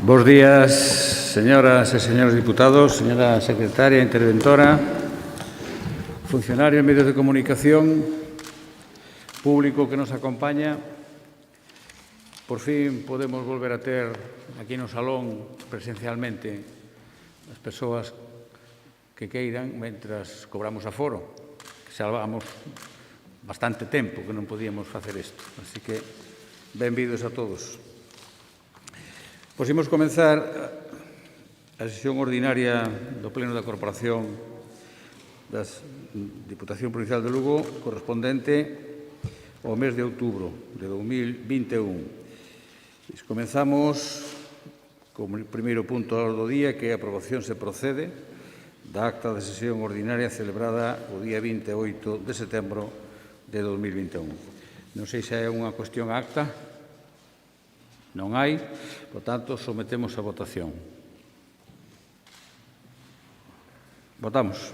Bos días, señoras e señores diputados, señora secretaria, interventora, funcionarios, medios de comunicación, público que nos acompaña. Por fin podemos volver a ter aquí no salón presencialmente as persoas que queiran mentras cobramos aforo. Salvamos bastante tempo que non podíamos facer isto. Así que, benvidos a todos. Pois imos comenzar a sesión ordinaria do Pleno da Corporación da Diputación Provincial de Lugo correspondente ao mes de outubro de 2021. Comenzamos con o primeiro punto do día, que é a aprobación se procede da acta de sesión ordinaria celebrada o día 28 de setembro de 2021. Non sei se hai unha cuestión á acta. Non hai, por tanto, sometemos a votación. Votamos.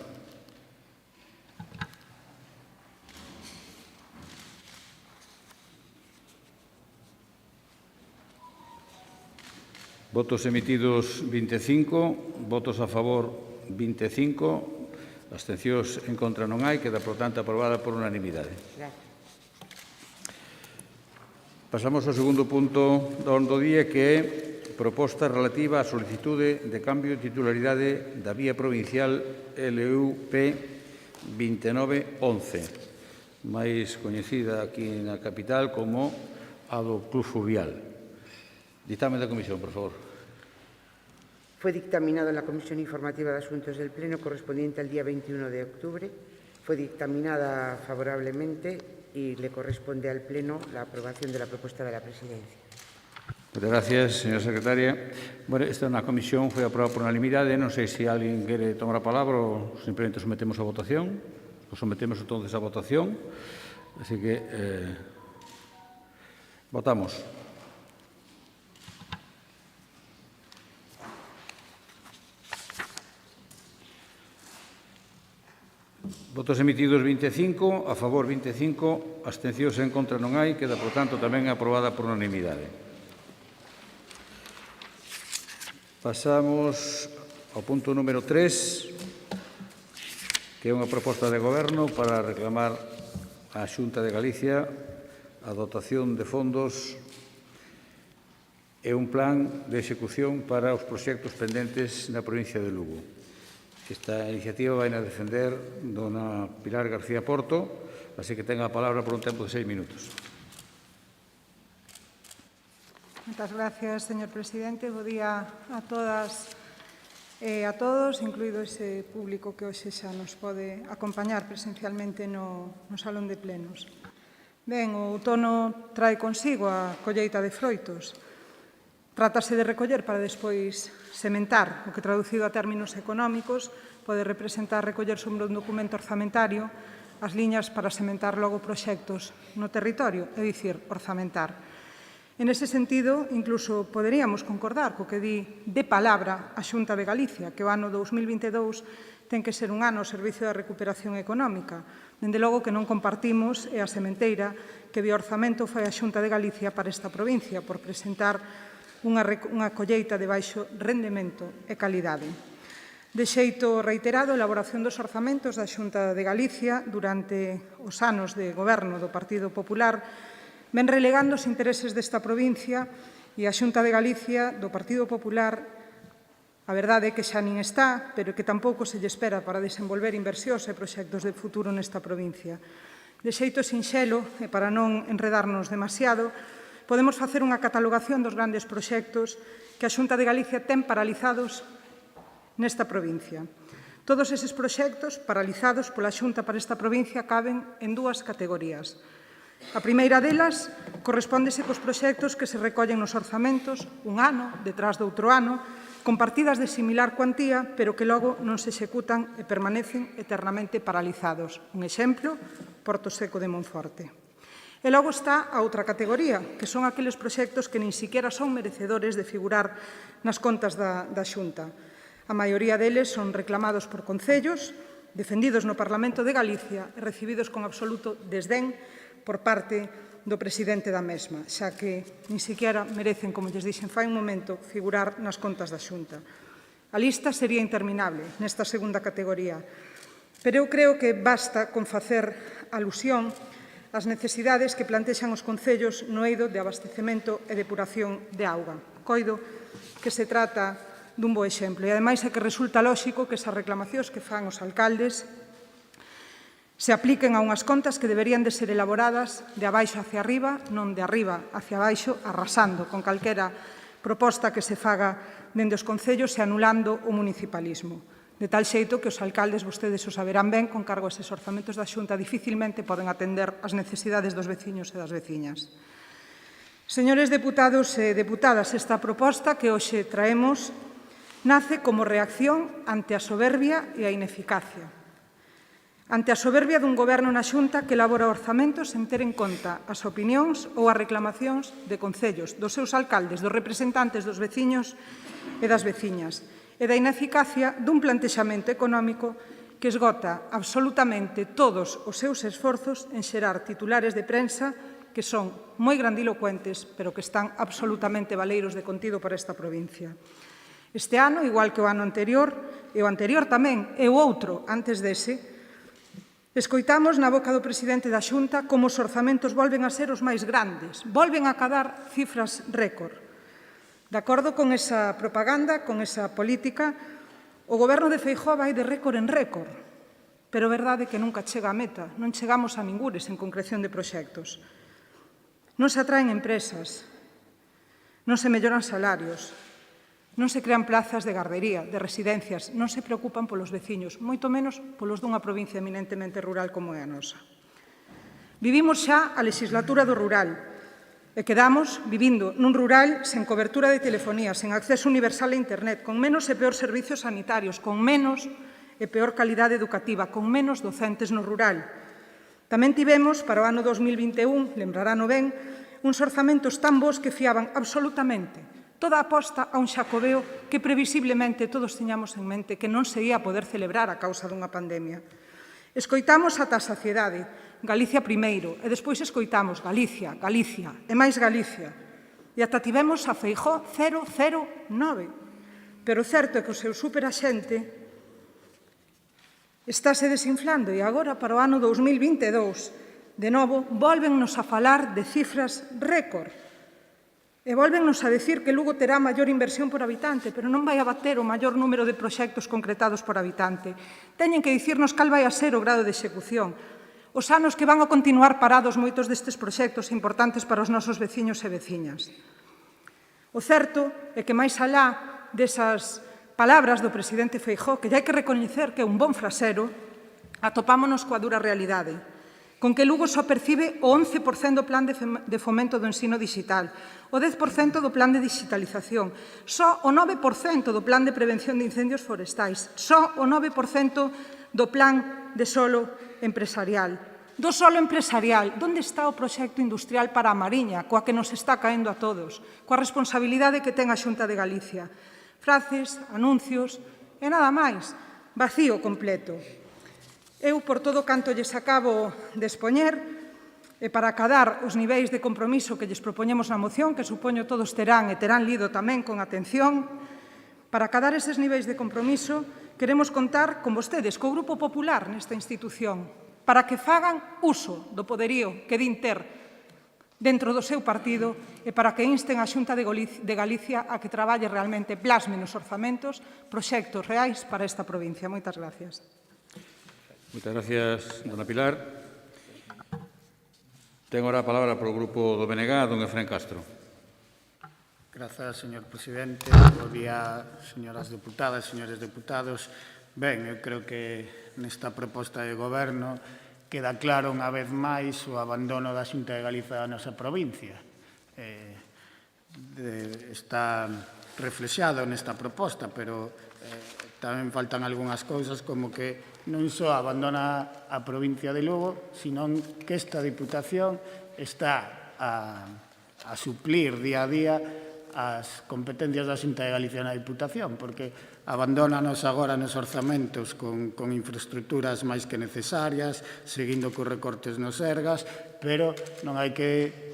Votos emitidos 25, votos a favor 25, abstencións en contra non hai, queda, por tanto, aprobada por unanimidade. Pasamos ao segundo punto do día, que é proposta relativa á solicitude de cambio de titularidade da vía provincial LUP 2911, máis coñecida aquí na capital como a do Club Fluvial. Dictamen da Comisión, por favor. Fue dictaminado en la Comisión Informativa de Asuntos del Pleno correspondiente al día 21 de octubre. Fue dictaminada favorablemente y le corresponde al Pleno la aprobación de la propuesta de la Presidencia. Muchas gracias, señora secretaria. Bueno, esta na comisión foi aprobada por unanimidade. Non sei se alguén quere tomar a palabra ou simplemente sometemos a votación. O sometemos entonces a votación. Así que votamos. Votos emitidos 25, a favor 25, abstencións en contra non hai, queda, por tanto, tamén aprobada por unanimidade. Pasamos ao punto número 3, que é unha proposta de Goberno para reclamar á Xunta de Galicia a dotación de fondos e un plan de execución para os proxectos pendentes na provincia de Lugo. Esta iniciativa vai a defender dona Pilar García Porto, así que ten a palabra por un tempo de 6 minutos. Moitas gracias, señor presidente. Bo día a todas e a todos, incluído ese público que hoxe xa nos pode acompañar presencialmente no salón de plenos. Ben, o outono trae consigo a colleita de froitos. Trátase de recoller para despois sementar, o que traducido a términos económicos pode representar recoller sobre un documento orzamentario as liñas para sementar logo proxectos no territorio, é dicir, orzamentar. En ese sentido, incluso poderíamos concordar co que di de palabra a Xunta de Galicia, que o ano 2022 ten que ser un ano ao servicio da recuperación económica. Dende logo que non compartimos e a sementeira que de orzamento foi a Xunta de Galicia para esta provincia, por presentar unha colleita de baixo rendemento e calidade. De xeito reiterado, a elaboración dos orzamentos da Xunta de Galicia durante os anos de goberno do Partido Popular ven relegando os intereses desta provincia e a Xunta de Galicia do Partido Popular, a verdade é que xa nin está, pero que tampouco se lle espera para desenvolver inversións e proxectos de futuro nesta provincia. De xeito sinxelo, e para non enredarnos demasiado, podemos facer unha catalogación dos grandes proxectos que a Xunta de Galicia ten paralizados nesta provincia. Todos eses proxectos paralizados pola Xunta para esta provincia caben en dúas categorías. A primeira delas correspóndese cos proxectos que se recollen nos orzamentos un ano detrás de outro ano, con partidas de similar cuantía, pero que logo non se executan e permanecen eternamente paralizados. Un exemplo, Porto Seco de Monforte. E logo está a outra categoría, que son aqueles proxectos que nin siquiera son merecedores de figurar nas contas da Xunta. A maioría deles son reclamados por concellos, defendidos no Parlamento de Galicia e recibidos con absoluto desdén por parte do presidente da mesma, xa que nin sequera merecen, como lles dixen fai un momento, figurar nas contas da Xunta. A lista sería interminable nesta segunda categoría, pero eu creo que basta con facer alusión ás necesidades que plantexan os concellos no eido de abastecemento e depuración de auga. Coido que se trata dun bo exemplo e, ademais, é que resulta lóxico que esas reclamacións que fan os alcaldes se apliquen a unhas contas que deberían de ser elaboradas de abaixo hacia arriba, non de arriba hacia abaixo, arrasando con calquera proposta que se faga dende os concellos e anulando o municipalismo. De tal xeito que os alcaldes, vostedes o saberán ben, con cargo a eses orzamentos da Xunta dificilmente poden atender as necesidades dos veciños e das veciñas. Señores deputados e deputadas, esta proposta que hoxe traemos nace como reacción ante a soberbia e a ineficacia. Ante a soberbia dun goberno na Xunta que elabora orzamentos sen ter en conta as opinións ou as reclamacións de concellos, dos seus alcaldes, dos representantes dos veciños e das veciñas, e da ineficacia dun plantexamento económico que esgota absolutamente todos os seus esforzos en xerar titulares de prensa que son moi grandilocuentes, pero que están absolutamente baleiros de contido para esta provincia. Este ano, igual que o ano anterior, e o anterior tamén, e o outro antes dese, escoitamos na boca do presidente da Xunta como os orzamentos volven a ser os máis grandes, volven a cadar cifras récord. De acordo con esa propaganda, con esa política, o goberno de Feijóo vai de récord en récord, pero é verdade que nunca chega a meta, non chegamos a ningures en concreción de proxectos. Non se atraen empresas, non se melloran salarios, non se crean plazas de gardería, de residencias, non se preocupan polos veciños, moito menos polos dunha provincia eminentemente rural como é a nosa. Vivimos xa a legislatura do rural e quedamos vivindo nun rural sen cobertura de telefonía, sen acceso universal a internet, con menos e peor servizos sanitarios, con menos e peor calidade educativa, con menos docentes no rural. Tamén tivemos, para o ano 2021, lembrarano ben, uns orzamentos tan bons que fiaban absolutamente toda a aposta a un Xacobeo que previsiblemente todos tiñamos en mente que non se ia poder celebrar a causa dunha pandemia. Escoitamos ata a saciedade, Galicia primeiro, e despois escoitamos Galicia, Galicia e máis Galicia. E ata tivemos a Feijóo 009. Pero o certo é que o seu superaxente estáse desinflando e agora, para o ano 2022, de novo, volvennos a falar de cifras récord. E volvennos a decir que Lugo terá maior inversión por habitante, pero non vai a bater o maior número de proxectos concretados por habitante. Teñen que dicirnos cal vai a ser o grado de execución. Os anos que van a continuar parados moitos destes proxectos importantes para os nosos veciños e veciñas. O certo é que máis alá desas palabras do presidente Feijóo, que hai que recoñecer que é un bon frasero, atopámonos coa dura realidade, con que Lugo só percibe o 11% do plan de fomento do ensino digital, o 10% do plan de digitalización, só o 9% do plan de prevención de incendios forestais, só o 9% do plan de solo empresarial. Do solo empresarial, onde está o proxecto industrial para a Mariña, coa que nos está caendo a todos, coa responsabilidade que ten a Xunta de Galicia? Frases, anuncios e nada máis, vacío completo. Eu, por todo canto lles acabo de expoñer, e para acadar os niveis de compromiso que lles propoñemos na moción, que supoño todos terán e terán lido tamén con atención, para acadar eses niveis de compromiso, queremos contar con vostedes, co Grupo Popular nesta institución, para que fagan uso do poderío que din ter dentro do seu partido e para que insten a Xunta de Galicia a que traballe realmente, plasme nos orzamentos, proxectos reais para esta provincia. Moitas gracias. Moitas gracias, dona Pilar. Ten agora a palabra para o Grupo do BNG, don Efrén Castro. Grazas, señor presidente. Bo día, señoras deputadas, señores deputados. Ben, eu creo que nesta proposta de goberno queda claro unha vez máis o abandono da Xunta de Galicia da nosa provincia. Está reflexado nesta proposta, pero tamén faltan algunhas cousas como que non só abandona a provincia de Lugo, senón que esta Diputación está a suplir día a día as competencias da Xunta de Galicia na Diputación, porque abandónanos agora nos orzamentos con infraestructuras máis que necesarias, seguindo cos recortes nos Sergas, pero non hai que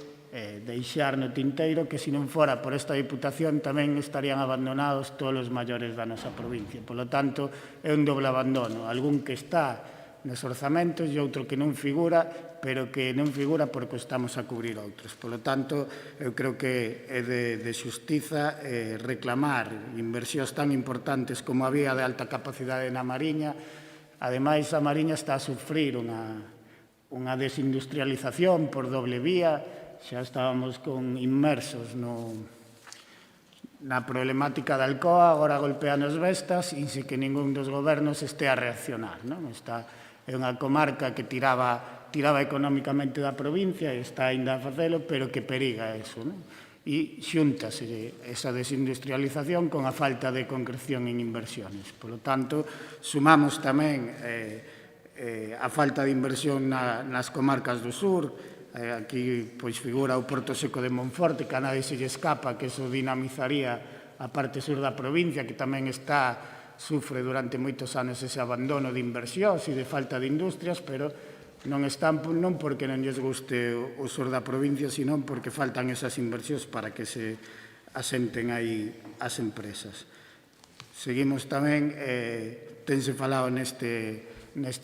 deixar no tinteiro que se non fora por esta Diputación tamén estarían abandonados todos os maiores da nosa provincia. Por lo tanto, é un doble abandono, algún que está nos orzamentos e outro que non figura, pero que non figura porque estamos a cubrir outros. Por lo tanto, eu creo que é de xustiza reclamar inversións tan importantes como a vía de alta capacidade na Mariña. Ademais, a Mariña está a sufrir unha desindustrialización por doble vía. Xa estábamos inmersos na problemática da Alcoa, agora golpean os Vestas e sin que ningún dos gobernos este a reaccionar. É unha comarca que tiraba económicamente da provincia e está ainda a facelo, pero que periga eso. E xúntase esa desindustrialización con a falta de concreción en inversiones. Por lo tanto, sumamos tamén a falta de inversión nas comarcas do sur. Aquí figura o Porto Seco de Monforte, que a nadie se lle escapa que eso dinamizaría a parte sur da provincia, que tamén sufre durante moitos anos ese abandono de inversións e de falta de industrias, pero non están non porque non lles guste o sur da provincia, sino porque faltan esas inversións para que se asenten aí as empresas. Seguimos tamén, tense falado neste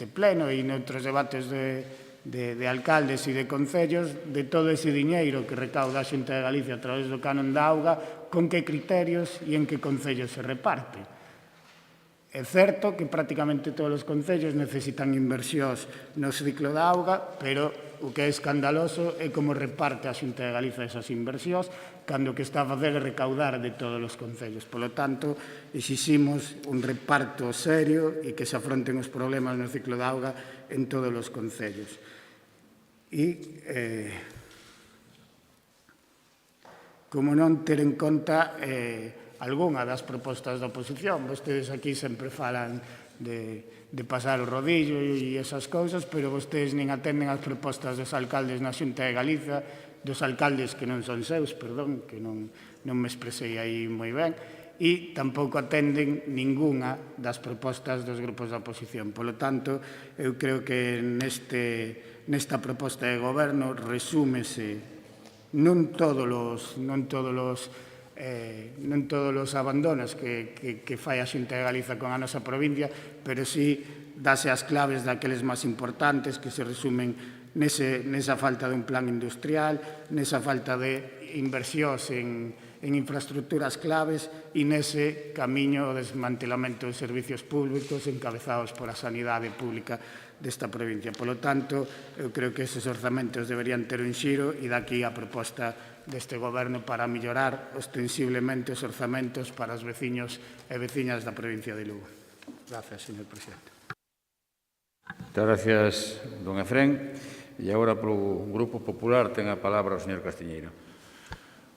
pleno e noutros debates de alcaldes e de concellos, de todo ese diñeiro que recauda a Xunta de Galicia a través do canon da auga, con que criterios e en que concellos se reparte. É certo que prácticamente todos os concellos necesitan inversións no ciclo da auga, pero o que é escandaloso é como reparte a Xunta de Galicia esas inversións, cando o que está a facer é recaudar de todos os concellos. Por lo tanto, exiximos un reparto serio e que se afronten os problemas no ciclo da auga en todos os concellos. E, como non ter en conta algunha das propostas da oposición. Vostedes aquí sempre falan de pasar o rodillo e esas cousas, pero vostedes nin atenden as propostas dos alcaldes na Xunta de Galiza, dos alcaldes que non son seus, perdón, que non me expresei aí moi ben, e tampouco atenden ningunha das propostas dos grupos da oposición. Por lo tanto, eu creo que nesta proposta de goberno resúmese non todos os abandonos que fai a Xunta de Galiza con a nosa provincia, pero sí dase as claves daqueles máis importantes que se resumen nesa falta de un plan industrial, nesa falta de inversións en infraestructuras claves e nese camiño de desmantelamento de servicios públicos encabezados por a sanidade pública desta provincia. Por lo tanto, eu creo que eses orzamentos deberían ter un xiro e daqui a proposta deste goberno para mellorar ostensiblemente os orzamentos para os veciños e veciñas da provincia de Lugo. Gracias, señor presidente. Muchas gracias, don Efrén. E agora, polo Grupo Popular, ten a palabra o señor Castiñeiro.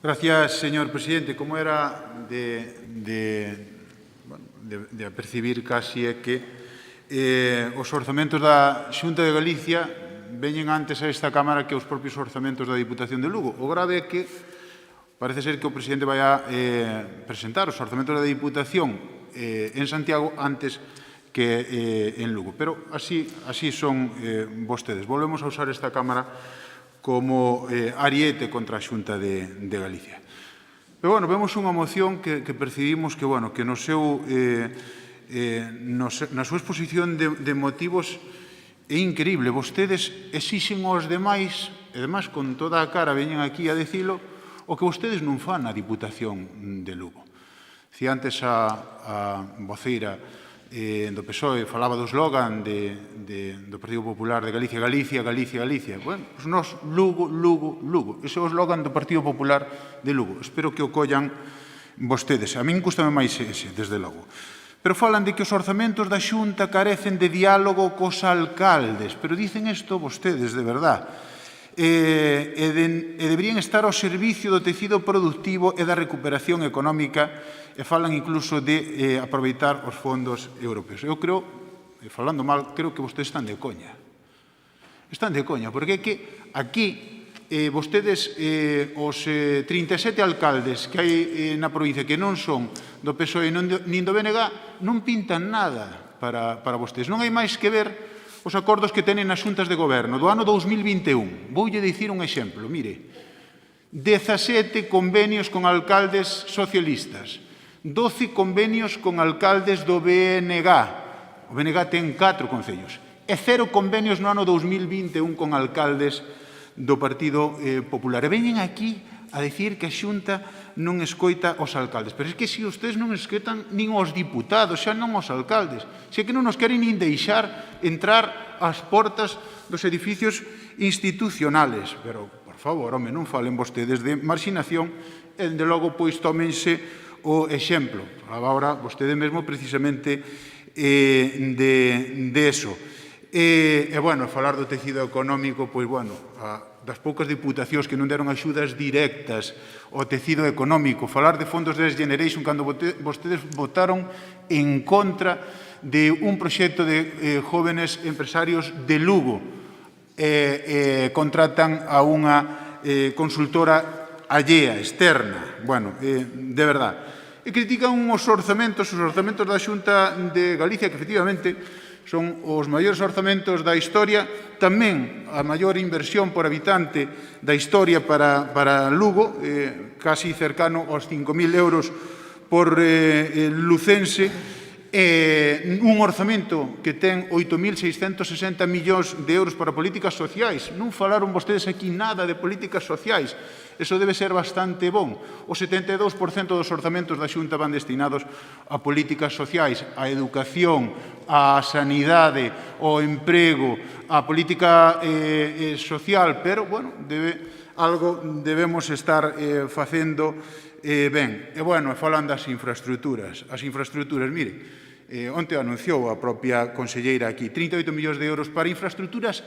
Gracias, señor presidente. Como era de apercibir casi é que os orzamentos da Xunta de Galicia veñen antes a esta Cámara que os propios orzamentos da Diputación de Lugo. O grave é que parece ser que o presidente vai a presentar os orzamentos da Diputación en Santiago antes que en Lugo. Pero así son vostedes. Volvemos a usar esta Cámara como ariete contra a Xunta de Galicia. Pero, bueno, vemos unha moción que percibimos que na súa exposición de motivos é increíble. Vostedes exixen aos demais, e además con toda a cara veñen aquí a dicilo, o que vostedes non fan na Diputación de Lugo. Si antes a voceira do PSOE falaba do eslogan do Partido Popular de Galicia, Galicia, Galicia, Galicia. Bueno, pues nós, Lugo, Lugo, Lugo. Ese é o eslogan do Partido Popular de Lugo. Espero que o collan vostedes. A min cústame máis ese, desde logo. Pero falan de que os orzamentos da Xunta carecen de diálogo cos alcaldes. Pero dicen isto vostedes, de verdad. E deberían estar ao servicio do tecido productivo e da recuperación económica e falan incluso de aproveitar os fondos europeos. Eu creo, falando mal, creo que vostedes están de coña. Están de coña, porque é que aquí vostedes, os 37 alcaldes que hai na provincia que non son do PSOE nin do BNG, non pintan nada para vostedes. Non hai máis que ver os acordos que tenen nas xuntas de goberno do ano 2021. Voulle dicir un exemplo. Mire, 17 convenios con alcaldes socialistas, 12 convenios con alcaldes do BNG. O BNG ten 4 concellos. E 0 convenios no ano 2021 con alcaldes do Partido Popular. E veñen aquí a dicir que a Xunta non escoita os alcaldes. Pero é que se ustedes non escoitan nin os diputados, xa non os alcaldes. Se é que non nos queren nin deixar entrar ás portas dos edificios institucionales. Pero, por favor, home, non falen vostedes de marxinación e, de logo, pois, tómense o exemplo. Agora, vostede mesmo, precisamente, de eso. E, bueno, falar do tecido económico, pois, bueno, das poucas diputacións que non deron axudas directas ao tecido económico, falar de fondos de Next Generation cando vostedes votaron en contra de un proxecto de jóvenes empresarios de Lugo, contratan a unha consultora allea, externa, bueno, de verdad. E critican os orzamentos da Xunta de Galicia, que efectivamente son os maiores orzamentos da historia, tamén a maior inversión por habitante da historia para Lugo, casi cercano aos 5.000 euros por lucense, un orzamento que ten 8.660 millóns de euros para políticas sociais. Non falaron vostedes aquí nada de políticas sociais. Eso debe ser bastante bon. O 72% dos orzamentos da Xunta van destinados a políticas sociais, a educación, a sanidade, ao emprego, a política social, pero, bueno, algo debemos estar facendo ben. E, bueno, falan das infraestructuras. As infraestructuras, mire, onte anunciou a propia conselleira aquí, 38 millóns de euros para infraestructuras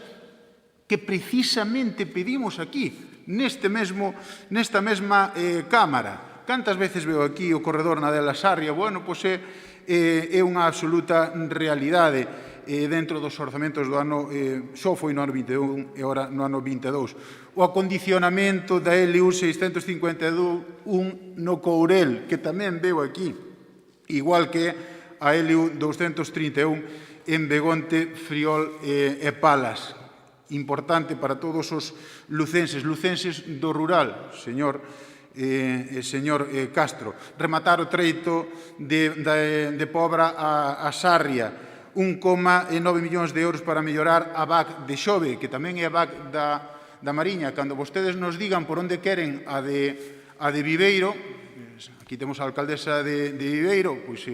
que precisamente pedimos aquí, nesta mesma Cámara. Cantas veces veo aquí o corredor Nadela Sarria? Bueno, pois é unha absoluta realidade dentro dos orzamentos do ano, só foi no ano 21 e ora no ano 22. O acondicionamento da LU 651 no Courel, que tamén veo aquí, igual que a LU 231 en Begonte, Friol e Palas. Importante para todos os lucenses do rural, señor Castro. Rematar o treito de Pobra a Sarria, 1,9 millóns de euros para mellorar a VAC de Xove, que tamén é a VAC da Mariña. Cando vostedes nos digan por onde queren a de Viveiro, aquí temos a alcaldesa de Viveiro, pois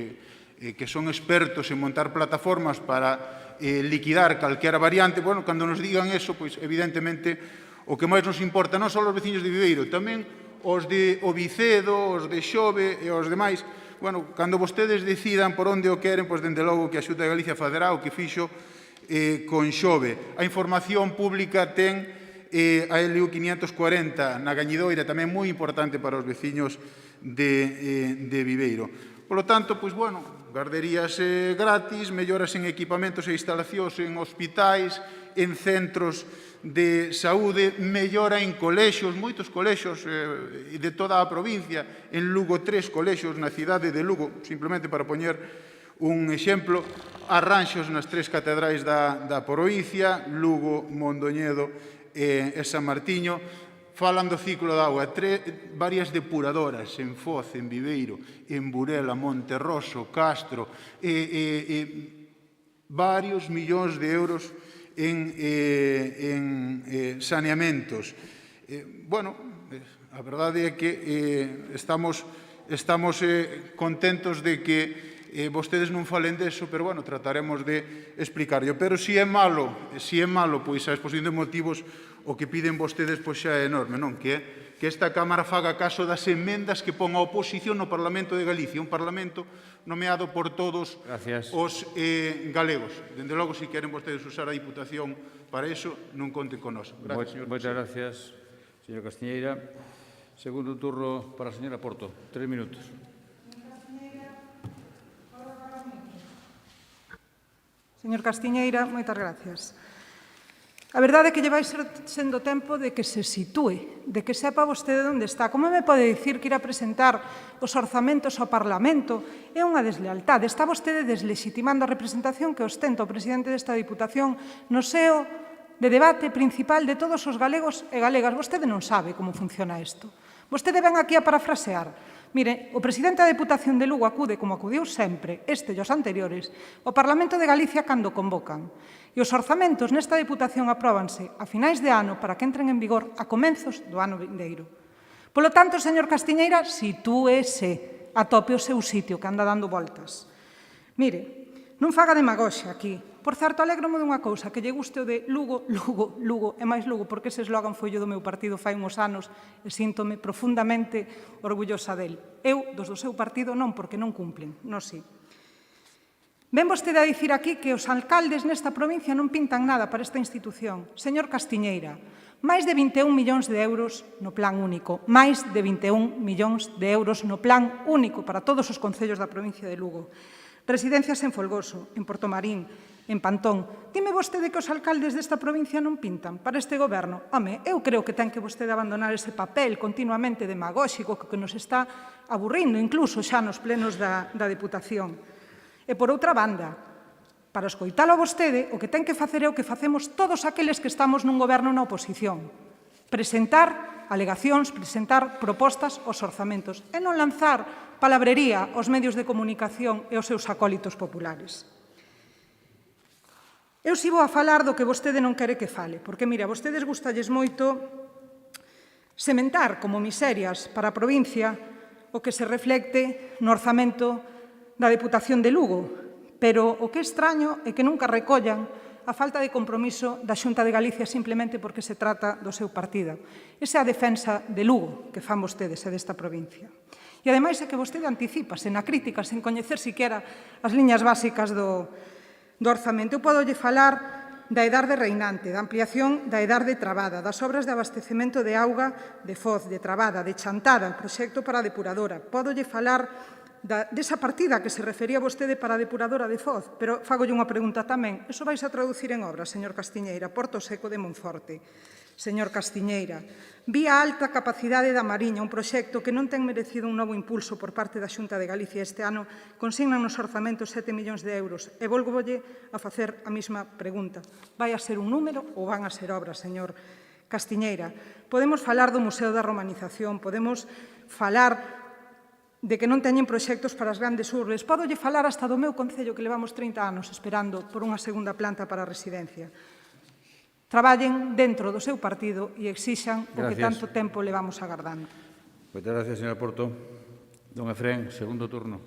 que son expertos en montar plataformas para liquidar calquera variante, bueno, cando nos digan eso, pois evidentemente o que máis nos importa non só os veciños de Viveiro, tamén os de Ovicedo, os de Xove e os demais. Bueno, cando vostedes decidan por onde o queren, pois dende logo que a Xunta de Galicia facerá o que fixo con Xove. A información pública ten a LU 540 na Gañidoira, tamén moi importante para os veciños de Viveiro. Por lo tanto, pois, bueno, garderías gratis, melloras en equipamentos e instalacións en hospitais, en centros de saúde, mellora en colexios, moitos colexios de toda a provincia, en Lugo 3 colexios na cidade de Lugo, simplemente para poñer un exemplo, arranxos nas 3 catedrais da provincia, Lugo, Mondoñedo e San Martiño. Falan do ciclo de auga, varias depuradoras en Foz, en Viveiro, en Burela, Monterroso, Castro, varios millóns de euros en saneamentos. Bueno, a verdade é que estamos contentos de que vostedes non falen deso, pero, bueno, trataremos de explicarlo. Pero se é malo, pois a exposición de motivos o que piden vostedes pois xa é enorme, non? Que esta Cámara faga caso das emendas que pon a oposición no Parlamento de Galicia, un Parlamento nomeado por todos os galegos. Dende logo, se queren vostedes usar a Diputación para eso, non conten con nós. Gracias, señor. Moitas gracias, señor Castiñeira. Segundo turno para a señora Porto. 3 minutos. Señor Castiñeira, moitas gracias. A verdade é que lle vai sendo tempo de que se sitúe, de que sepa vostede onde está. Como me pode dicir que irá presentar os orzamentos ao Parlamento? É unha deslealtade. Está vostede deslegitimando a representación que ostenta o presidente desta Diputación no seo de debate principal de todos os galegos e galegas. Vostede non sabe como funciona isto. Vostede ven aquí a parafrasear. Mire, o presidente da Deputación de Lugo acude, como acudiu sempre, este e os anteriores, ao Parlamento de Galicia cando convocan. E os orzamentos nesta Deputación apróbanse a finais de ano para que entren en vigor a comenzos do ano vindeiro. Polo tanto, señor Castiñeira, sitúese, atope o seu sitio que anda dando voltas. Mire, non faga demagoxa aquí. Por certo, alégrome dunha cousa, que lle guste o de Lugo, Lugo, Lugo e máis Lugo, porque ese eslogan foi o do meu partido fai uns anos e síntome profundamente orgullosa del. Eu, dos do seu partido, non, porque non cumplen, non si. Ven vostede a dicir aquí que os alcaldes nesta provincia non pintan nada para esta institución. Señor Castiñeira, máis de 21 millóns de euros no plan único, máis de 21 millóns de euros no plan único para todos os concellos da provincia de Lugo. Residencias en Folgoso, en Portomarín, en Pantón. Dime vostede que os alcaldes desta provincia non pintan para este goberno. Home, eu creo que ten que vostede abandonar ese papel continuamente demagóxico que nos está aburrindo, incluso xa nos plenos da Deputación. E por outra banda, para escoitalo a vostede, o que ten que facer é o que facemos todos aqueles que estamos nun goberno na oposición. Presentar alegacións, presentar propostas aos orzamentos e non lanzar palabrería aos medios de comunicación e aos seus acólitos populares. Eu si vou a falar do que vostede non quere que fale, porque, mira, a vostedes gustalles moito sementar como miserias para a provincia o que se reflecte no orzamento da Deputación de Lugo, pero o que é extraño é que nunca recollan a falta de compromiso da Xunta de Galicia simplemente porque se trata do seu partido. Esa é a defensa de Lugo que fan vostedes e desta provincia. E, ademais, é que vostede anticipase na crítica sen coñecer siquiera as liñas básicas do orzamento. Eu podolle falar da edade reinante, da ampliación da edade trabada, das obras de abastecemento de auga de Foz, de Trabada, de Chantada, o proxecto para a depuradora. Podolle falar desa partida que se refería vostede para a depuradora de Foz, pero fagolle unha pregunta tamén. Iso vais a traducir en obras, señor Castiñeira? Porto Seco de Monforte. Señor Castiñeira, vía alta capacidade da Mariña, un proxecto que non ten merecido un novo impulso por parte da Xunta de Galicia este ano, consignan nos orzamentos 7 millóns de euros. E volvolle a facer a mesma pregunta. Vai a ser un número ou van a ser obras, señor Castiñeira? Podemos falar do Museo da Romanización, podemos falar de que non teñen proxectos para as grandes urbes. Podolle falar hasta do meu concello que levamos 30 anos esperando por unha segunda planta para a residencia. Traballen dentro do seu partido e exixan o que tanto tempo levamos agardando. Moitas gracias, señora Porto. Don Efrén, segundo turno.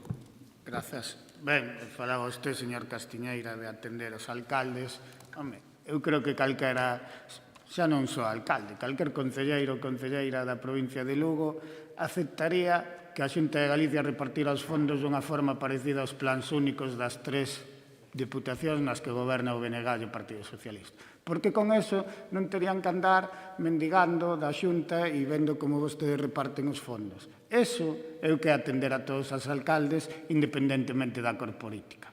Grazas. Ben, falaba usted, señor Castiñeira, de atender os alcaldes. Home, eu creo que calquera, xa non só alcalde, calquer concelleiro ou concelleira da provincia de Lugo aceptaría que a Xunta de Galicia repartira os fondos dunha forma parecida aos plans únicos das 3 deputacións nas que goberna o BNG e o Partido Socialista. Porque con eso non terían que andar mendigando da Xunta e vendo como vostedes reparten os fondos. Eso é o que atender a todos os alcaldes, independentemente da cor política.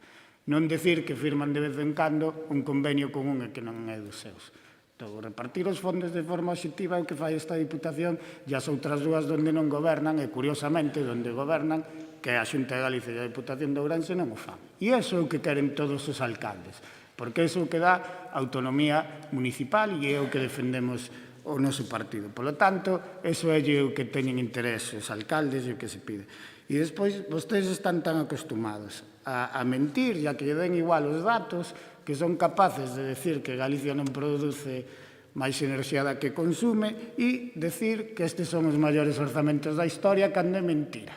Non decir que firman de vez en cando un convenio con un e que non é dos seus. Todo, repartir os fondos de forma obxectiva é o que fai esta Diputación e as outras dúas onde non gobernan e, curiosamente, onde gobernan, que a Xunta de Galicia e a Diputación de Ourense non o fan. E iso é o que queren todos os alcaldes, porque iso é o que dá autonomía municipal e é o que defendemos o noso partido. Por lo tanto, iso é o que teñen interés os alcaldes e o que se pide. E despois, vostedes están tan acostumados a mentir, ya que lle den igual os datos, que son capaces de decir que Galicia non produce máis enerxía da que consume e decir que estes son os maiores orzamentos da historia, cando é mentira.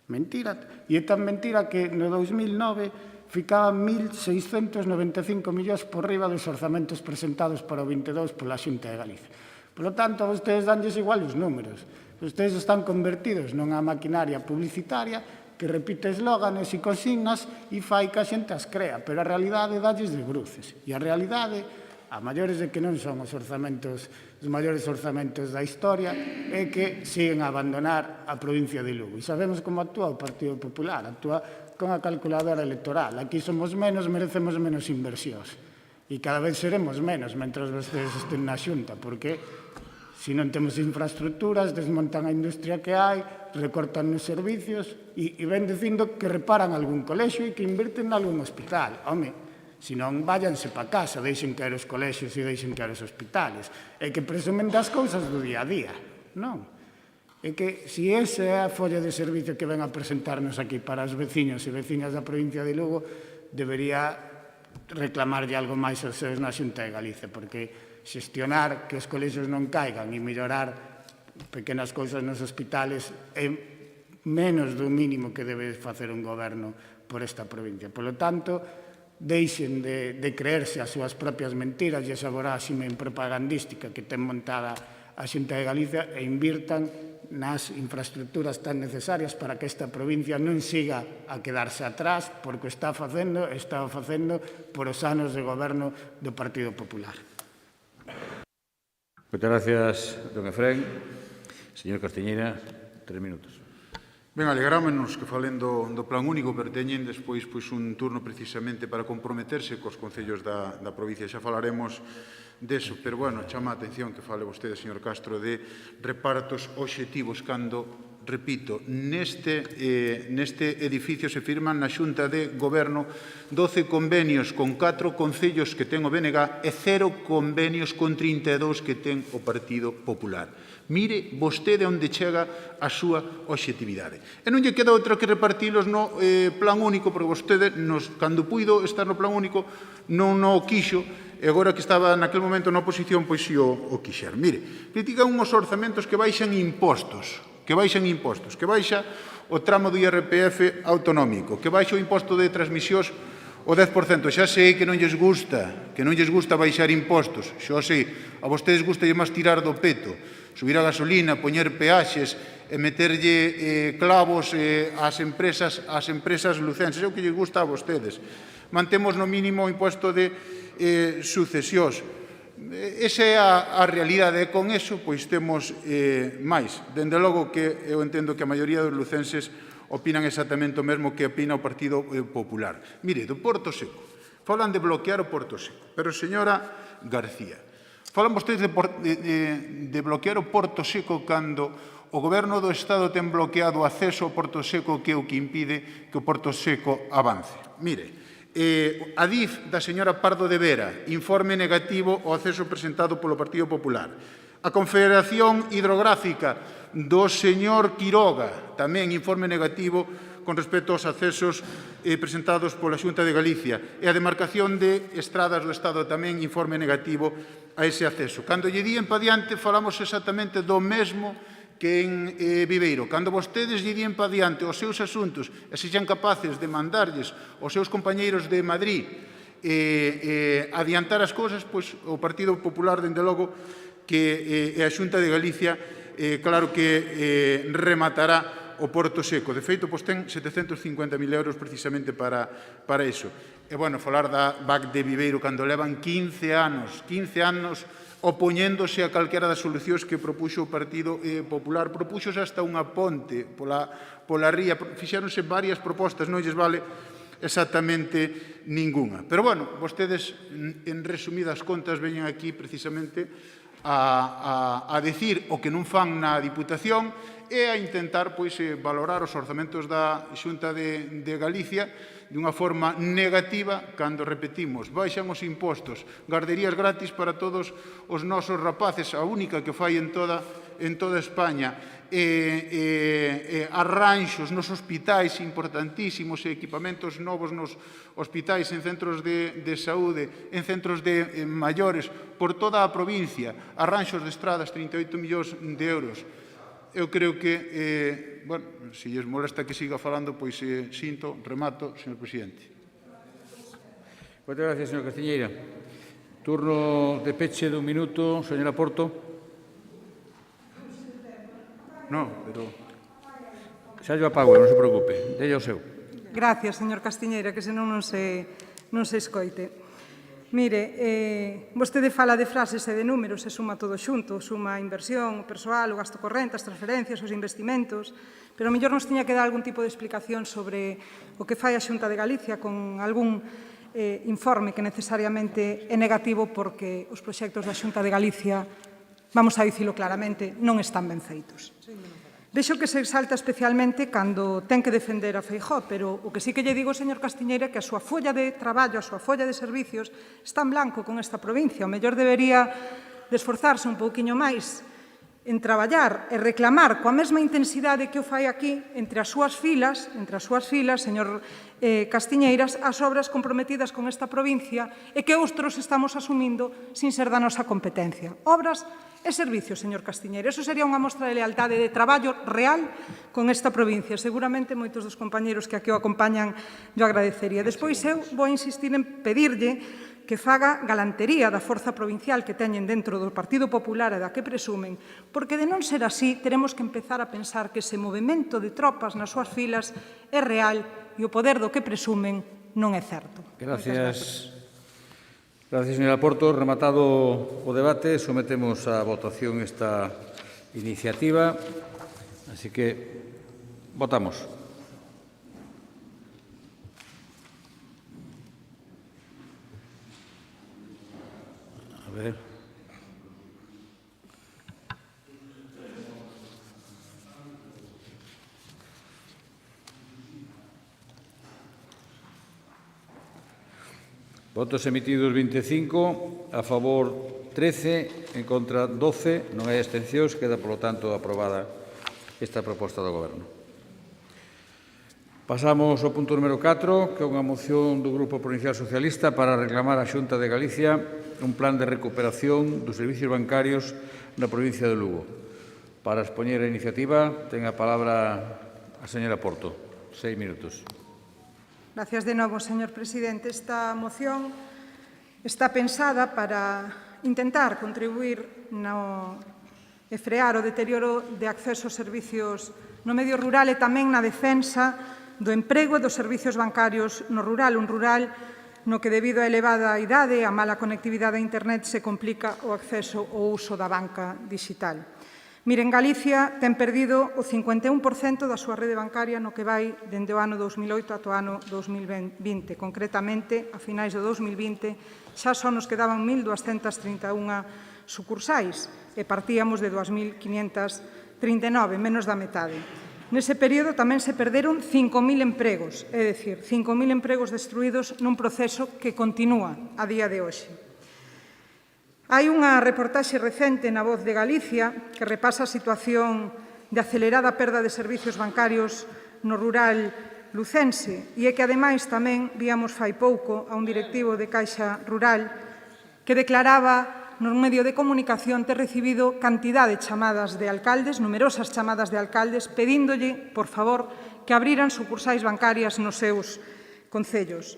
Mentira. E é tan mentira que no 2009 ficaban 1.695 millóns por riba dos orzamentos presentados para o 22 pola Xunta de Galicia. Por lo tanto, a vostedes danlles igual os números. Vostedes están convertidos nunha maquinaria publicitaria que repite eslóganes e consignas e fai que a xente as crea, pero a realidade dalles de bruces. E a realidade, a maiores de que non son os maiores orzamentos da historia, é que siguen a abandonar a provincia de Lugo. E sabemos como actúa o Partido Popular, actúa con a calculadora electoral. Aquí somos menos, merecemos menos inversións. E cada vez seremos menos mentras vostedes estén na Xunta, porque se non temos infraestructuras, desmontan a industria que hai, recortan os servicios e ven dicindo que reparan algún colexio e que invirten nalgún hospital. Home, se non, váyanse pa casa, deixen caer os colexios e deixen caer os hospitales. É que presumen das cousas do día a día, non? É que se esa é a folla de servicio que ven a presentarnos aquí para os veciños e veciñas da provincia de Lugo, debería reclamarlle algo máis aos seus na Xunta de Galicia, porque xestionar que os colexios non caigan e mellorar pequenas cousas nos hospitales é menos do mínimo que debe facer un goberno por esta provincia. Por lo tanto, deixen de creerse as súas propias mentiras e esa voráxime propagandística que ten montada a Xunta de Galicia e invirtan nas infraestructuras tan necesarias para que esta provincia non siga a quedarse atrás, porque está facendo por os anos de goberno do Partido Popular. Moitas gracias, don Efrén. Señor Castiñeira, 3 minutos. Ben, alegrámonos que falen do plan único, pero teñen despois un turno precisamente para comprometerse cos concellos da provincia. Xa falaremos deso, pero, bueno, chama a atención que fale vostede, señor Castro, de repartos obxectivos cando, repito, neste edificio se firman na Xunta de Goberno 12 convenios con 4 concellos que ten o BNG e 0 convenios con 32 que ten o Partido Popular. Mire vostede onde chega a súa obxectividade. E non lle queda outra que repartilos no plan único, porque vostede, cando puido estar no plan único, non o quixo, e agora que estaba naquel momento na oposición, pois si o quixer. Mire, critican unhos orzamentos que baixan impostos, que baixa o tramo do IRPF autonómico, que baixa o imposto de transmisións o 10%. Xa sei que non lles gusta baixar impostos, xa sei, a vostedes gusta máis tirar do peto, subir a gasolina, poñer peaxes e meterlle clavos ás empresas lucenses, é o que lles gusta a vostedes. Mantemos no mínimo o imposto de sucesións. Esa é a realidade, e con eso pois temos máis. Dende logo que eu entendo que a maioría dos lucenses opinan exactamente o mesmo que opina o Partido Popular. Mire, do Porto Seco. Falan de bloquear o Porto Seco. Pero, señora García, falan vostedes de bloquear o Porto Seco cando o Goberno do Estado ten bloqueado o acceso ao Porto Seco, que é o que impide que o Porto Seco avance. Mire, a DIF da señora Pardo de Vera, informe negativo ao acceso presentado polo Partido Popular. A Confederación Hidrográfica do señor Quiroga, tamén informe negativo con respecto aos accesos presentados pola Xunta de Galicia. E a demarcación de estradas do Estado tamén informe negativo a ese acceso. Cando lle díen pa diante, falamos exactamente do mesmo que en Viveiro. Cando vostedes lle díen pa diante os seus asuntos e sexan capaces de mandarlles aos seus compañeiros de Madrid adiantar as cousas, pois o Partido Popular, dende logo, que a Xunta de Galicia, claro que rematará o Porto Seco. De feito, pois ten 750.000 euros precisamente para iso. E, bueno, falar da BAC de Viveiro cando levan 15 anos opoñéndose a calquera das solucións que propuxo o Partido Popular. Propuxose hasta unha ponte pola ría, fixéronse varias propostas, non lles vale exactamente ninguna. Pero, bueno, vostedes, en resumidas contas, veñen aquí precisamente a decir o que non fan na Diputación e a intentar valorar os orzamentos da Xunta de Galicia dunha forma negativa cando, repetimos, baixan os impostos, garderías gratis para todos os nosos rapaces, a única que fai en toda España, arranxos nos hospitais importantísimos e equipamentos novos nos hospitais, en centros de saúde, en centros de maiores, por toda a provincia, arranxos de estradas, 38 millóns de euros. Eu creo que, bueno, se lles molesta que siga falando, pois sinto, remato, señor presidente. Moitas gracias, señor Castiñeira. Turno de peche dun minuto, señora Porto. No, pero... Xa yo apago, non se preocupe, delle o seu. Gracias, señor Castiñeira, que senón non se escoite. Mire, vostede fala de frases e de números e suma todo xunto, suma a inversión, o persoal, o gasto corrente, as transferencias, os investimentos, pero a mellor nos tiña que dar algún tipo de explicación sobre o que fai a Xunta de Galicia con algún informe que necesariamente é negativo porque os proxectos da Xunta de Galicia, vamos a dicilo claramente, non están ben feitos. Vexo que se exalta especialmente cando ten que defender a Feijóo, pero o que sí que lle digo, señor Castiñeira, é que a súa folla de traballo, a súa folla de servicios está en blanco con esta provincia. O mellor debería de esforzarse un pouquiño máis en traballar e reclamar coa mesma intensidade que o fai aquí entre as súas filas, señor Castiñeiras, as obras comprometidas con esta provincia e que outros estamos asumindo sin ser da nosa competencia. Obras e servicios, señor Castiñeira. Eso sería unha mostra de lealtade de traballo real con esta provincia. Seguramente moitos dos compañeros que aquí o acompañan yo agradecería. Despois eu vou insistir en pedirlle que faga galantería da forza provincial que teñen dentro do Partido Popular e da que presumen, porque de non ser así, teremos que empezar a pensar que ese movimento de tropas nas súas filas é real e o poder do que presumen non é certo. Gracias. Gracias, señora Porto. Rematado o debate, sometemos a votación esta iniciativa. Así que votamos. A ver. Votos emitidos 25, a favor 13, en contra 12, non hai abstencións, queda, polo tanto, aprobada esta proposta do Goberno. Pasamos ao punto número 4, que é unha moción do Grupo Provincial Socialista para reclamar á Xunta de Galicia un plan de recuperación dos servicios bancarios na provincia de Lugo. Para expoñer a iniciativa, ten a palabra a señora Porto. 6 minutos. Gracias de novo, señor presidente. Esta moción está pensada para intentar contribuir e frear o deterioro de acceso aos servicios no medio rural e tamén na defensa do emprego e dos servicios bancarios no rural, un rural no que debido á elevada idade e á mala conectividade a internet se complica o acceso ao uso da banca digital. Miren, Galicia ten perdido o 51% da súa rede bancaria no que vai dende o ano 2008 ata o ano 2020. Concretamente, a finais do 2020, xa só nos quedaban 1.231 sucursais e partíamos de 2.539, menos da metade. Nese período tamén se perderon 5.000 empregos, é dicir, 5.000 empregos destruídos nun proceso que continúa a día de hoxe. Hai unha reportaxe recente na Voz de Galicia que repasa a situación de acelerada perda de servicios bancarios no rural lucense e é que, ademais, tamén víamos fai pouco a un directivo de Caixa Rural que declaraba nun medio de comunicación ter recibido cantidad de chamadas de alcaldes, numerosas chamadas de alcaldes, pedíndolle, por favor, que abriran sucursais bancarias nos seus concellos.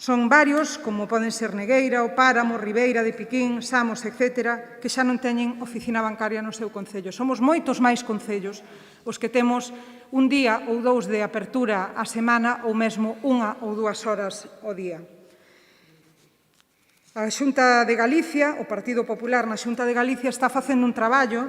Son varios, como poden ser Negueira, O Páramo, Ribeira de Piquín, Samos, etc., que xa non teñen oficina bancaria no seu concello. Somos moitos máis concellos os que temos un día ou dous de apertura á semana ou mesmo 1 ou 2 horas ao día. A Xunta de Galicia, o Partido Popular na Xunta de Galicia, está facendo un traballo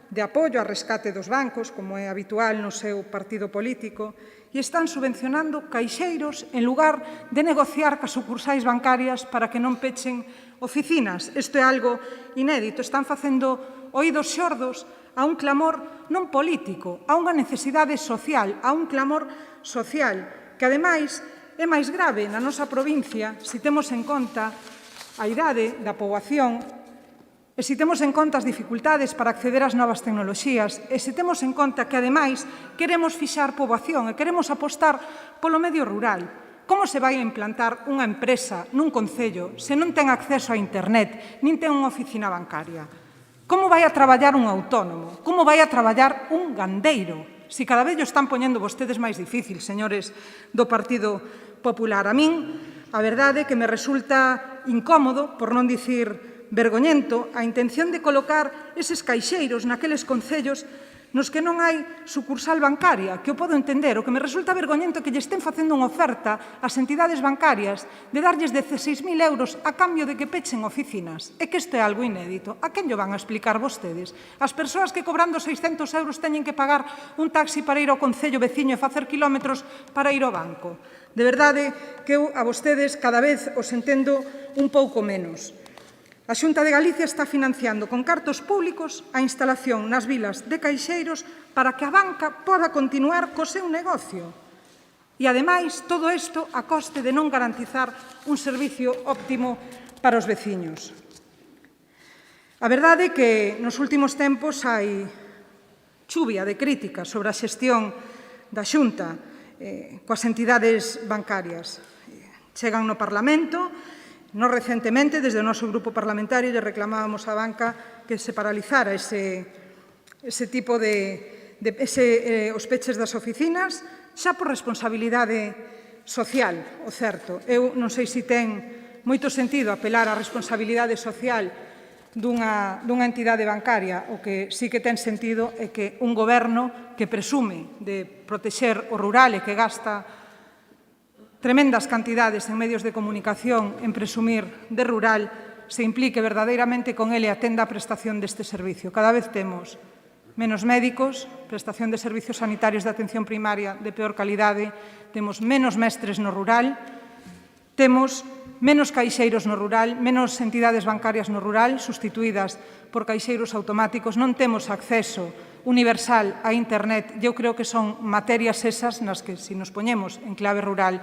de apoio ao rescate dos bancos, como é habitual no seu partido político, e están subvencionando caixeiros en lugar de negociar cas sucursais bancarias para que non pechen oficinas. Isto é algo inédito. Están facendo oídos xordos a un clamor non político, a unha necesidade social, a un clamor social, que, ademais, é máis grave na nosa provincia se temos en conta a idade da poboación e se temos en conta as dificultades para acceder ás novas tecnoloxías e se temos en conta que, ademais, queremos fixar poboación e queremos apostar polo medio rural. Como se vai a implantar unha empresa nun concello se non ten acceso a internet nin ten unha oficina bancaria? Como vai a traballar un autónomo? Como vai a traballar un gandeiro? Si cada vez o están poñendo vostedes máis difícil, señores do Partido Popular. A min, a verdade é que me resulta incómodo, por non dicir vergoñento, a intención de colocar eses caixeiros naqueles concellos nos que non hai sucursal bancaria, que o podo entender. O que me resulta vergoñento é que lle estén facendo unha oferta ás entidades bancarias de darlles 16.000 euros a cambio de que pechen oficinas. É que isto é algo inédito. A quen llo van a explicar vostedes? As persoas que cobrando 600 euros teñen que pagar un taxi para ir ao concello veciño e facer kilómetros para ir ao banco. De verdade que eu a vostedes cada vez os entendo un pouco menos. A Xunta de Galicia está financiando con cartos públicos a instalación nas vilas de caixeiros para que a banca poda continuar co seu negocio. E, ademais, todo isto a coste de non garantizar un servicio óptimo para os veciños. A verdade é que nos últimos tempos hai chuvia de críticas sobre a xestión da Xunta coas entidades bancarias. Chegan no Parlamento. Nós recentemente, desde o noso grupo parlamentario, lle reclamábamos á banca que se paralizara ese tipo os peches das oficinas, xa por responsabilidade social, o certo. Eu non sei se ten moito sentido apelar á responsabilidade social dunha entidade bancaria. O que sí que ten sentido é que un goberno que presume de protexer o rural e que gasta tremendas cantidades en medios de comunicación en presumir de rural, se implique verdadeiramente con ele e atenda a prestación deste servicio. Cada vez temos menos médicos, prestación de servicios sanitarios de atención primaria de peor calidade, temos menos mestres no rural, temos menos caixeiros no rural, menos entidades bancarias no rural, sustituídas por caixeiros automáticos, non temos acceso universal a internet. Eu creo que son materias esas nas que, se nos poñemos en clave rural,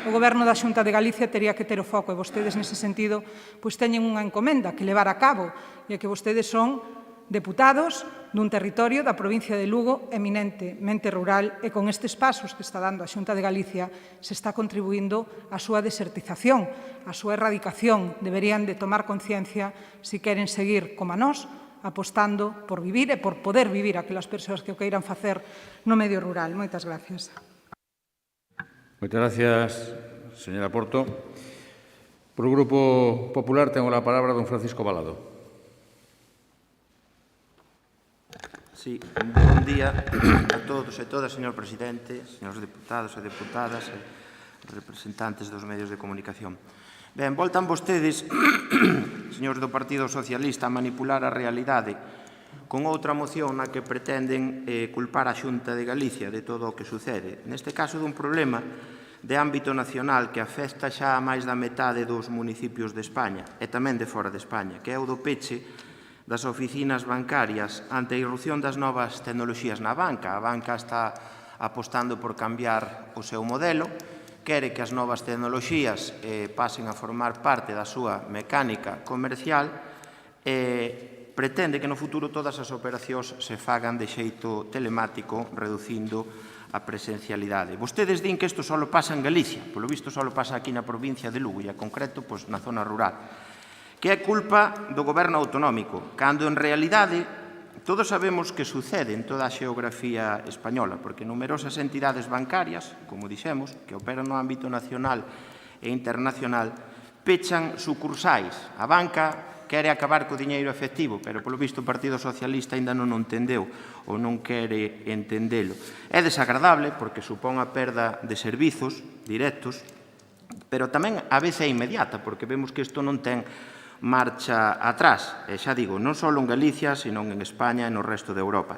o Goberno da Xunta de Galicia tería que ter o foco, e vostedes, nese sentido, pois teñen unha encomenda que levar a cabo, e que vostedes son deputados dun territorio da provincia de Lugo eminentemente rural, e con estes pasos que está dando a Xunta de Galicia se está contribuindo á súa desertización, á súa erradicación. Deberían de tomar conciencia se queren seguir, como a nós, apostando por vivir e por poder vivir aquelas persoas que o queiran facer no medio rural. Moitas gracias. Moitas gracias, señora Porto. Por o Grupo Popular tengo a palabra don Francisco Balado. Sí, bon día a todos e todas, señor presidente, señores deputados e deputadas e representantes dos medios de comunicación. Ben, voltan vostedes, señores do Partido Socialista, a manipular a realidade con outra moción na que pretenden culpar a Xunta de Galicia de todo o que sucede. Neste caso dun problema de ámbito nacional que afecta xa a máis da metade dos municipios de España e tamén de fora de España, que é o do peche das oficinas bancarias ante a irrupción das novas tecnoloxías na banca. A banca está apostando por cambiar o seu modelo, quere que as novas tecnoloxías pasen a formar parte da súa mecánica comercial e pretende que no futuro todas as operacións se fagan de xeito telemático, reducindo a presencialidade. Vostedes din que isto só pasa en Galicia, polo visto só pasa aquí na provincia de Lugo e, en concreto, na zona rural, que é culpa do goberno autonómico, cando en realidade todos sabemos que sucede en toda a xeografía española, porque numerosas entidades bancarias, como dixemos, que operan no ámbito nacional e internacional, pechan sucursais. A banca quere acabar co diñeiro efectivo, pero polo visto o Partido Socialista ainda non o entendeu ou non quere entendelo. É desagradable porque supón a perda de servizos directos, pero tamén a veces é inmediata, porque vemos que isto non ten marcha atrás, e xa digo, non só en Galicia, senón en España e no resto de Europa.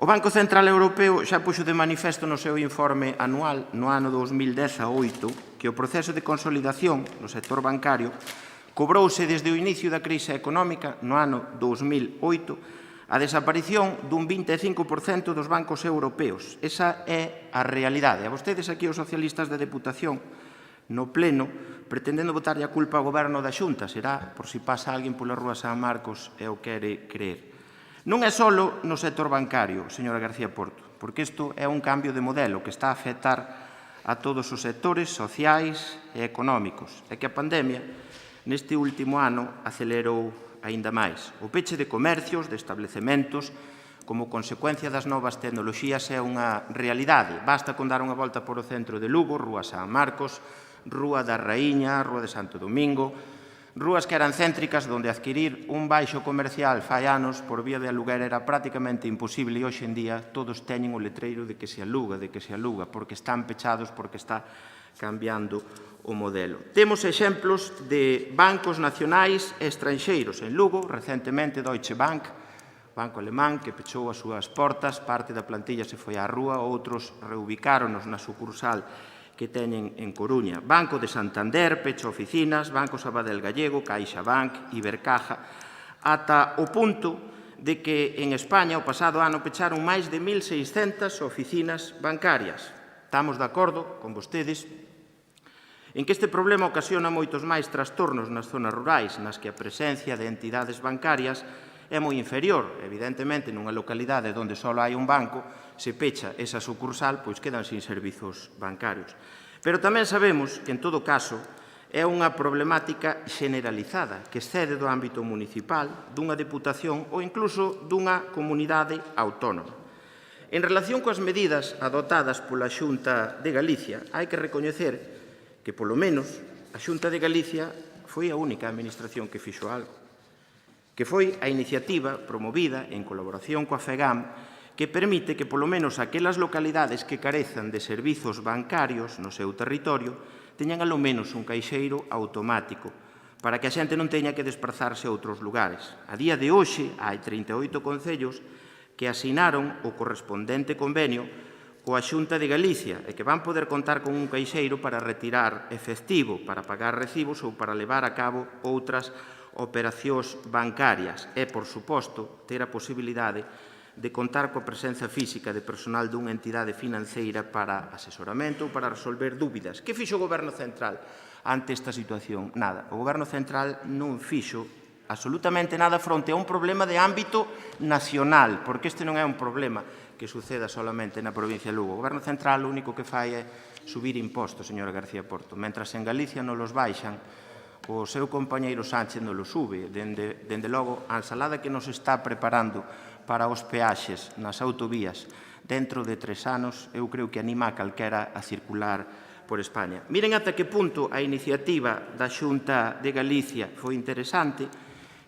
O Banco Central Europeo xa puxo de manifesto no seu informe anual no ano 2018 que o proceso de consolidación no sector bancario cobrouse desde o inicio da crise económica no ano 2008 a desaparición dun 25% dos bancos europeos. Esa é a realidade. A vostedes aquí, os socialistas da Deputación, no pleno, pretendendo botarlle a culpa ao goberno da Xunta, será por si pasa alguén pola rúa San Marcos e o quere creer. Non é só no sector bancario, señora García Porto, porque isto é un cambio de modelo que está a afectar a todos os sectores sociais e económicos, e que a pandemia neste último ano acelerou aínda máis. O peche de comercios, de establecementos, como consecuencia das novas tecnoloxías é unha realidade. Basta con dar unha volta por o centro de Lugo, Rúa San Marcos, Rúa da Raíña, Rúa de Santo Domingo, Rúas que eran céntricas donde adquirir un baixo comercial fai anos por vía de aluguer era prácticamente imposible e hoxe en día todos teñen o letreiro de que se aluga, porque están pechados, porque está cambiando o modelo. Temos exemplos de bancos nacionais e estranxeiros. En Lugo, recentemente, Deutsche Bank, banco alemán, que pechou as súas portas, parte da plantilla se foi á rúa, outros reubicáronos na sucursal que teñen en Coruña. Banco de Santander pecha oficinas, Banco Sabadell Gallego, CaixaBank, Ibercaja, ata o punto de que en España o pasado ano pecharon máis de 1.600 oficinas bancarias. Estamos de acordo con vostedes en que este problema ocasiona moitos máis trastornos nas zonas rurais, nas que a presencia de entidades bancarias é moi inferior. Evidentemente, nunha localidade onde só hai un banco, se pecha esa sucursal, pois quedan sin servizos bancarios. Pero tamén sabemos que, en todo caso, é unha problemática generalizada que excede do ámbito municipal, dunha deputación ou incluso dunha comunidade autónoma. En relación coas medidas adoptadas pola Xunta de Galicia, hai que recoñecer que, polo menos, a Xunta de Galicia foi a única administración que fixo algo, que foi a iniciativa promovida en colaboración coa FEGAM que permite que, polo menos, aquelas localidades que carezan de servizos bancarios no seu territorio teñan alo menos un caixeiro automático para que a xente non teña que desplazarse a outros lugares. A día de hoxe, hai 38 concellos que asinaron o correspondente convenio coa Xunta de Galicia e que van poder contar con un caixeiro para retirar efectivo, para pagar recibos ou para levar a cabo outras operacións bancarias e, por suposto, ter a posibilidade de contar coa presenza física de personal dunha entidade financeira para asesoramento ou para resolver dúbidas. Que fixo o Goberno Central ante esta situación? Nada. O Goberno Central non fixo absolutamente nada fronte a un problema de ámbito nacional, porque este non é un problema que suceda solamente na provincia de Lugo. O Goberno Central o único que fai é subir impostos, señora García Porto. Mentras en Galicia non los baixan, o seu compañeiro Sánchez non lo sube. Dende logo, a ensalada que nos está preparando para os peaxes nas autovías dentro de 3 anos, eu creo que anima a calquera a circular por España. Miren ata que punto a iniciativa da Xunta de Galicia foi interesante,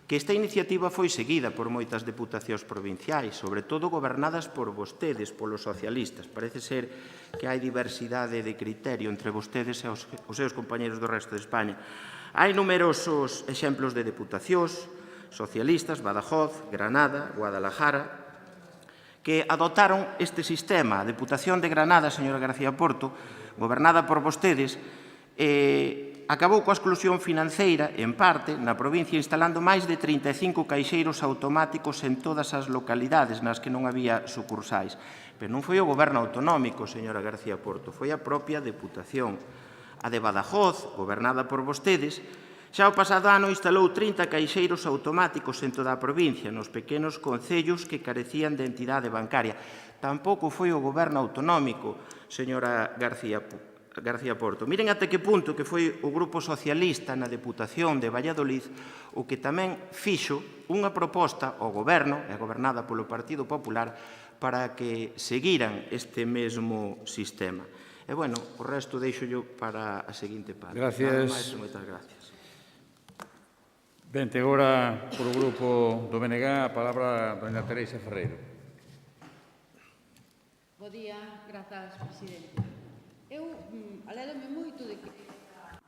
que esta iniciativa foi seguida por moitas deputacións provinciais, sobre todo gobernadas por vostedes, polos socialistas. Parece ser que hai diversidade de criterio entre vostedes e os seus compañeros do resto de España. Hai numerosos exemplos de deputacións socialistas, Badajoz, Granada, Guadalajara, que adotaron este sistema. A Deputación de Granada, señora García Porto, gobernada por vostedes, acabou coa exclusión financeira, en parte, na provincia, instalando máis de 35 caixeiros automáticos en todas as localidades nas que non había sucursais. Pero non foi o goberno autonómico, señora García Porto, foi a propia Deputación. A de Badajoz, gobernada por vostedes, xa o pasado ano instalou 30 caixeiros automáticos en toda a provincia, nos pequenos concellos que carecían de entidade bancaria. Tampouco foi o goberno autonómico, señora García Porto. Miren até que punto que foi o Grupo Socialista na Deputación de Valladolid o que tamén fixo unha proposta ao goberno, e gobernada polo Partido Popular, para que seguiran este mesmo sistema. E, bueno, o resto deixo-llo para a seguinte parte. Gracias. Moitas gracias. Ben, ten agora polo Grupo do BNG a palabra doña Teresa Ferreiro. Bo día, grazas, presidente. Eu alédome moito de que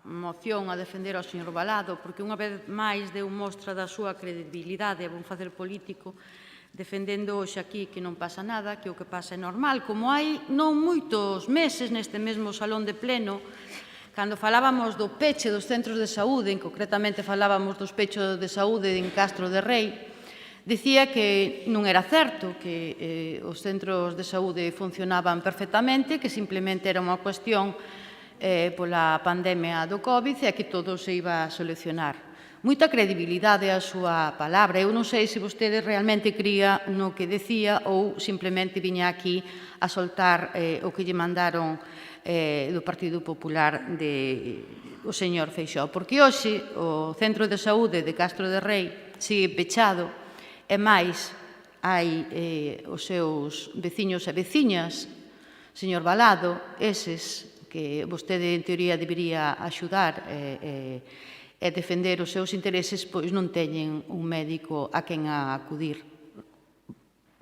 moción a defender ao señor Balado, porque unha vez máis deu mostra da súa credibilidade e bon facer político, defendendo hoxe aquí que non pasa nada, que o que pasa é normal, como hai non moitos meses neste mesmo salón de pleno, cando falábamos do peche dos centros de saúde, concretamente falábamos dos pechos de saúde en Castro de Rei, dicía que non era certo, que os centros de saúde funcionaban perfectamente, que simplemente era unha cuestión pola pandemia do COVID e que todo se iba a solucionar. Moita credibilidade a súa palabra. Eu non sei se vostede realmente cría no que decía ou simplemente viña aquí a soltar o que lle mandaron do Partido Popular o señor Feixóo. Porque hoxe o Centro de Saúde de Castro de Rei sigue pechado e máis hai os seus veciños e veciñas, señor Balado, eses que vostede en teoría debería axudar e defender os seus intereses, pois non teñen un médico a quen acudir.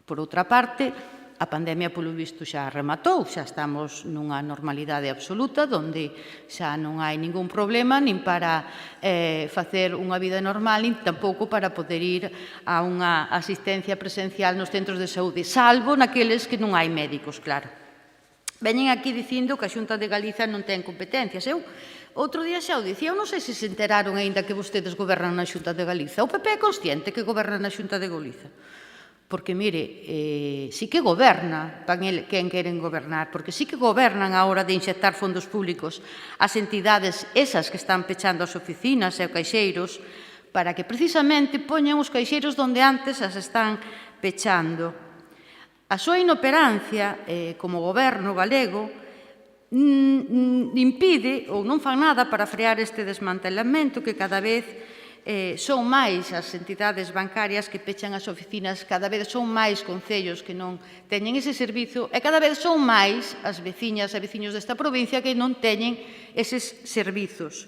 Por outra parte, a pandemia, polo visto, xa rematou, xa estamos nunha normalidade absoluta, onde xa non hai ningún problema nin para facer unha vida normal, nin tampouco para poder ir a unha asistencia presencial nos centros de saúde, salvo naqueles que non hai médicos, claro. Veñen aquí dicindo que a Xunta de Galiza non ten competencias. Eu outro día xa o dicía, eu non sei se se enteraron aínda que vostedes gobernan na Xunta de Galiza. O PP é consciente que goberna na Xunta de Galiza. Porque, mire, sí que goberna quen queren gobernar, porque sí que gobernan a hora de inxectar fondos públicos ás entidades esas que están pechando as oficinas e os caixeiros para que precisamente poñan os caixeiros onde antes as están pechando. A súa inoperancia como goberno galego impide ou non fan nada para frear este desmantelamento que cada vez son máis as entidades bancarias que pechan as oficinas, cada vez son máis concellos que non teñen ese servizo e cada vez son máis as veciñas e veciños desta provincia que non teñen eses servizos.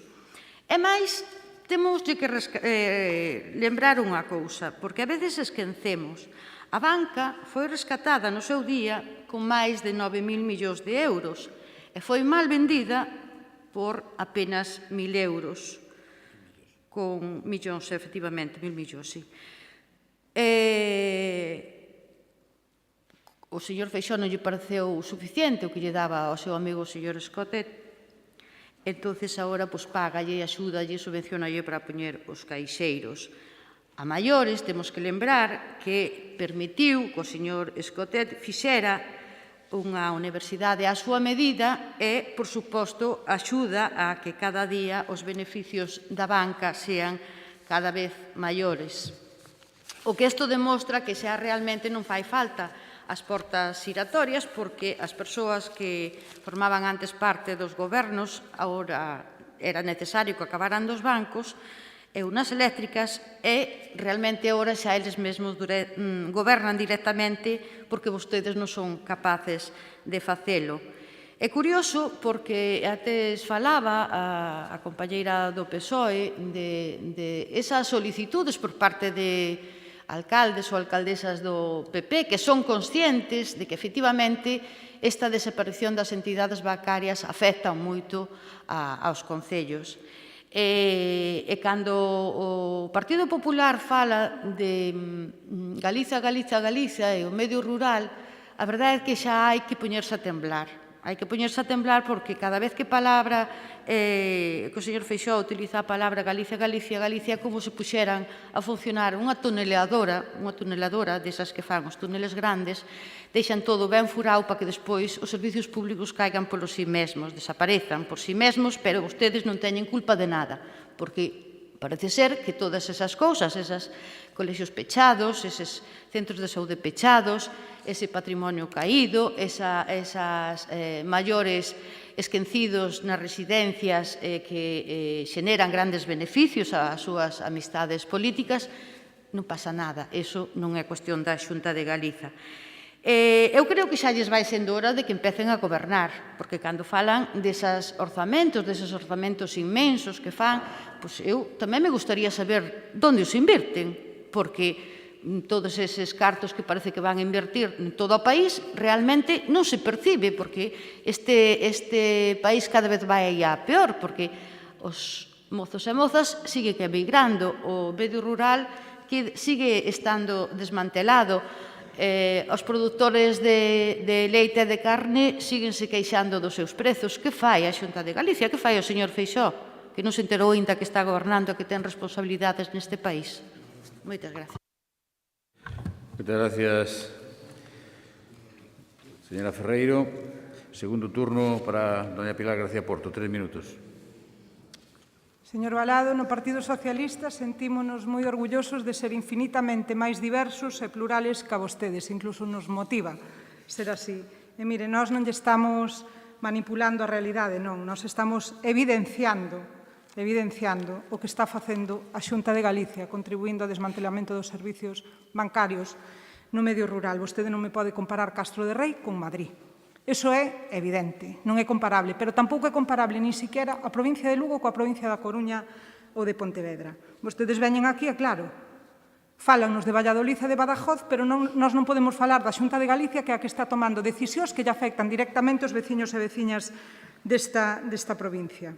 E máis, temos que lembrar unha cousa, porque a veces esquecemos. A banca foi rescatada no seu día con máis de 9.000 millóns de euros e foi mal vendida por apenas 1.000 euros. Con millóns, efectivamente, 1.000 millóns, sí. O señor Feixóo non lle pareceu suficiente o que lle daba ao seu amigo o señor Escotet, entonces agora págalle, axúdalle, subvencionalle para poñer os caixeiros. A maiores, temos que lembrar que permitiu que o señor Escotet fixera unha universidade á súa medida e, por suposto, axuda a que cada día os beneficios da banca sean cada vez maiores. O que isto demostra que xa realmente non fai falta as portas xiratorias porque as persoas que formaban antes parte dos gobernos agora era necesario que acabaran dos bancos e unas eléctricas e realmente agora xa eles mesmos gobernan directamente porque vostedes non son capaces de facelo. É curioso porque antes falaba a compañeira do PSOE de esas solicitudes por parte de alcaldes ou alcaldesas do PP que son conscientes de que efectivamente esta desaparición das entidades bancarias afecta moito aos concellos. E cando o Partido Popular fala de Galiza, Galiza, Galiza e o medio rural, a verdade é que xa hai que poñerse a temblar. Hai que poñerse a temblar porque cada vez que que o señor Feixóo utiliza a palabra Galicia, Galicia, Galicia, é como se puxeran a funcionar unha tuneladora desas que fan os túneles grandes, deixan todo ben furado para que despois os servicios públicos caigan polos si mesmos, desaparezan por si mesmos, pero vostedes non teñen culpa de nada, porque parece ser que todas esas cousas, esos colexios pechados, eses centros de saúde pechados, ese patrimonio caído, esas maiores esquecidos nas residencias que xeneran grandes beneficios ás súas amistades políticas, non pasa nada. Eso non é cuestión da Xunta de Galiza. Eu creo que xa lles vai sendo hora de que empecen a gobernar, porque cando falan deses orzamentos inmensos que fan, eu tamén me gustaría saber onde os invirten, porque todos eses cartos que parece que van a invertir en todo o país realmente non se percibe, porque este país cada vez vai a peor, porque os mozos e mozas siguen emigrando, o medio rural que sigue estando desmantelado, os produtores de leite e de carne síguense queixando dos seus prezos. Que fai a Xunta de Galicia? Que fai o señor Feixóo? Que non se enterou ainda que está gobernando e que ten responsabilidades neste país. Moitas gracias. Moitas gracias, señora Ferreiro. Segundo turno para doña Pilar García Porto, 3 minutos. Señor Balado, no Partido Socialista sentímonos moi orgullosos de ser infinitamente máis diversos e plurales que a vostedes, incluso nos motiva ser así. E mire, nós non lle estamos manipulando a realidade, non, nós estamos evidenciando o que está facendo a Xunta de Galicia, contribuindo ao desmantelamento dos servicios bancarios no medio rural. Vostede non me pode comparar Castro de Rei con Madrid. Iso é evidente, non é comparable, pero tampouco é comparable nin siquiera a provincia de Lugo coa provincia da Coruña ou de Pontevedra. Vostedes veñen aquí, e claro, fálanos de Valladolid e de Badajoz, pero nós non podemos falar da Xunta de Galicia, que é a que está tomando decisións que lle afectan directamente aos veciños e veciñas desta provincia.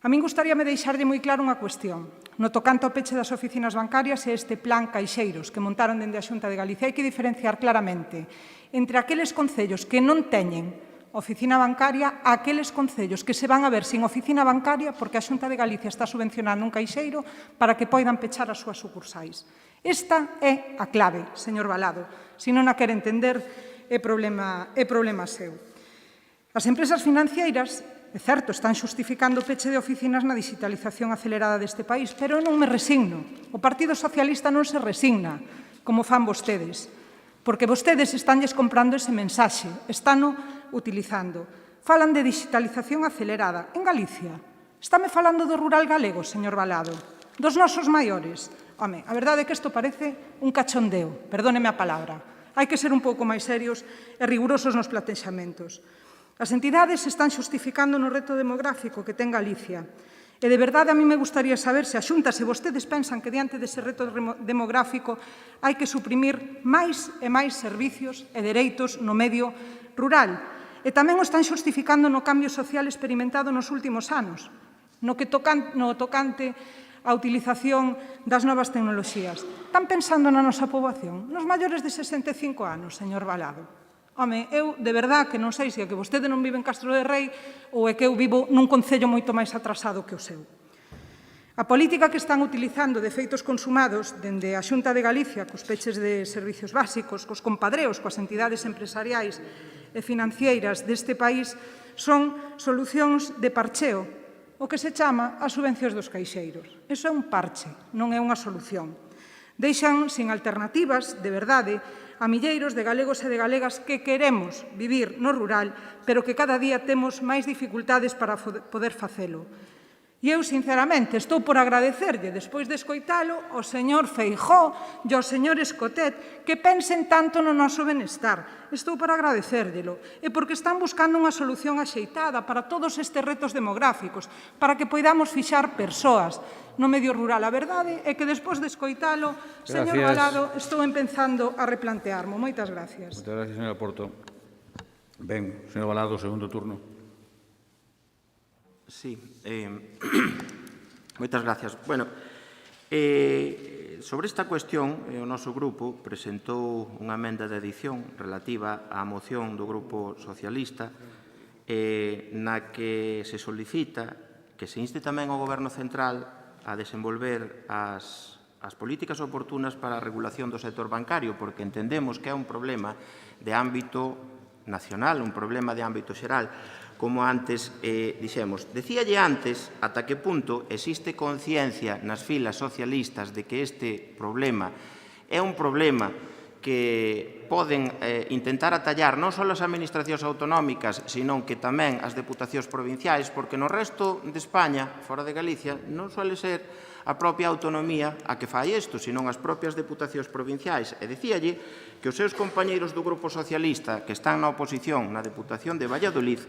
A min gustaríame deixarlle moi claro unha cuestión. No tocante ao peche das oficinas bancarias e este plan Caixeiros que montaron dende a Xunta de Galicia, hai que diferenciar claramente entre aqueles concellos que non teñen oficina bancaria a aqueles concellos que se van a ver sin oficina bancaria porque a Xunta de Galicia está subvencionando un caixeiro para que poidan pechar as súas sucursais. Esta é a clave, señor Valado. Se non a quere entender, é problema seu. As empresas financeiras, é certo, están xustificando o peche de oficinas na digitalización acelerada deste país, pero eu non me resigno. O Partido Socialista non se resigna, como fan vostedes, porque vostedes estánlles comprando ese mensaxe, están utilizando. Falan de digitalización acelerada. En Galicia, estáme falando do rural galego, señor Valado, dos nosos maiores. Home, a verdade é que isto parece un cachondeo, perdóneme a palabra. Hai que ser un pouco máis serios e rigurosos nos plantexamentos. As entidades están xustificando no reto demográfico que ten Galicia. E de verdade a mí me gustaría saber se a Xunta, se vostedes pensan que diante dese reto demográfico hai que suprimir máis e máis servicios e dereitos no medio rural. E tamén o están xustificando no cambio social experimentado nos últimos anos, no tocante á utilización das novas tecnoloxías. Están pensando na nosa poboación, nos maiores de 65 anos, señor Valado. Home, eu de verdad que non sei se é que vostede non vive en Castro de Rei ou é que eu vivo nun concello moito máis atrasado que o seu. A política que están utilizando de feitos consumados dende a Xunta de Galicia cos peches de servicios básicos, cos compadreos, coas entidades empresariais e financeiras deste país son solucións de parcheo, o que se chama as subvencións dos caixeiros. Iso é un parche, non é unha solución. Deixan sin alternativas, de verdade, a milleiros de galegos e de galegas que queremos vivir no rural, pero que cada día temos máis dificultades para poder facelo. E eu, sinceramente, estou por agradecerlle, despois de escoitalo, ao señor Feijóo e ao señor Escotet que pensen tanto no noso benestar. Estou por agradecérllelo. E porque están buscando unha solución axeitada para todos estes retos demográficos, para que poidamos fixar persoas no medio rural. A verdade é que despois de escoitalo, señor Valado, estou empezando a replantearmo. Moitas gracias. Moitas gracias, señora Porto. Ben, señor Valado, segundo turno. Sí, moitas gracias. Bueno, sobre esta cuestión, o noso grupo presentou unha emenda de adición relativa á moción do Grupo Socialista na que se solicita que se inste tamén ao Goberno Central a desenvolver as políticas oportunas para a regulación do sector bancario, porque entendemos que é un problema de ámbito nacional, un problema de ámbito xeral. Como antes dixemos. Decíalle antes ata que punto existe conciencia nas filas socialistas de que este problema é un problema que poden intentar atallar non só as administracións autonómicas, sino que tamén as deputacións provinciais, porque no resto de España, fora de Galicia, non suele ser a propia autonomía a que fai isto, senón as propias deputacións provinciais. E dicíalle que os seus compañeiros do Grupo Socialista que están na oposición na Deputación de Valladolid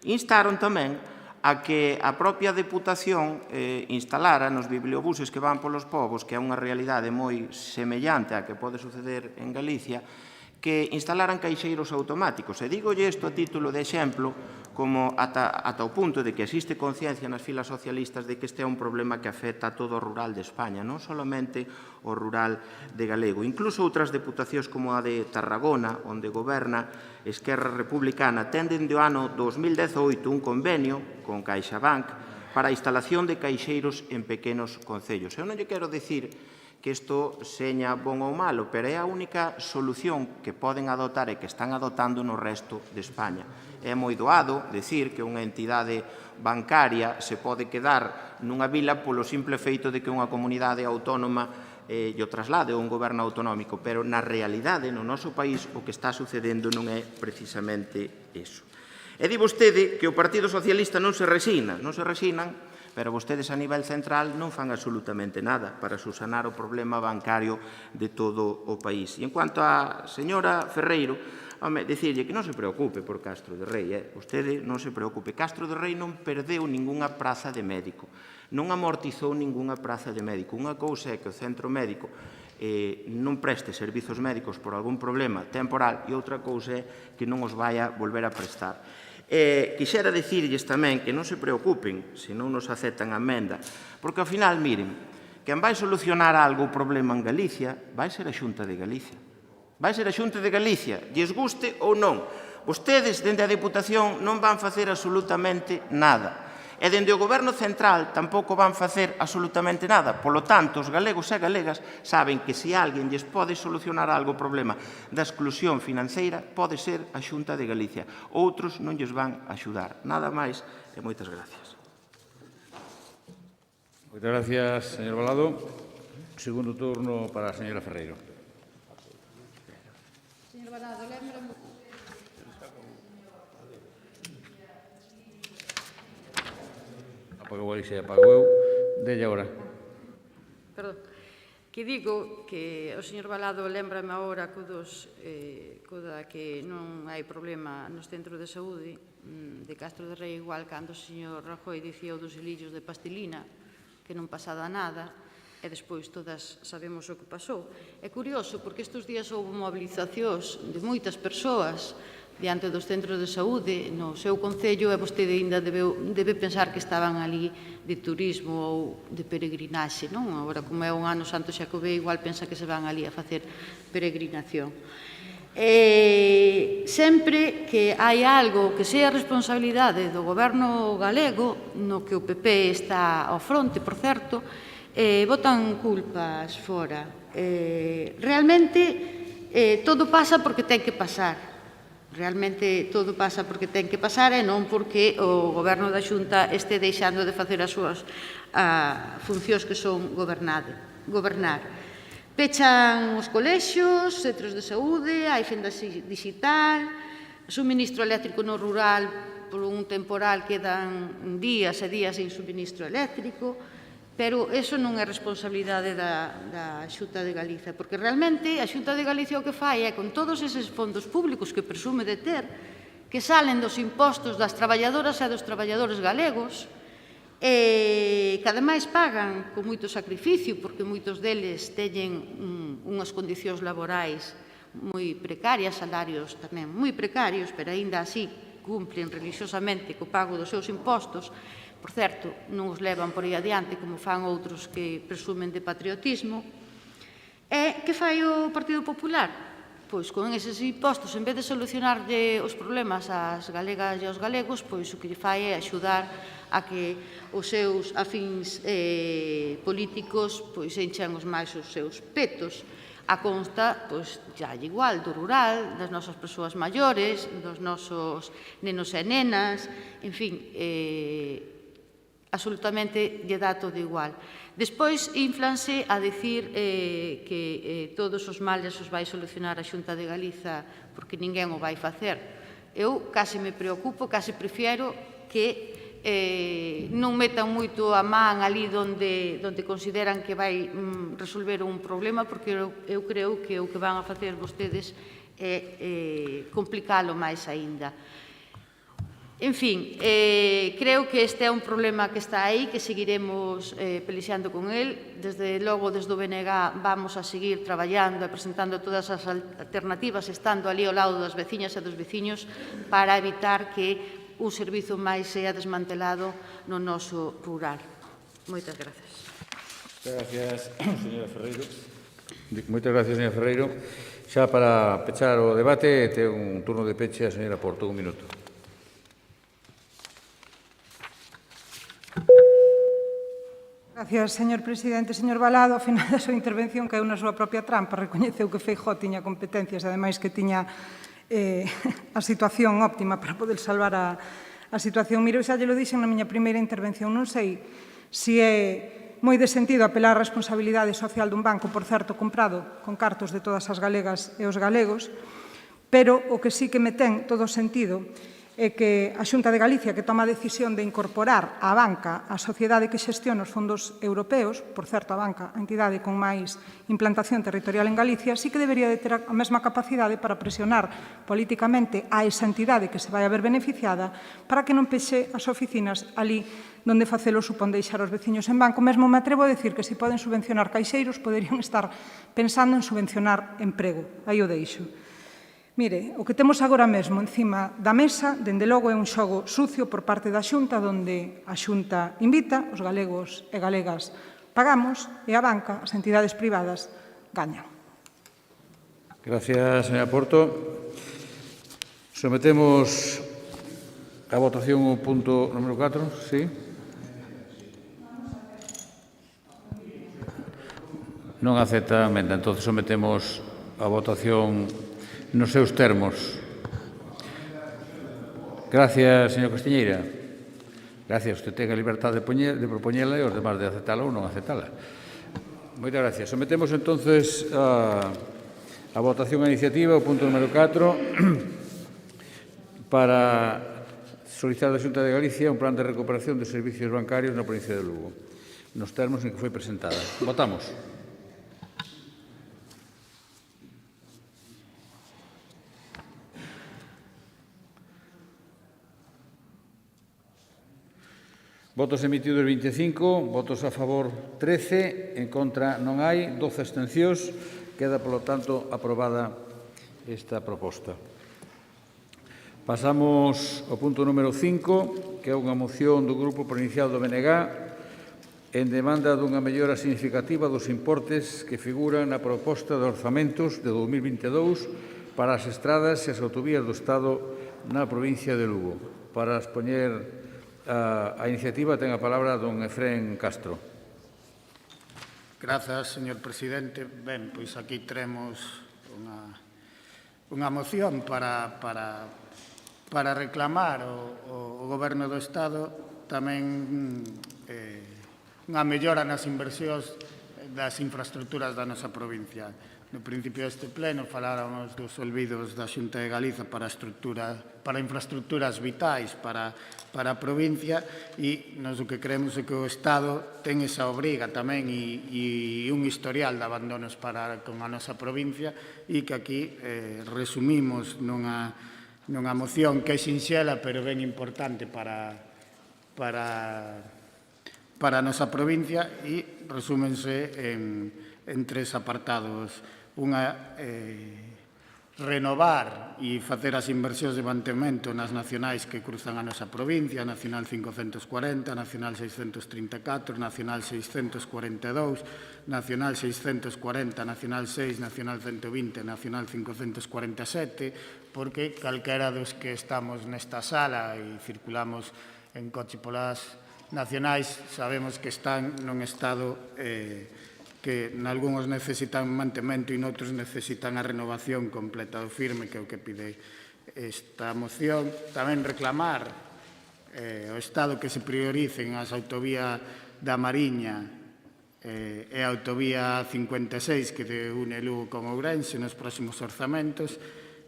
instaron tamén a que a propia Deputación instalara nos bibliobuses que van polos povos, que é unha realidade moi semellante á que pode suceder en Galicia, que instalaran caixeiros automáticos. E dígolle isto a título de exemplo, como ata o punto de que existe conciencia nas filas socialistas de que este é un problema que afecta a todo o rural de España, non solamente o rural de galego. Incluso outras deputacións como a de Tarragona, onde goberna Esquerra Republicana, ten dende o ano 2018 un convenio con CaixaBank para a instalación de caixeiros en pequenos concellos. Eu non lle quero dicir que isto seña bon ou malo, pero é a única solución que poden adoptar e que están adoptando no resto de España. É moi doado decir que unha entidade bancaria se pode quedar nunha vila polo simple feito de que unha comunidade autónoma e o traslade a un goberno autonómico, pero na realidade, no noso país, o que está sucedendo non é precisamente iso. E di vostede que o Partido Socialista non se resignan, pero vostedes a nivel central non fan absolutamente nada para subsanar o problema bancario de todo o país. E en cuanto á señora Ferreiro, Home, dicirlle que non se preocupe por Castro de Rei, vostede non se preocupe. Castro de Rei non perdeu ningunha praza de médico, non amortizou ningunha praza de médico. Unha cousa é que o centro médico non preste servizos médicos por algún problema temporal e outra cousa é que non os vai a volver a prestar. Quixera dicirlles tamén que non se preocupen se non nos aceptan a emenda, porque ao final, miren, quen vai solucionar algo o problema en Galicia vai ser a Xunta de Galicia. Vai ser a Xunta de Galicia, lles guste ou non. Vostedes, dende a Deputación, non van facer absolutamente nada. E dende o Goberno Central tampouco van facer absolutamente nada. Polo tanto, os galegos e galegas saben que se alguén lles pode solucionar algo o problema da exclusión financeira pode ser a Xunta de Galicia. Outros non lles van axudar. Nada máis e moitas gracias. Moitas gracias, señor Balado. Segundo turno para a señora Ferreiro. Señor Balado, lembra-me... Apagou aí, se apagou. Delle agora. Perdón. Que digo que o señor Balado lembrame agora coda que non hai problema nos centros de saúde de Castro de Rei, igual cando o señor Rajoy dicía o dos hilillos de pastelina, que non pasaba nada, e despois todas sabemos o que pasou. É curioso, porque estes días houve mobilizacións de moitas persoas diante dos centros de saúde no seu concello e vostede ainda debe pensar que estaban ali de turismo ou de peregrinaxe, non? Agora, como é un ano santo xacobeo, igual pensa que se van ali a facer peregrinación. Sempre que hai algo que sea responsabilidade do goberno galego, no que o PP está ao fronte, por certo, botan culpas fora. Realmente, todo pasa porque ten que pasar. Realmente todo pasa porque ten que pasar e non porque o goberno da Xunta este deixando de facer as súas funcións que son gobernar. Pechan os colexios, centros de saúde, hai fenda digital, suministro eléctrico no rural por un temporal quedan días e días sin suministro eléctrico, pero eso non é responsabilidade da Xunta de Galicia, porque realmente a Xunta de Galicia o que fai é, con todos eses fondos públicos que presume de ter, que salen dos impostos das traballadoras e dos traballadores galegos, e que ademais pagan con moito sacrificio, porque moitos deles teñen unhas condicións laborais moi precarias, salarios tamén moi precarios, pero aínda así cumplen religiosamente co pago dos seus impostos. Por certo, non os levan por aí adiante como fan outros que presumen de patriotismo. E que fai o Partido Popular? Pois con eses impostos, en vez de solucionarlle os problemas ás galegas e aos galegos, pois o que lle fai é axudar a que os seus afíns políticos pois enchean os máis os seus petos. A consta, pois, xa igual, do rural, das nosas persoas maiores, dos nosos nenos e nenas, en fin, absolutamente lle dá todo igual. Despois, inflanse a dicir que todos os males os vai solucionar a Xunta de Galiza porque ninguén o vai facer. Eu case me preocupo, case prefiero que non metan moito a man ali onde consideran que vai resolver un problema, porque eu creo que o que van a facer vostedes é complicalo máis aínda. En fin, creo que este é un problema que está aí, que seguiremos pelexando con el. Desde logo, desde o BNG, vamos a seguir traballando e presentando todas as alternativas, estando ali ao lado das veciñas e dos veciños, para evitar que un servizo máis sea desmantelado no noso rural. Moitas gracias. Moitas gracias, señora Ferreiro. Moitas gracias, señora Ferreiro. Xa para pechar o debate, ten un turno de peche a señora Porto, un minuto. Gracias, señor presidente. Señor Balado, ao final da súa intervención caeu na súa propia trampa, recoñeceu que Feijóo tiña competencias, ademais que tiña a situación óptima para poder salvar a situación. Mire, eu xa lle lo dixen na miña primeira intervención, non sei se é moi de sentido apelar á responsabilidade social dun banco, por certo, comprado con cartos de todas as galegas e os galegos, pero o que sí que me ten todo o sentido é que a Xunta de Galicia, que toma a decisión de incorporar a banca á sociedade que xestiona os fondos europeos, por certo, a banca, a entidade con máis implantación territorial en Galicia, sí que debería de ter a mesma capacidade para presionar políticamente a esa entidade que se vai a ver beneficiada para que non pexe as oficinas ali donde facelo supón deixar os veciños en banco. Mesmo me atrevo a decir que se poden subvencionar caixeiros, poderían estar pensando en subvencionar emprego. Aí o deixo. Mire, o que temos agora mesmo encima da mesa, dende logo, é un xogo sucio por parte da Xunta, onde a Xunta invita, os galegos e galegas pagamos, e a banca, as entidades privadas, gañan. Gracias, señora Porto. Sometemos a votación o punto número 4, sí. Non acepta a emenda, entón sometemos a votación nos seus termos. Gracias, señor Castiñeira. Gracias, usted ten a libertad de propoñela e os demás de aceptala ou non aceptala. Moitas gracias. Sometemos entonces a votación a iniciativa, o punto número 4, para solicitar da Xunta de Galicia un plan de recuperación de servicios bancarios na provincia de Lugo, nos termos en que foi presentada. Votamos. Votos emitidos 25, votos a favor 13, en contra non hai, 12 abstencións. Queda, polo tanto, aprobada esta proposta. Pasamos ao punto número 5, que é unha moción do Grupo Provincial do BNG en demanda dunha mellora significativa dos importes que figuran na proposta de orzamentos de 2022 para as estradas e as autovías do Estado na provincia de Lugo. Para expoñer a iniciativa ten a palabra don Efrén Castro. Grazas, señor presidente. Ben, pois aquí teremos unha moción para reclamar ao Goberno do Estado tamén unha mellora nas inversións das infraestructuras da nosa provincia. No principio deste pleno faláramos dos olvidos da Xunta de Galiza para infraestructuras vitais para a provincia e nos o que creemos é que o Estado ten esa obriga tamén e un historial de abandonos con a nosa provincia e que aquí resumimos nunha moción que é sinxela pero ben importante para a nosa provincia e resúmense en tres apartados. Unha, renovar e facer as inversións de mantemento nas nacionais que cruzan a nosa provincia, Nacional 540, Nacional 634, Nacional 642, Nacional 640, Nacional 6, Nacional 120, Nacional 547, porque calquera dos que estamos nesta sala e circulamos en coche polas nacionais sabemos que están nun estado que nalgúns necesitan mantemento e noutros necesitan a renovación completa do firme, que é o que pide esta moción. Tamén reclamar o Estado que se prioricen as autovías da Mariña e a autovía 56 que une Lugo con Ourense nos próximos orzamentos.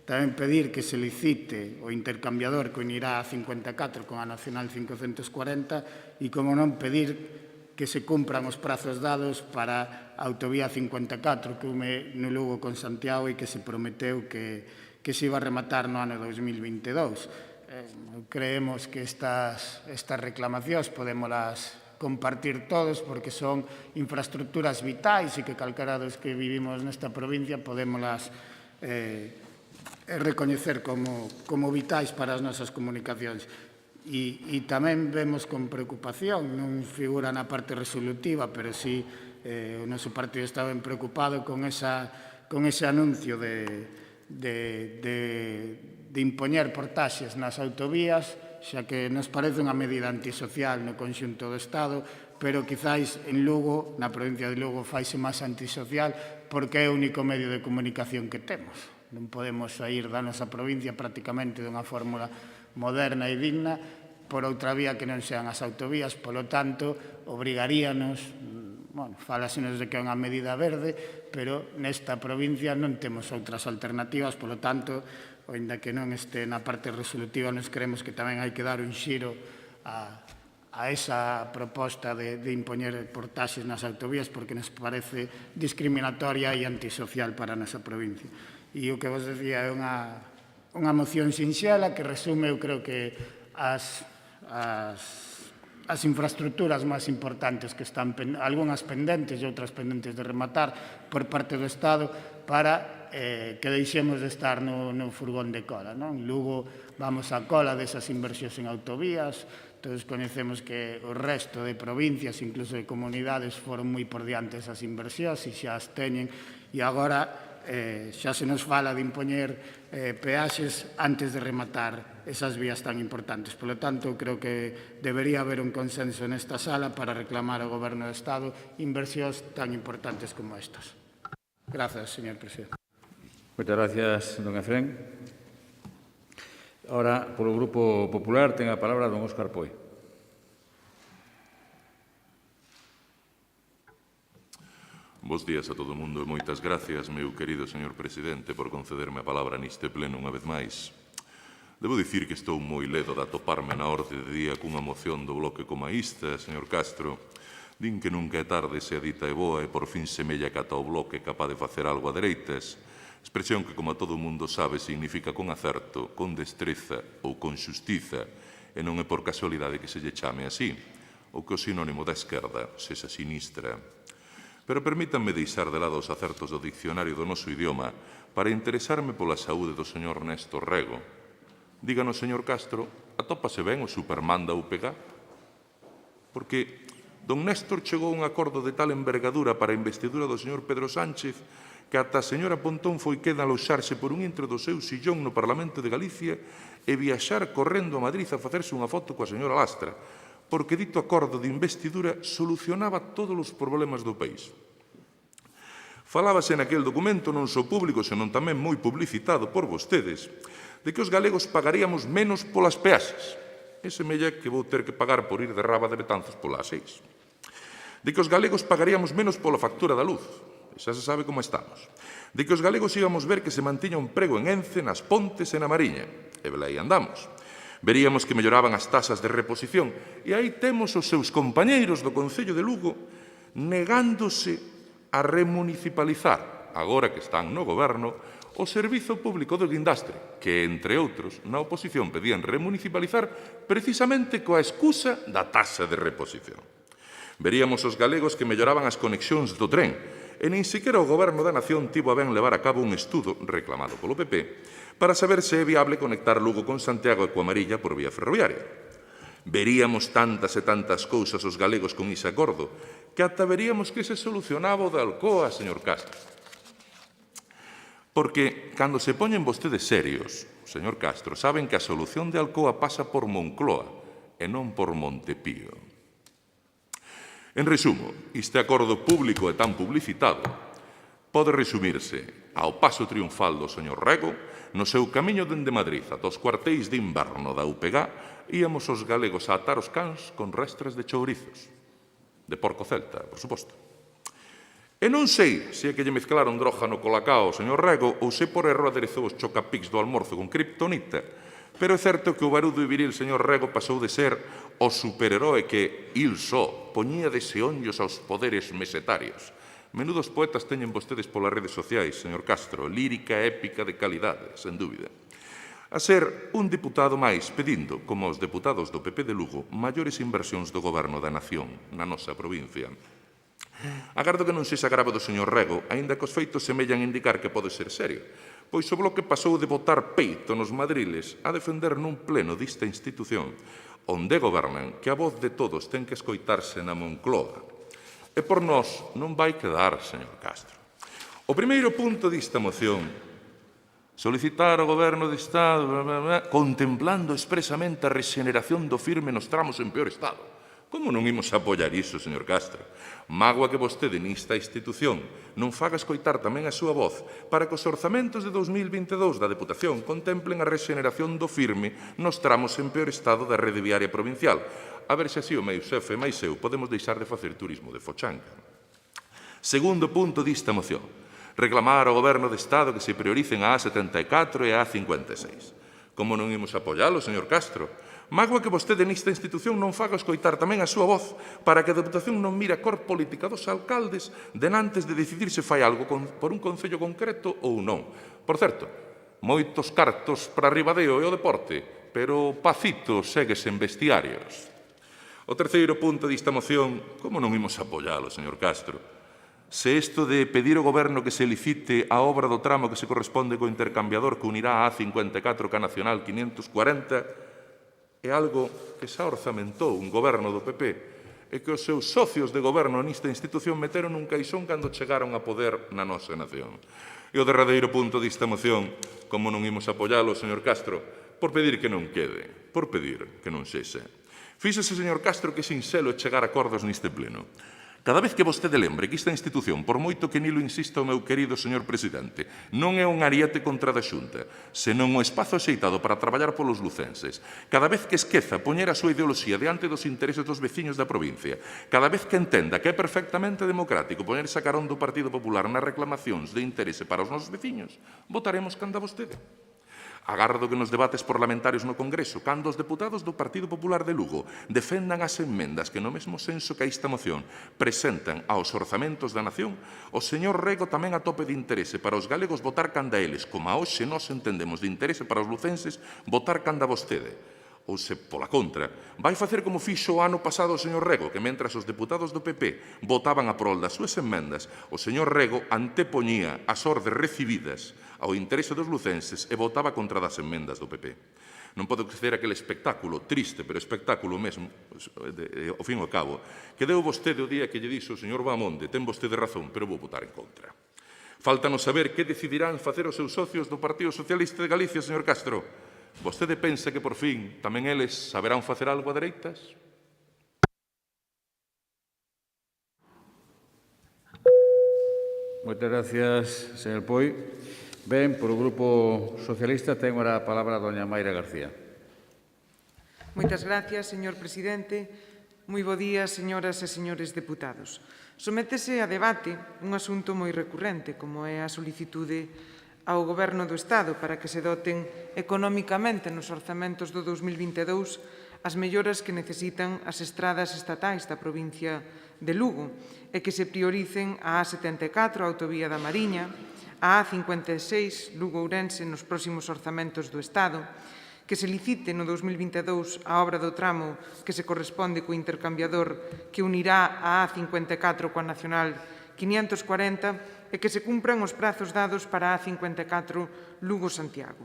Tamén pedir que se licite o intercambiador que unirá a 54 con a Nacional 540 e, como non, pedir que se cumpran os prazos dados para a autovía 54 que une no Lugo con Santiago e que se prometeu que se iba a rematar no ano 2022. Creemos que estas reclamacións podémolas compartir todos porque son infraestructuras vitais e que calquera dos que vivimos nesta provincia podémolas recoñecer como vitais para as nosas comunicacións. E tamén vemos con preocupación, non figura na parte resolutiva, pero sí o noso partido está ben preocupado con ese anuncio de impoñer portaxes nas autovías, xa que nos parece unha medida antisocial no conxunto do Estado, pero quizáis en Lugo, na provincia de Lugo, faise máis antisocial porque é o único medio de comunicación que temos. Non podemos sair da nosa provincia prácticamente dunha fórmula moderna e digna por outra vía que non sean as autovías, polo tanto, obrigaríanos, fálasenos de que é unha medida verde, pero nesta provincia non temos outras alternativas, polo tanto, ainda que non este na parte resolutiva, nos creemos que tamén hai que dar un xiro a esa proposta de impoñer portaxes nas autovías, porque nos parece discriminatoria e antisocial para a nosa provincia. E o que vos decía é unha moción sinxela que resume, eu creo que as infraestructuras máis importantes que están, algunhas pendentes e outras pendentes de rematar por parte do Estado para que deixemos de estar no furgón de cola. En Lugo vamos a cola desas inversións en autovías, todos coñecemos que o resto de provincias, incluso de comunidades, foron moi por diante esas inversións e xa as teñen, e agora xa se nos fala de impoñer peaxes antes de rematar esas vías tan importantes. Por lo tanto, creo que debería haber un consenso nesta sala para reclamar ao Goberno do Estado inversións tan importantes como estas. Gracias, señor presidente. Moitas gracias, don Efrén. Ahora, polo Grupo Popular, ten a palabra don Óscar Poi. Bos días a todo o mundo e moitas gracias, meu querido señor presidente, por concederme a palabra neste pleno unha vez máis. Debo dicir que estou moi ledo de atoparme na orde de día cunha moción do bloque comaísta, señor Castro. Din que nunca é tarde se a dita é boa e por fin semella que ata o bloque é capaz de facer algo a dereitas. Expresión que, como todo o mundo sabe, significa con acerto, con destreza ou con xustiza, e non é por casualidade que se lle chame así, ou que o sinónimo da esquerda sexa sinistra. Pero permítanme deixar de lado os acertos do diccionario do noso idioma para interesarme pola saúde do señor Néstor Rego. Díganos, señor Castro, atópase ben o Superman da UPG? Porque don Néstor chegou a un acordo de tal envergadura para a investidura do señor Pedro Sánchez que ata a señora Pontón foi queda aloxarse por un intro do seu sillón no Parlamento de Galicia e viaxar correndo a Madrid a facerse unha foto coa señora Lastra, porque dito acordo de investidura solucionaba todos os problemas do país. Falábase naquel documento, non só público, senón tamén moi publicitado por vostedes, de que os galegos pagaríamos menos polas peaxes. E semella que vou ter que pagar por ir de Raba de Betanzos pola A6. De que os galegos pagaríamos menos pola factura da luz. Xa se sabe como estamos. De que os galegos íbamos ver que se mantiña un prego en Ence, nas Pontes e na Mariña. E velai andamos. Veríamos que melloraban as tasas de reposición. E aí temos os seus compañeiros do Concello de Lugo negándose a remunicipalizar, agora que están no goberno, o Servizo Público do Guindastre, que, entre outros, na oposición pedían remunicipalizar precisamente coa excusa da tasa de reposición. Veríamos os galegos que melloraban as conexións do tren, e nin sequera o Goberno da Nación tivo a ben levar a cabo un estudo reclamado polo PP para saber se é viable conectar Lugo con Santiago e coa Amarilla por vía ferroviaria. Veríamos tantas e tantas cousas os galegos con ese acordo que ata veríamos que se solucionaba o de Alcoa, señor Castro. Porque, cando se poñen vostedes serios, señor Castro, saben que a solución de Alcoa pasa por Moncloa e non por Montepío. En resumo, este acordo público e tan publicitado pode resumirse ao paso triunfal do señor Rego no seu camiño dende Madrid ata os cuartéis de inverno da UPG íamos os galegos a atar os cans con restras de chourizos. De porco celta, por suposto. E non sei se é que lle mezclaron droga no colacao ao señor Rego ou se por erro aderezou os chocapics do almorzo con kriptonita, pero é certo que o barudo e viril señor Rego pasou de ser o superheroe que, il só, poñía deseonllos aos poderes mesetarios. Menudos poetas teñen vostedes polas redes sociais, señor Castro, lírica épica de calidade, sen dúbida. A ser un diputado máis pedindo, como os deputados do PP de Lugo, maiores inversións do Goberno da Nación na nosa provincia. Agardo que non sexa grave do señor Rego, aínda que os feitos semellan indicar que pode ser serio, pois o bloque pasou de botar peito nos madriles a defender nun pleno dista institución onde gobernan que a voz de todos ten que escoitarse na Moncloa. E por nós non vai quedar, señor Castro. O primeiro punto desta moción, solicitar ao Goberno de Estado, contemplando expresamente a rexeneración do firme nos tramos en peor estado. Como non imos apoiar iso, señor Castro? Mágoa que vostede nesta institución non faga escoitar tamén a súa voz para que os orzamentos de 2022 da Deputación contemplen a rexeneración do firme nos tramos en peor estado da rede viaria provincial. A ver se así o meu xefe e máis eu podemos deixar de facer turismo de fochanca. Segundo punto desta moción. reclamar ao Goberno de Estado que se prioricen a A74 e a A56. Como non imos apoialo, señor Castro? Mágoa que vostede nesta institución non faga escoitar tamén a súa voz para que a Deputación non mire a cor política dos alcaldes denantes de decidir se fai algo por un concello concreto ou non. Por certo, moitos cartos para Ribadeo e o deporte, pero Pacito segue sen vestiarios. O terceiro punto desta moción, como non imos apoialo, señor Castro? Se isto de pedir ao Goberno que se licite a obra do tramo que se corresponde co intercambiador que unirá a A54 ca Nacional 540 é algo que xa orzamentou un goberno do PP e que os seus socios de goberno nesta institución meteron nun caixón cando chegaron a poder na nosa nación. E o derradeiro punto desta moción, como non imos apoialo, señor Castro, por pedir que non quede, por pedir que non sexa. Fíxese, señor Castro, que sinxelo é chegar a acordos neste pleno. Cada vez que vostede lembre que esta institución, por moito que nilo insista o meu querido señor presidente, non é un ariete contra da Xunta, senón o espazo axeitado para traballar polos lucenses, cada vez que esqueza poñer a súa ideoloxía diante dos intereses dos veciños da provincia, cada vez que entenda que é perfectamente democrático poñerse a carón do Partido Popular nas reclamacións de interese para os nosos veciños, votaremos canda vostede. Agardo que nos debates parlamentarios no Congreso, cando os deputados do Partido Popular de Lugo defendan as emendas que no mesmo senso que a esta moción presentan aos orzamentos da nación, o señor Rego tamén atope de interese para os galegos votar canda eles, como a hoxe nós entendemos de interese para os lucenses votar canda vostede. Ou se, pola contra, vai facer como fixo o ano pasado o señor Rego, que mentras os deputados do PP votaban a prol das súas emendas, o señor Rego antepoñía as ordes recibidas ao interese dos lucenses e votaba contra das emendas do PP. Non podo crecer aquele espectáculo, triste, pero espectáculo mesmo, ao fin e ao cabo, que deu vostede o día que lle dixo o señor Bahamonde, ten vostede razón, pero vou votar en contra. Fáltanos saber que decidirán facer os seus socios do Partido Socialista de Galicia, señor Castro. Vostede pensa que, por fin, tamén eles saberán facer algo a dereitas? Moitas gracias, señor Poi. Ben, por o Grupo Socialista ten agora a palabra a doña Mayra García. Moitas gracias, señor presidente. Moi bo día, señoras e señores deputados. Sométese a debate un asunto moi recurrente, como é a solicitude ao Goberno do Estado para que se doten económicamente nos orzamentos do 2022 as melloras que necesitan as estradas estatais da provincia de Lugo e que se prioricen a A74, a Autovía da Mariña, a A56, Lugo-Ourense, nos próximos orzamentos do Estado, que se licite no 2022 a obra do tramo que se corresponde co intercambiador que unirá a A54 coa Nacional 540 e que se cumpran os prazos dados para a A54 Lugo-Santiago.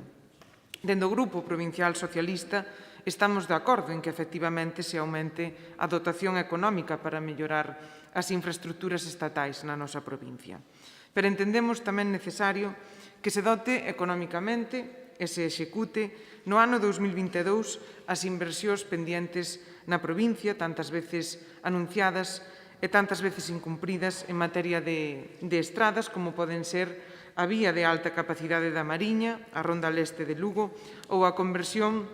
Dende o Grupo Provincial Socialista estamos de acordo en que efectivamente se aumente a dotación económica para mellorar as infraestructuras estatais na nosa provincia. Pero entendemos tamén necesario que se dote económicamente e se execute no ano 2022 as inversións pendientes na provincia, tantas veces anunciadas e tantas veces incumpridas en materia de estradas, como poden ser a vía de alta capacidade da Mariña, a Ronda Leste de Lugo, ou a conversión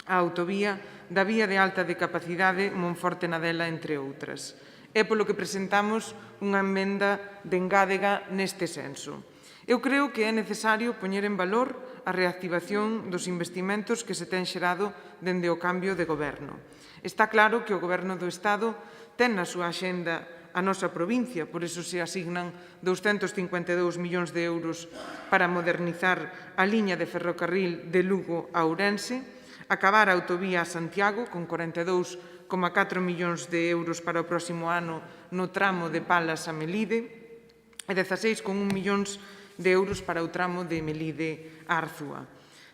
á autovía da vía de alta de capacidade Monforte-Nadela, entre outras. É polo que presentamos unha emenda de engádega neste senso. Eu creo que é necesario poñer en valor a reactivación dos investimentos que se ten xerado dende o cambio de goberno. Está claro que o Goberno do Estado ten na súa axenda a nosa provincia, por iso se asignan 252 millóns de euros para modernizar a liña de ferrocarril de Lugo a Ourense, acabar a autovía a Santiago con 42,4 millóns de euros para o próximo ano no tramo de Palas a Melide e 16,1 millóns de euros para o tramo de Melide a Arzúa.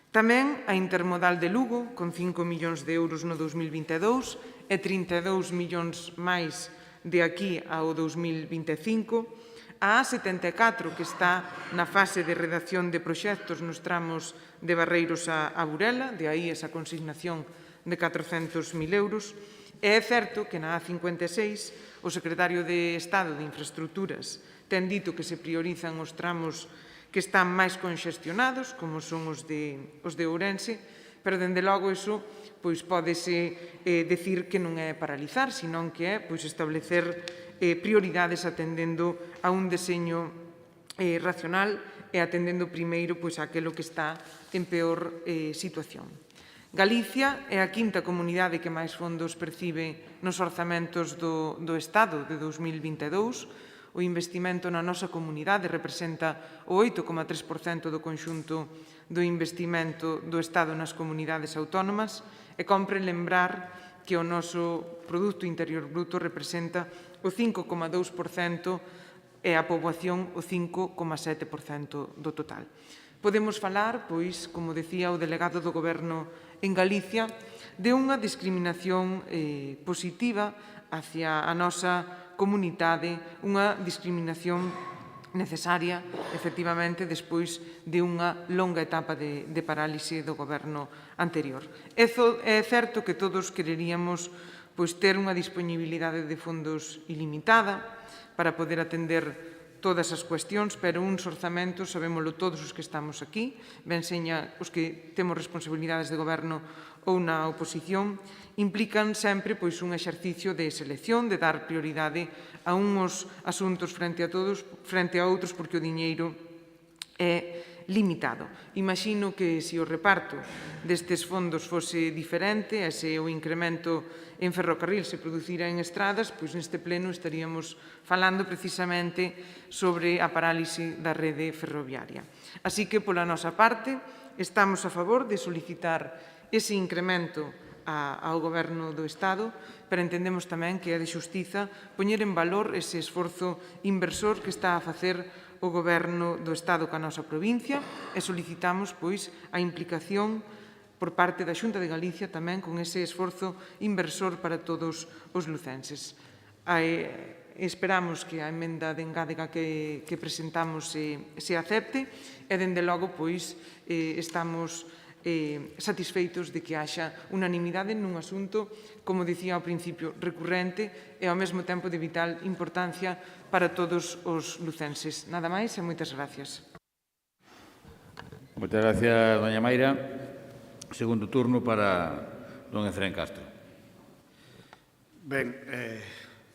Tamén a intermodal de Lugo, con 5 millóns de euros no 2022 e 32 millóns máis de aquí ao 2025, a A74, que está na fase de redacción de proxectos nos tramos de Barreiros a Burela, de aí esa consignación de 400.000 euros, e é certo que na A56 o secretario de Estado de Infraestructuras ten dito que se priorizan os tramos que están máis conxestionados, como son os de Ourense, pero, dende logo, iso pódese decir que non é paralizar, senón que é establecer prioridades atendendo a un deseño racional e atendendo primeiro aquelo que está en peor situación. Galicia é a quinta comunidade que máis fondos percibe nos orzamentos do Estado de 2022. O investimento na nosa comunidade representa o 8,3% do conxunto do investimento do Estado nas comunidades autónomas e compre lembrar que o noso Produto Interior Bruto representa o 5,2% e a poboación o 5,7% do total. Podemos falar, pois, como decía o delegado do Goberno en Galicia, de unha discriminación positiva hacia a nosa comunidade, unha discriminación necesaria, efectivamente, despois de unha longa etapa de parálise do Goberno anterior. É certo que todos quereríamos ter unha disponibilidade de fondos ilimitada para poder atender todas as cuestións, pero uns orzamentos, sabémolo todos os que estamos aquí, ben seña os que temos responsabilidades de goberno ou na oposición, implican sempre un exercicio de selección, de dar prioridade a uns asuntos frente a outros, porque o diñeiro é limitado. Imagino que se o reparto destes fondos fose diferente e se o incremento en ferrocarril se producira en estradas, pois neste pleno estaríamos falando precisamente sobre a parálise da rede ferroviaria. Así que, pola nosa parte, estamos a favor de solicitar ese incremento ao Goberno do Estado, pero entendemos tamén que é de xustiza poñer en valor ese esforzo inversor que está a facer o Goberno do Estado ca nosa provincia e solicitamos, a implicación por parte da Xunta de Galicia tamén con ese esforzo inversor para todos os lucenses. Esperamos que a emenda de engádega que presentamos se acepte e, dende logo, estamos satisfeitos de que haxa unanimidade nun asunto, como dicía ao principio, recurrente e ao mesmo tempo de vital importancia para todos os lucenses. Nada máis e moitas gracias. Moitas gracias, doña Mayra. Segundo turno para don Efrén Castro. Ben,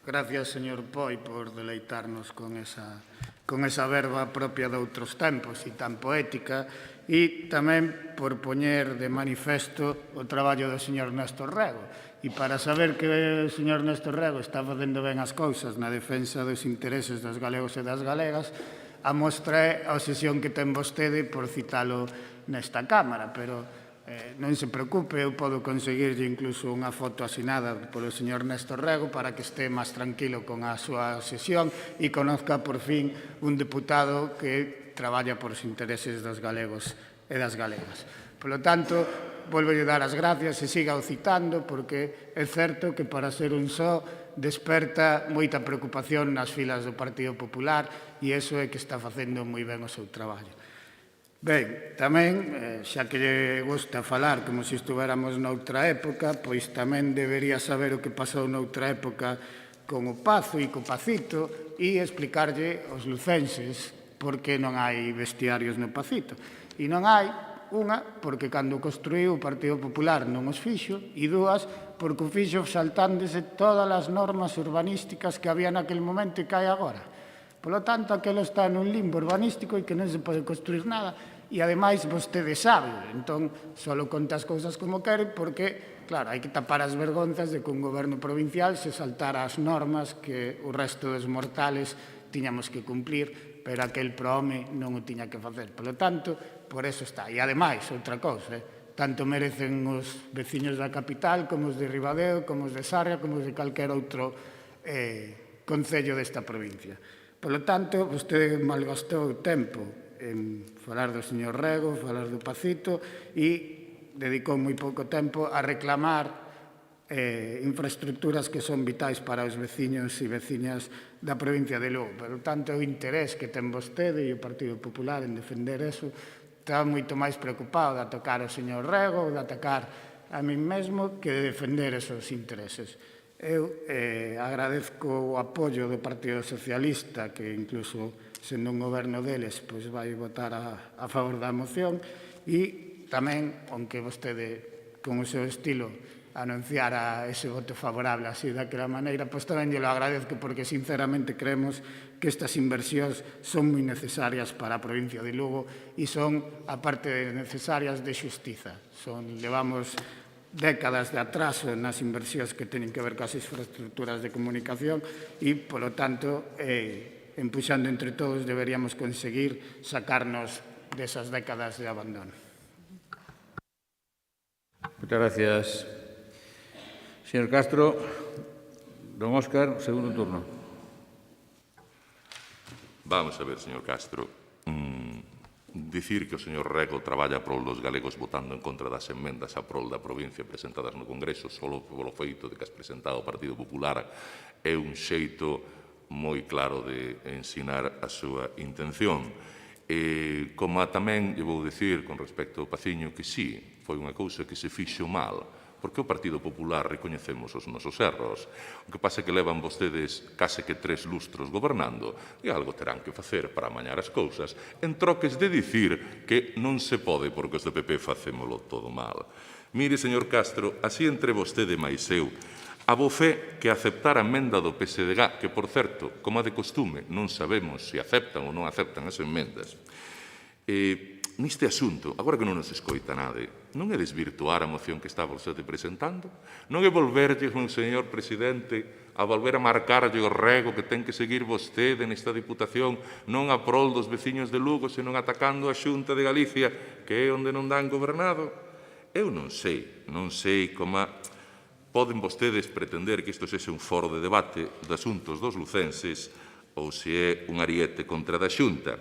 gracias, señor Poi, por deleitarnos con esa verba propia de outros tempos e tan poética, e tamén por poñer de manifesto o traballo do señor Néstor Rego. E para saber que o señor Néstor Rego está facendo ben as cousas na defensa dos intereses dos galegos e das galegas, a mostra é a obsesión que ten vostede por citalo nesta Cámara, pero non se preocupe, eu podo conseguirlle incluso unha foto asinada polo señor Néstor Rego para que este máis tranquilo con a súa obsesión e conozca por fin un deputado que traballa por os intereses dos galegos e das galegas. Por lo tanto, volvo a dar as gracias e siga o citando porque é certo que para ser un só desperta moita preocupación nas filas do Partido Popular e iso é que está facendo moi ben o seu traballo. Ben, tamén, xa que lle gusta falar como se estuveramos noutra época, pois tamén debería saber o que pasou noutra época con o Pazo e co Pacito e explicarlle aos lucenses por que non hai vestiarios no Pacito. E non hai, unha, porque cando construiu o Partido Popular non os fixo, e dúas, porque o fixo saltándose todas as normas urbanísticas que había naquele momento e que hai agora. Por lo tanto, aquilo está nun limbo urbanístico e que non se pode construir nada. E, ademais, vostede sabe. Entón, só conta as cousas como quere porque, claro, hai que tapar as vergonzas de que un goberno provincial se saltara as normas que o resto dos mortales tiñamos que cumplir, pero aquel pro home non o tiña que facer. Por lo tanto, por eso está. E, ademais, outra cousa, tanto merecen os veciños da capital como os de Ribadeo, como os de Sarria, como os de calquera outro concello desta provincia. Por lo tanto, vostede malgastou o tempo en falar do señor Rego, falar do Pacito e dedicou moi pouco tempo a reclamar infraestructuras que son vitais para os veciños e veciñas da provincia de Lugo. Por lo tanto, o interés que ten vostede e o Partido Popular en defender eso está moito máis preocupado de atacar ao señor Rego ou de atacar a min mesmo que de defender esos intereses. Eu agradezco o apoio do Partido Socialista, que incluso sendo un goberno deles, pois vai votar a favor da moción, e tamén, aunque vostede, con o seu estilo, anunciara ese voto favorable así daquela maneira, pois tamén lle lo agradezco porque sinceramente creemos que estas inversións son moi necesarias para a provincia de Lugo e son, aparte de necesarias, de xustiza. Levamos décadas de atraso nas inversións que teñen que ver coas infraestructuras de comunicación e, polo tanto, empuxando entre todos, deberíamos conseguir sacarnos desas décadas de abandono. Muchas gracias. Señor Castro, don Óscar, segundo turno. Vamos a ver, señor Castro. Dicir que o señor Rego traballa prol dos galegos votando en contra das enmendas a prol da provincia presentadas no Congreso só polo feito de que as presentado o Partido Popular é un xeito moi claro de ensinar a súa intención. Como tamén lle vou dicir con respecto ao Paciño que sí, foi unha cousa que se fixo mal, porque o Partido Popular recoñecemos os nosos erros. O que pasa é que levan vostedes case que 3 lustros gobernando e algo terán que facer para amañar as cousas en troques de dicir que non se pode porque os do PP facémolo todo mal. Mire, señor Castro, así entre vostede máis eu, a bo fe que aceptar a emenda do PSDG, que, por certo, como a de costume, non sabemos se aceptan ou non aceptan as emendas, neste asunto, agora que non nos escoita nade, non é desvirtuar a moción que está vostede presentando? Non é volverlle, señor presidente, a volver a marcarlle o rego que ten que seguir vostede nesta Diputación non a prol dos veciños de Lugo, senón atacando a Xunta de Galicia, que é onde non dan gobernado? Eu non sei como poden vostedes pretender que isto sexa un foro de debate de asuntos dos lucenses ou se é un ariete contra da Xunta.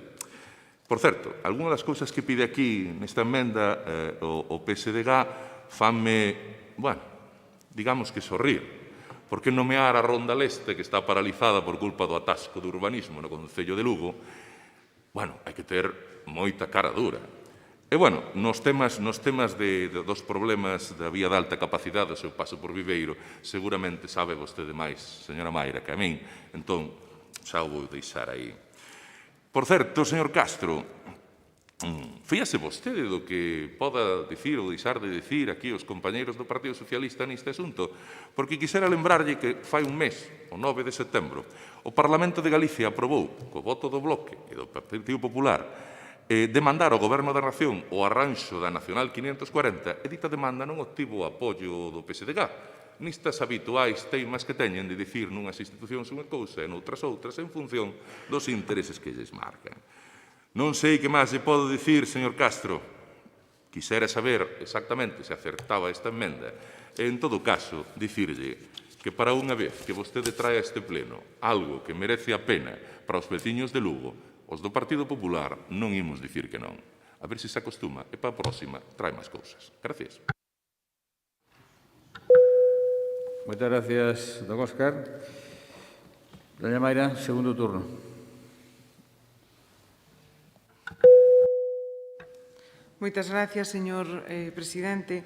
Por certo, algunhas das cousas que pide aquí nesta emenda o PSDG fanme, bueno, digamos que sorrir, porque nomear a Ronda Leste, que está paralizada por culpa do atasco do urbanismo no Concello de Lugo, bueno, hai que ter moita cara dura. E, bueno, nos temas dos problemas da vía de alta capacidade, o seu paso por Viveiro, seguramente sabe vostede máis, señora Mayra, que a min, entón, xa o vou deixar aí. Por certo, señor Castro, fíase vostede do que poda dicir ou deixar de dicir aquí os compañeiros do Partido Socialista neste asunto, porque quixera lembrarlle que fai un mes, o 9 de setembro, o Parlamento de Galicia aprobou, co voto do Bloque e do Partido Popular, demandar ao Goberno da Nación o arranxo da Nacional 540 e dita demanda non obtivo o apoio do PSDG. Nestas habituais teimas que teñen de dicir nunhas institucións unha cousa e noutras outras en función dos intereses que lles marcan. Non sei que máis lle podo dicir, señor Castro. Quixera saber exactamente se acertaba esta emenda e, en todo caso, dicirlle que para unha vez que vostede trae a este pleno algo que merece a pena para os veciños de Lugo, os do Partido Popular non imos dicir que non. A ver se se acostuma e para a próxima trae máis cousas. Gracias. Muchas gracias, don Óscar. Doña Mayra, segundo turno. Moitas gracias, señor presidente.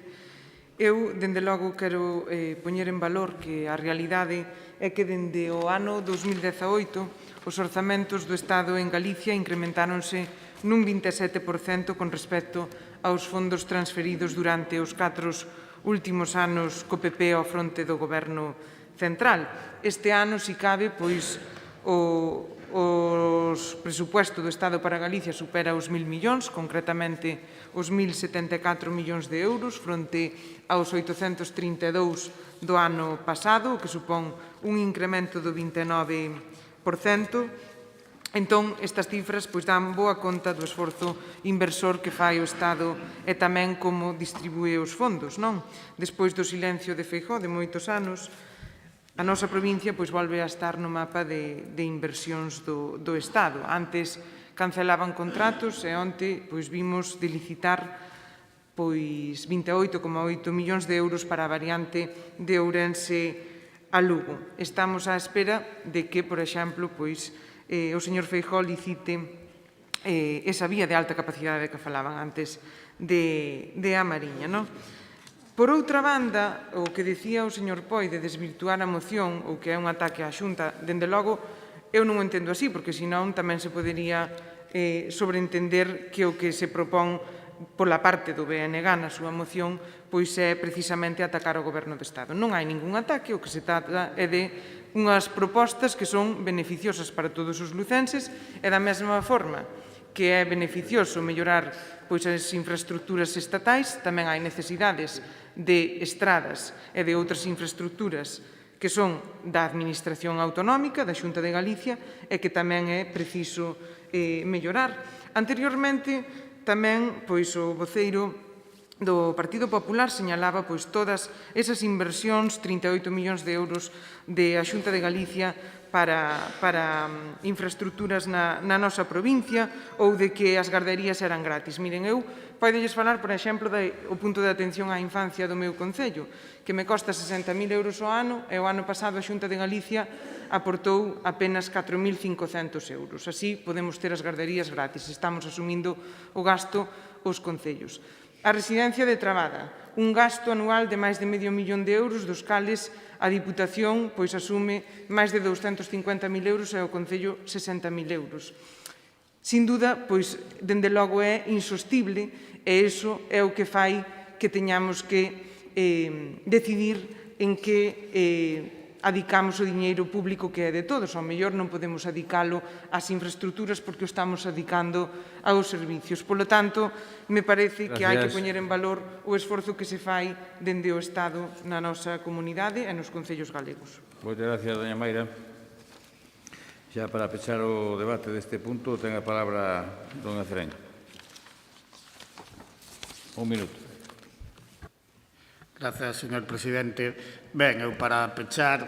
Eu, dende logo, quero poñer en valor que a realidade é que dende o ano 2018 os orzamentos do Estado en Galicia incrementáronse nun 27% con respecto aos fondos transferidos durante os 4 últimos anos co PP ao fronte do Goberno central. Este ano, si cabe, pois os presupuestos do Estado para Galicia supera os 1.000 millóns, concretamente os 1.074 millóns de euros, fronte aos 832 do ano pasado, o que supón un incremento do 29%. Entón, estas cifras dan boa conta do esforzo inversor que fai o Estado e tamén como distribúe os fondos, non? Despois do silencio de Feijóo de moitos anos, a nosa provincia volve a estar no mapa de inversións do Estado. Antes cancelaban contratos e onte vimos de licitar 28,8 millóns de euros para a variante de Ourense a Lugo. Estamos á espera de que, por exemplo, o señor Feijóo licite esa vía de alta capacidade que falaban antes de A Mariña. Por outra banda, o que dicía o señor Poi de desvirtuar a moción ou que é un ataque á Xunta, dende logo, eu non o entendo así, porque senón tamén se podería sobreentender que o que se propón pola parte do BNG na súa moción, pois é precisamente atacar o Goberno do Estado. Non hai ningún ataque, o que se trata é de unhas propostas que son beneficiosas para todos os lucenses e da mesma forma que é beneficioso mellorar pois, as infraestructuras estatais, tamén hai necesidades de estradas e de outras infraestructuras que son da Administración Autonómica, da Xunta de Galicia, e que tamén é preciso mellorar. Anteriormente, tamén pois, o voceiro do Partido Popular señalaba pois, todas esas inversións, 38 millóns de euros de a Xunta de Galicia para infraestructuras na nosa provincia ou de que as garderías eran gratis. Miren, eu podelles falar, por exemplo, do punto de atención á infancia do meu concello, que me costa 60.000 euros ao ano e o ano pasado a Xunta de Galicia aportou apenas 4.500 euros. Así podemos ter as garderías gratis. Estamos asumindo o gasto os concellos. A residencia de Trabada, un gasto anual de máis de $500.000 de euros, dos cales a Diputación pois, asume máis de 250.000 euros e o Concello 60.000 euros. Sin dúda, pois, dende logo é insostible e iso é o que fai que teñamos que decidir en que adicamos o diñeiro público que é de todos. Ao mellor non podemos adicalo ás infraestructuras porque o estamos adicando aos servicios. Polo tanto, me parece que hai que poñer en valor o esforzo que se fai dende o Estado na nosa comunidade e nos concellos galegos. Moitas gracias, doña Mayra. Xa para pechar o debate deste punto, ten a palabra don Efrén. Un minuto. Grazas, señor presidente. Ben, eu para pechar,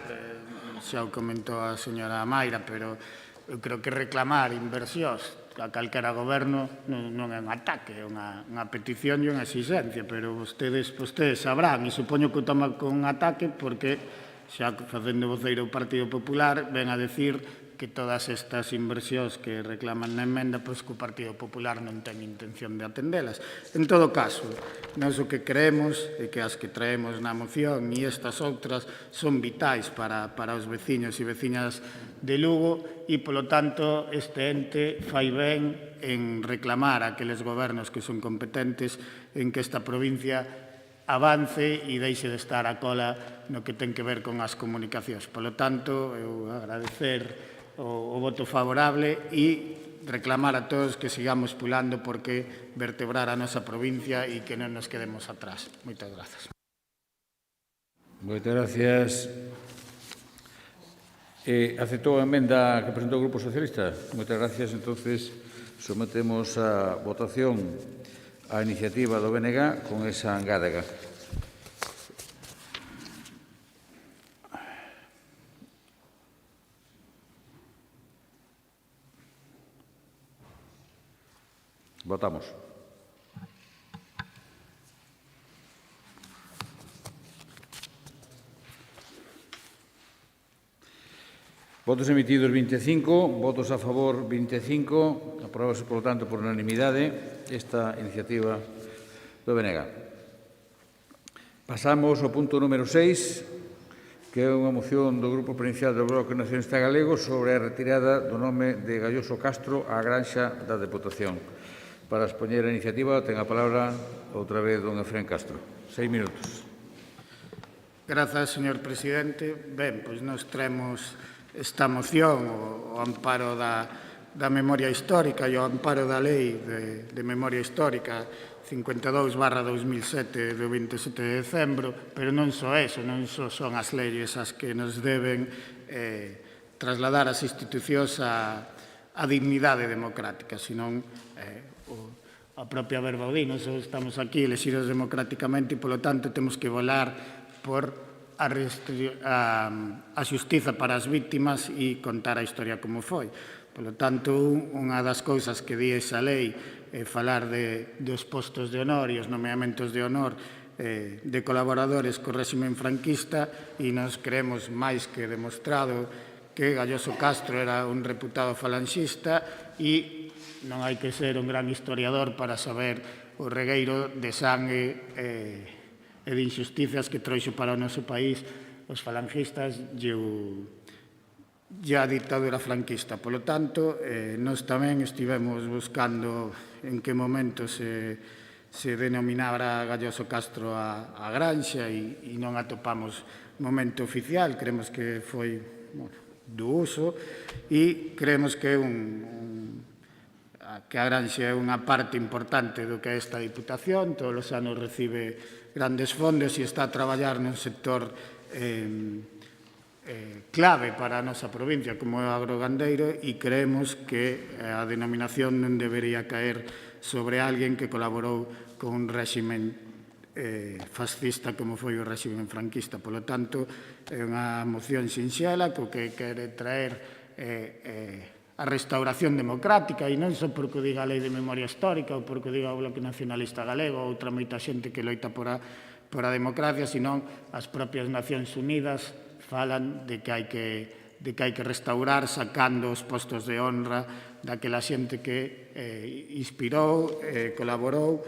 xa o comentou a señora Mayra, pero eu creo que reclamar inversións a calquera goberno non é un ataque, é unha petición e unha exigencia, pero vostedes sabrán, e supoño que o toman con un ataque porque xa facendo voceiro o Partido Popular ven a decir que todas estas inversións que reclaman na emenda, pois que o Partido Popular non ten intención de atendelas. En todo caso, nós o que creemos é que as que traemos na moción e estas outras son vitais para os veciños e veciñas de Lugo e, polo tanto, este ente fai ben en reclamar a aqueles gobernos que son competentes en que esta provincia avance e deixe de estar a cola no que ten que ver con as comunicacións. Polo tanto, eu agradecer o voto favorable e reclamar a todos que sigamos pulando porque vertebrar a nosa provincia e que non nos quedemos atrás. Moitas grazas. Moitas gracias. Aceptou a emenda que presentou o Grupo Socialista? Moitas gracias. Entonces, sometemos a votación a iniciativa do BNG con esa engádega. Votamos. Votos emitidos 25, votos a favor 25, aprobase, por lo tanto, por unanimidade esta iniciativa do BNG. Pasamos ao punto número 6, que é unha moción do Grupo Provincial do Bloque Nacionalista Galego sobre a retirada do nome de Galloso Castro á granxa da Deputación. Para expoñer a iniciativa, ten a palabra outra vez don Efrén Castro. 6 minutos. Grazas, señor presidente. Ben, pois nos traemos esta moción o amparo da memoria histórica e o amparo da lei de memoria histórica 52/2007 do 27 de decembro, pero non só eso, non só son as leis as que nos deben trasladar as institucións a dignidade democrática, senón a propia Verbaudí. Nós estamos aquí elexidos democráticamente e, polo tanto, temos que volar por a xustiza para as víctimas e contar a historia como foi. Polo tanto, unha das cousas que di esa lei é falar dos postos de honor e os nomeamentos de honor de colaboradores co réximen franquista e nos creemos máis que demostrado que Galloso Castro era un reputado falanxista e non hai que ser un gran historiador para saber o regueiro de sangue e de injusticias que trouxo para o noso país os falangistas e a ditadura franquista. Polo tanto, nós tamén estivemos buscando en que momento se se denominara Galloso Castro a granxa e non atopamos momento oficial, creemos que foi do uso e creemos que que a granxa é unha parte importante do que é esta Diputación, todos os anos recibe grandes fondos e está a traballar nun sector clave para a nosa provincia como é o agrogandeiro e creemos que a denominación non debería caer sobre alguén que colaborou con un réximen fascista como foi o réximen franquista. Polo tanto, é unha moción sinxela que quere traer a restauración democrática e non só porque o diga a Lei de Memoria Histórica ou porque o diga o Bloque Nacionalista Galego ou outra moita xente que loita por a democracia, senón as propias Nacións Unidas falan de que hai que restaurar sacando os postos de honra daquela xente que inspirou, colaborou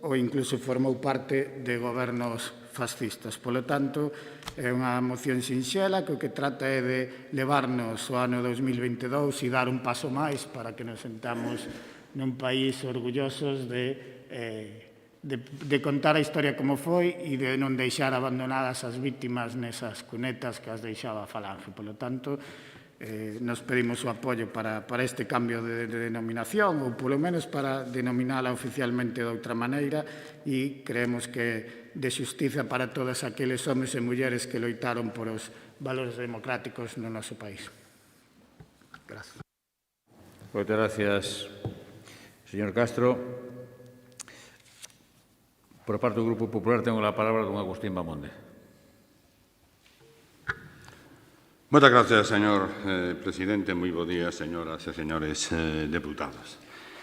ou incluso formou parte de gobernos fascistas. Polo tanto, é unha moción sinxela que o que trata é de levarnos ao ano 2022 e dar un paso máis para que nos sentamos nun país orgullosos de contar a historia como foi e de non deixar abandonadas as vítimas nesas cunetas que as deixaba a Falange. Polo tanto, nos pedimos o apoio para este cambio de denominación ou polo menos para denominala oficialmente de outra maneira e creemos que de xustiza para todos aqueles homes e mulleres que loitaron por os valores democráticos no noso país. Gracias. Moitas gracias, señor Castro. Por parte do Grupo Popular, tengo a palabra don Agustín Bamonde. Moitas gracias, señor presidente. Moi bo día, señoras e señores deputados.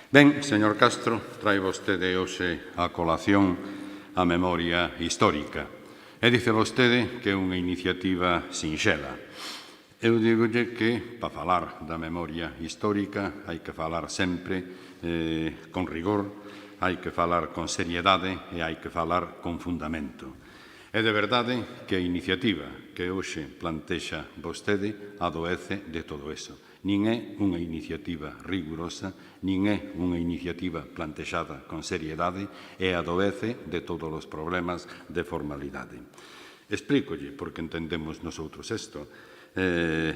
Ben, señor Castro, trae vostede hoxe a colación a memoria histórica. E dice vostede que é unha iniciativa sinxela. Eu digolle que, para falar da memoria histórica, hai que falar sempre con rigor, hai que falar con seriedade e hai que falar con fundamento. É de verdade que a iniciativa que hoxe plantexa vostede adoece de todo eso. Nin é unha iniciativa rigurosa, nin é unha iniciativa plantexada con seriedade e adoece de todos os problemas de formalidade. Explícolle, porque entendemos nosotros isto.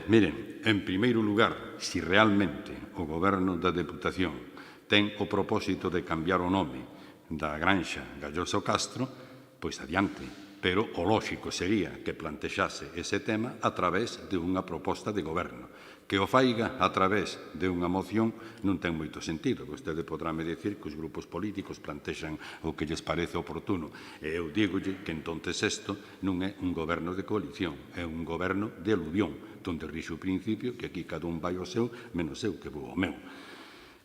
Miren, en primeiro lugar, se realmente o Goberno da Deputación ten o propósito de cambiar o nome da granxa Galloso Castro, pois adiante. Pero o lóxico sería que plantexase ese tema a través de unha proposta de goberno. Que o faiga a través de unha moción non ten moito sentido. Vostede podráme dicir que os grupos políticos plantexan o que lles parece oportuno. E eu dígolle que entonces isto non é un goberno de coalición, é un goberno de aluvión, donde rixo o principio que aquí cada un vai ao seu, menos eu que vou ao meu.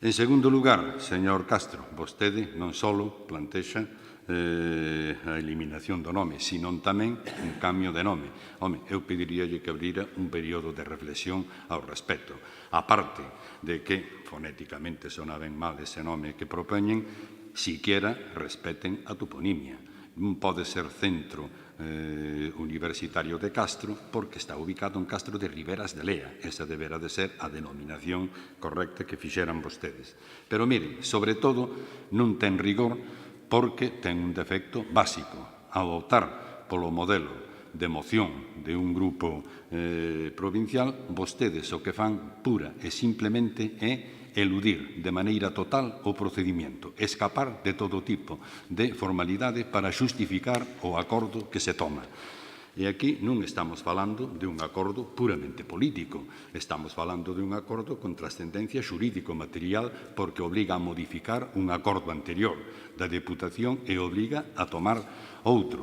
En segundo lugar, señor Castro, vostede non só plantexa a eliminación do nome, sino tamén un cambio de nome. Home, eu pediríalle que abrira un período de reflexión ao respecto. A parte de que fonéticamente sona ben mal ese nome que propoñen, siquiera respeten a toponimia. Non pode ser centro universitario de Castro porque está ubicado en Castro de Riberas de Lea. Esa deberá de ser a denominación correcta que fixeran vostedes. Pero mire, sobre todo, non ten rigor porque ten un defecto básico. Ao optar polo modelo de moción de un grupo provincial, vostedes o que fan pura e simplemente é eludir de maneira total o procedimento, escapar de todo tipo de formalidade para xustificar o acordo que se toma. E aquí non estamos falando de un acordo puramente político, estamos falando de un acordo con trascendencia xurídico-material porque obriga a modificar un acordo anterior da Deputación e obriga a tomar outro.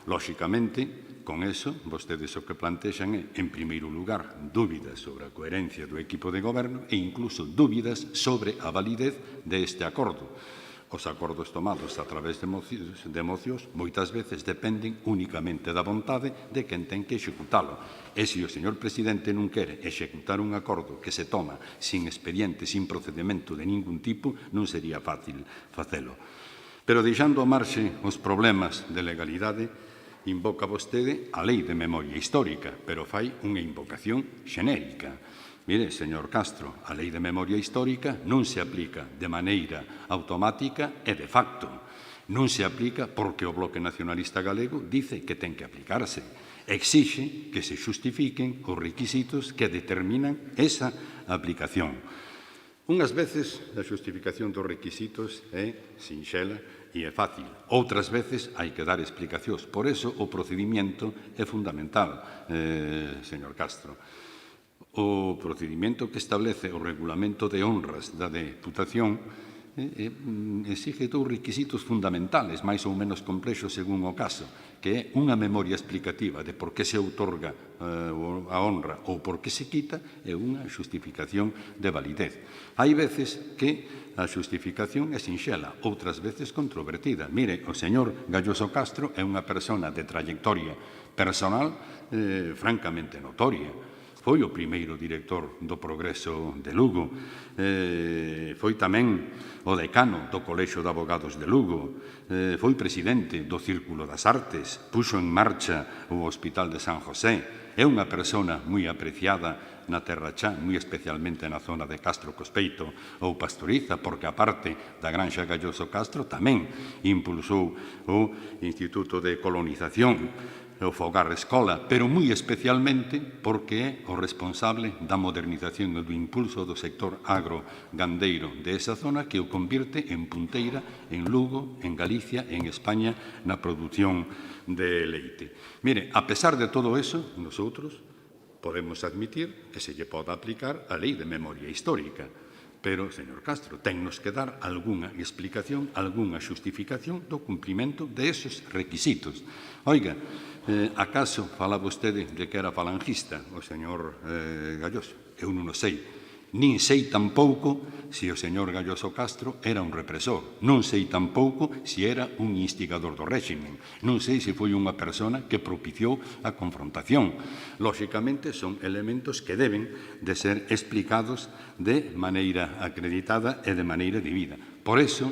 Lóxicamente, con eso, vostedes o que plantexan é, en primeiro lugar, dúbidas sobre a coherencia do equipo de goberno e incluso dúbidas sobre a validez deste acordo. Os acordos tomados a través de mocións moitas veces dependen únicamente da vontade de quen ten que executalo. E se o señor presidente non quere executar un acordo que se toma sin expediente, sin procedimento de ningún tipo, non sería fácil facelo. Pero deixando a marxe os problemas de legalidade, invoca vostede a Lei de Memoria Histórica, pero fai unha invocación xenérica. Mire, señor Castro, a Lei de Memoria Histórica non se aplica de maneira automática e de facto, Non se aplica porque o Bloque Nacionalista Galego dice que ten que aplicarse. Exixe que se xustifiquen os requisitos que determinan esa aplicación. Unhas veces a xustificación dos requisitos é sinxela e é fácil. Outras veces hai que dar explicacións. Por eso o procedimento é fundamental, señor Castro. O procedimento que establece o regulamento de honras da Deputación exige dous requisitos fundamentales, máis ou menos complexos según o caso, que é unha memoria explicativa de por que se outorga a honra ou por que se quita e unha xustificación de validez. Hai veces que a xustificación é sinxela, outras veces controvertida. Mire, o señor Galloso Castro é unha persona de trayectoria personal francamente notoria. Foi o primeiro director do Progreso de Lugo, foi tamén o decano do Colexio de Abogados de Lugo, foi presidente do Círculo das Artes, puxo en marcha o Hospital de San José, é unha persona moi apreciada na Terra Chá, moi especialmente na zona de Castro Cospeito ou Pastoriza, porque aparte da Granxa Galloso Castro tamén impulsou o Instituto de Colonización, o Fogar Escola, pero moi especialmente porque é o responsable da modernización e do impulso do sector agrogandeiro de esa zona que o convirte en punteira en Lugo, en Galicia e en España na produción de leite. Mire, a pesar de todo eso, nosotros podemos admitir que se lle pode aplicar a Lei de Memoria Histórica. Pero, señor Castro, tennos que dar algunha explicación, algunha xustificación do cumprimento de esos requisitos. Oiga, acaso fala vostede de que era falangista o señor Galloso? Eu non o sei. Nin sei tampouco se o señor Galloso Castro era un represor. Non sei tampouco se era un instigador do réximen. Non sei se foi unha persona que propiciou a confrontación. Lóxicamente, son elementos que deben de ser explicados de maneira acreditada e de maneira debida. Por eso,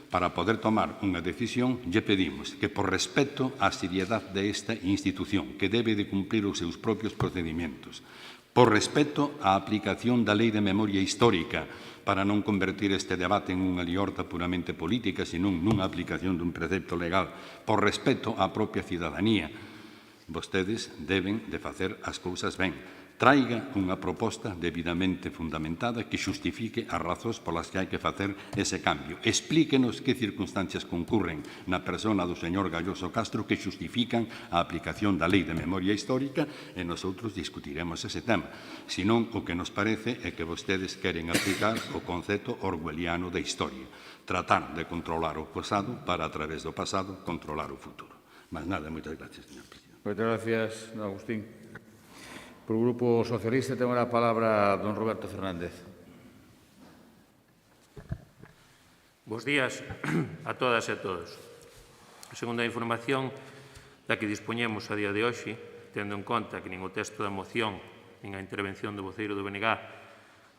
para poder tomar unha decisión, lle pedimos que, por respeto á seriedade desta institución, que debe de cumplir os seus propios procedimentos, por respeto á aplicación da Lei de Memoria Histórica, para non convertir este debate en unha liorta puramente política, senón nunha aplicación dun precepto legal, por respeto á propia cidadanía, vostedes deben de facer as cousas ben. Traiga unha proposta debidamente fundamentada que xustifique as razóns polas que hai que facer ese cambio. Explíquenos que circunstancias concurren na persona do señor Galloso Castro que xustifican a aplicación da Lei de Memoria Histórica e nosotros discutiremos ese tema. Senón, o que nos parece é que vostedes queren aplicar o concepto orwelliano da historia. Tratar de controlar o pasado para, a través do pasado, controlar o futuro. Mas nada, moitas gracias, señor presidente. Moitas gracias, don Agustín. Por o Grupo Socialista ten a palabra don Roberto Fernández. Bos días a todas e a todos. Segundo a información da que dispoñemos a día de hoxe, tendo en conta que nin o texto da moción nin a intervención do voceiro do BNG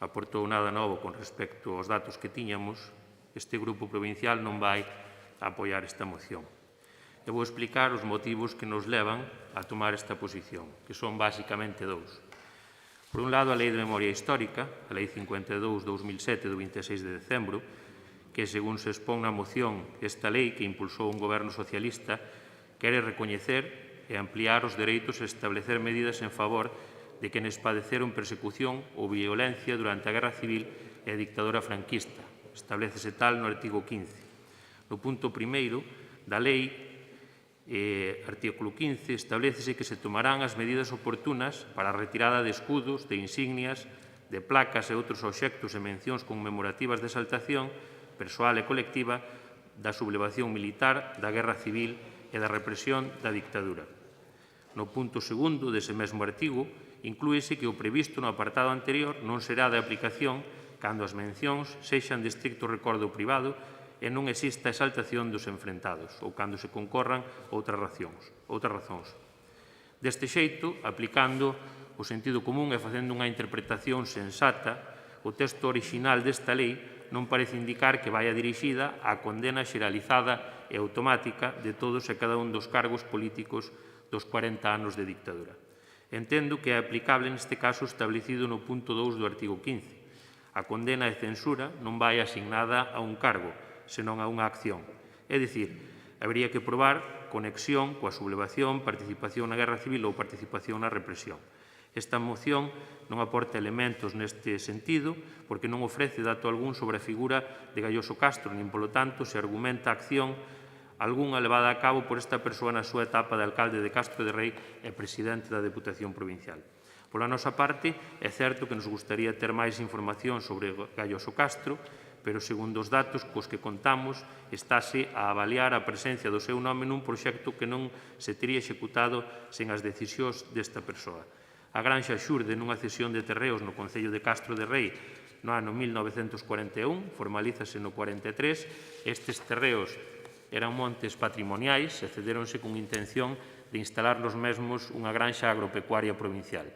aportou nada novo con respecto aos datos que tiñamos, este Grupo Provincial non vai a apoiar esta moción. E vou explicar os motivos que nos levan a tomar esta posición, que son basicamente dous. Por un lado, a Lei de Memoria Histórica, a Lei 52/2007 do 26 de decembro, que, según se expón na moción, esta lei que impulsou un goberno socialista quere recoñecer e ampliar os dereitos e establecer medidas en favor de quenes padeceron persecución ou violencia durante a Guerra Civil e a dictadura franquista. Establécese tal no artigo 15. No punto primeiro da lei, artículo 15, establécese que se tomarán as medidas oportunas para a retirada de escudos, de insignias, de placas e outros obxectos e mencións conmemorativas de exaltación persoal e colectiva da sublevación militar, da guerra civil e da represión da dictadura. No punto segundo dese mesmo artigo, inclúese que o previsto no apartado anterior non será de aplicación cando as mencións sexan de estricto recordo privado e non exista exaltación dos enfrentados ou cando se concorran outras razóns. Deste xeito, aplicando o sentido común e facendo unha interpretación sensata, o texto orixinal desta lei non parece indicar que vaia dirixida á condena xeralizada e automática de todos e cada un dos cargos políticos dos 40 anos de dictadura. Entendo que é aplicable neste caso establecido no punto 2 do artigo 15. A condena e censura non vai asignada a un cargo, senón a unha acción. É dicir, habería que probar conexión coa sublevación, participación na guerra civil ou participación na represión. Esta moción non aporta elementos neste sentido porque non ofrece dato algún sobre a figura de Gayoso Castro, nin, polo tanto, se argumenta acción algunha levada a cabo por esta persoa na súa etapa de alcalde de Castro de Rei e presidente da Deputación Provincial. Pola nosa parte, é certo que nos gustaría ter máis información sobre Gayoso Castro, pero, segundo os datos cos que contamos, estáse a avaliar a presencia do seu nome nun proxecto que non se teria executado sen as decisións desta persoa. A granxa xurde nunha cesión de terreos no Concello de Castro de Rei no ano 1941, formalízase no 43. Estes terreos eran montes patrimoniais e cederonse con intención de instalar nos mesmos unha granxa agropecuaria provincial.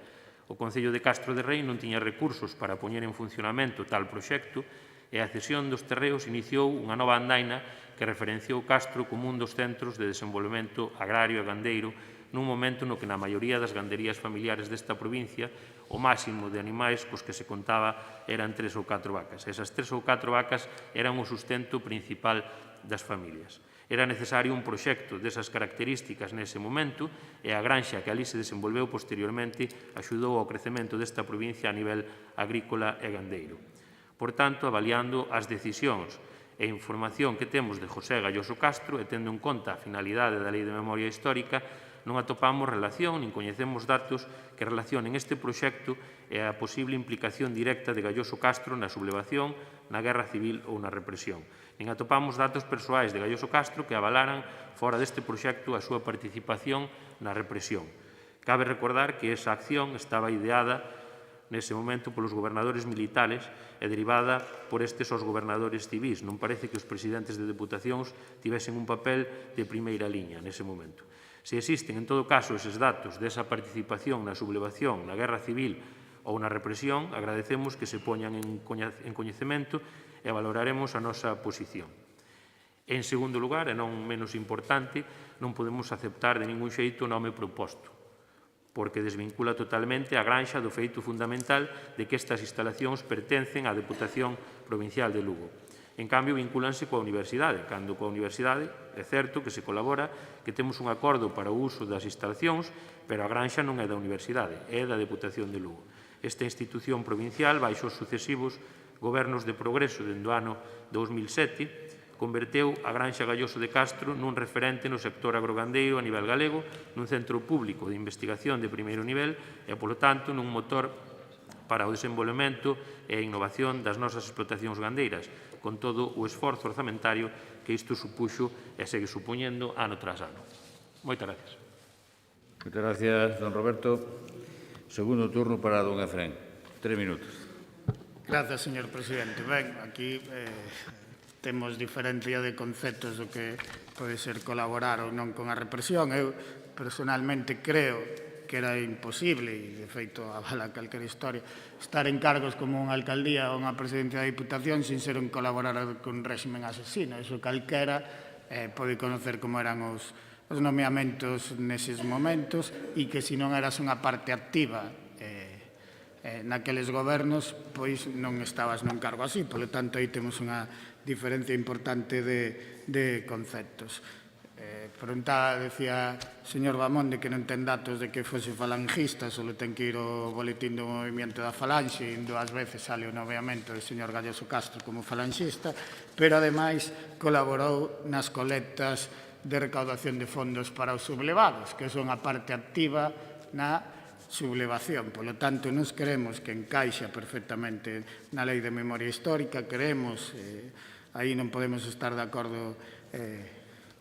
O Concello de Castro de Rei non tiña recursos para poñer en funcionamento tal proxecto e a cesión dos terreos iniciou unha nova andaina que referenciou Castro como un dos centros de desenvolvemento agrario e gandeiro nun momento no que na maioría das ganderías familiares desta provincia o máximo de animais cos que se contaba eran 3 ou 4 vacas. Esas 3 ou 4 vacas eran o sustento principal das familias. Era necesario un proxecto desas características nese momento e a granxa que ali se desenvolveu posteriormente axudou ao crecemento desta provincia a nivel agrícola e gandeiro. Por tanto, avaliando as decisións e información que temos de José Gayoso Castro e tendo en conta a finalidade da Lei de Memoria Histórica, non atopamos relación nin coñecemos datos que relacionen este proxecto e a posible implicación directa de Gayoso Castro na sublevación, na guerra civil ou na represión. Nin atopamos datos persoais de Gayoso Castro que avalaran fora deste proxecto a súa participación na represión. Cabe recordar que esa acción estaba ideada nese momento polos gobernadores militares e derivada por estes aos gobernadores civís. Non parece que os presidentes de deputacións tivesen un papel de primeira liña nese momento. Se existen, en todo caso, eses datos desa participación na sublevación, na guerra civil ou na represión, agradecemos que se poñan en coñecemento e valoraremos a nosa posición. En segundo lugar, e non menos importante, non podemos aceptar de ningún xeito o nome proposto, porque desvincula totalmente a granxa do feito fundamental de que estas instalacións pertencen á Deputación Provincial de Lugo. En cambio, vincúlanse coa universidade, cando coa universidade é certo que se colabora, que temos un acordo para o uso das instalacións, pero a granxa non é da universidade, é da Deputación de Lugo. Esta institución provincial, baixo os sucesivos gobernos de progreso dende o ano 2007, converteu a granxa Gayoso de Castro nun referente no sector agrogandeiro a nivel galego, nun centro público de investigación de primeiro nivel e, polo tanto, nun motor para o desenvolvemento e a innovación das nosas explotacións gandeiras, con todo o esforzo orzamentario que isto supuxo e segue supoñendo ano tras ano. Moitas gracias. Moitas gracias, don Roberto. Segundo turno para don Efrén. 3 minutos. Grazas, señor presidente. Ben, aquí temos diferencia de conceptos do que pode ser colaborar ou non con a represión. Eu, personalmente, creo que era imposible, e de feito avala calquera historia, estar en cargos como unha alcaldía ou unha presidencia da Diputación sin ser un colaborador con réximen asesino. Iso calquera pode conocer como eran os nomeamentos neses momentos e que se non eras unha parte activa naqueles gobernos, pois non estabas nun cargo así. Por lo tanto, aí temos unha diferencia importante de conceptos. Preguntaba, decía o señor Bamonde que non ten datos de que fose falangista, só ten que ir ao boletín do movimento da falanxe e 2 veces sale o nomeamento do señor Gayoso Castro como falangista, pero ademais colaborou nas colectas de recaudación de fondos para os sublevados, que son a parte activa na sublevación. Por lo tanto, nos creemos que encaixa perfectamente na Lei de Memoria Histórica, creemos, aí non podemos estar de acordo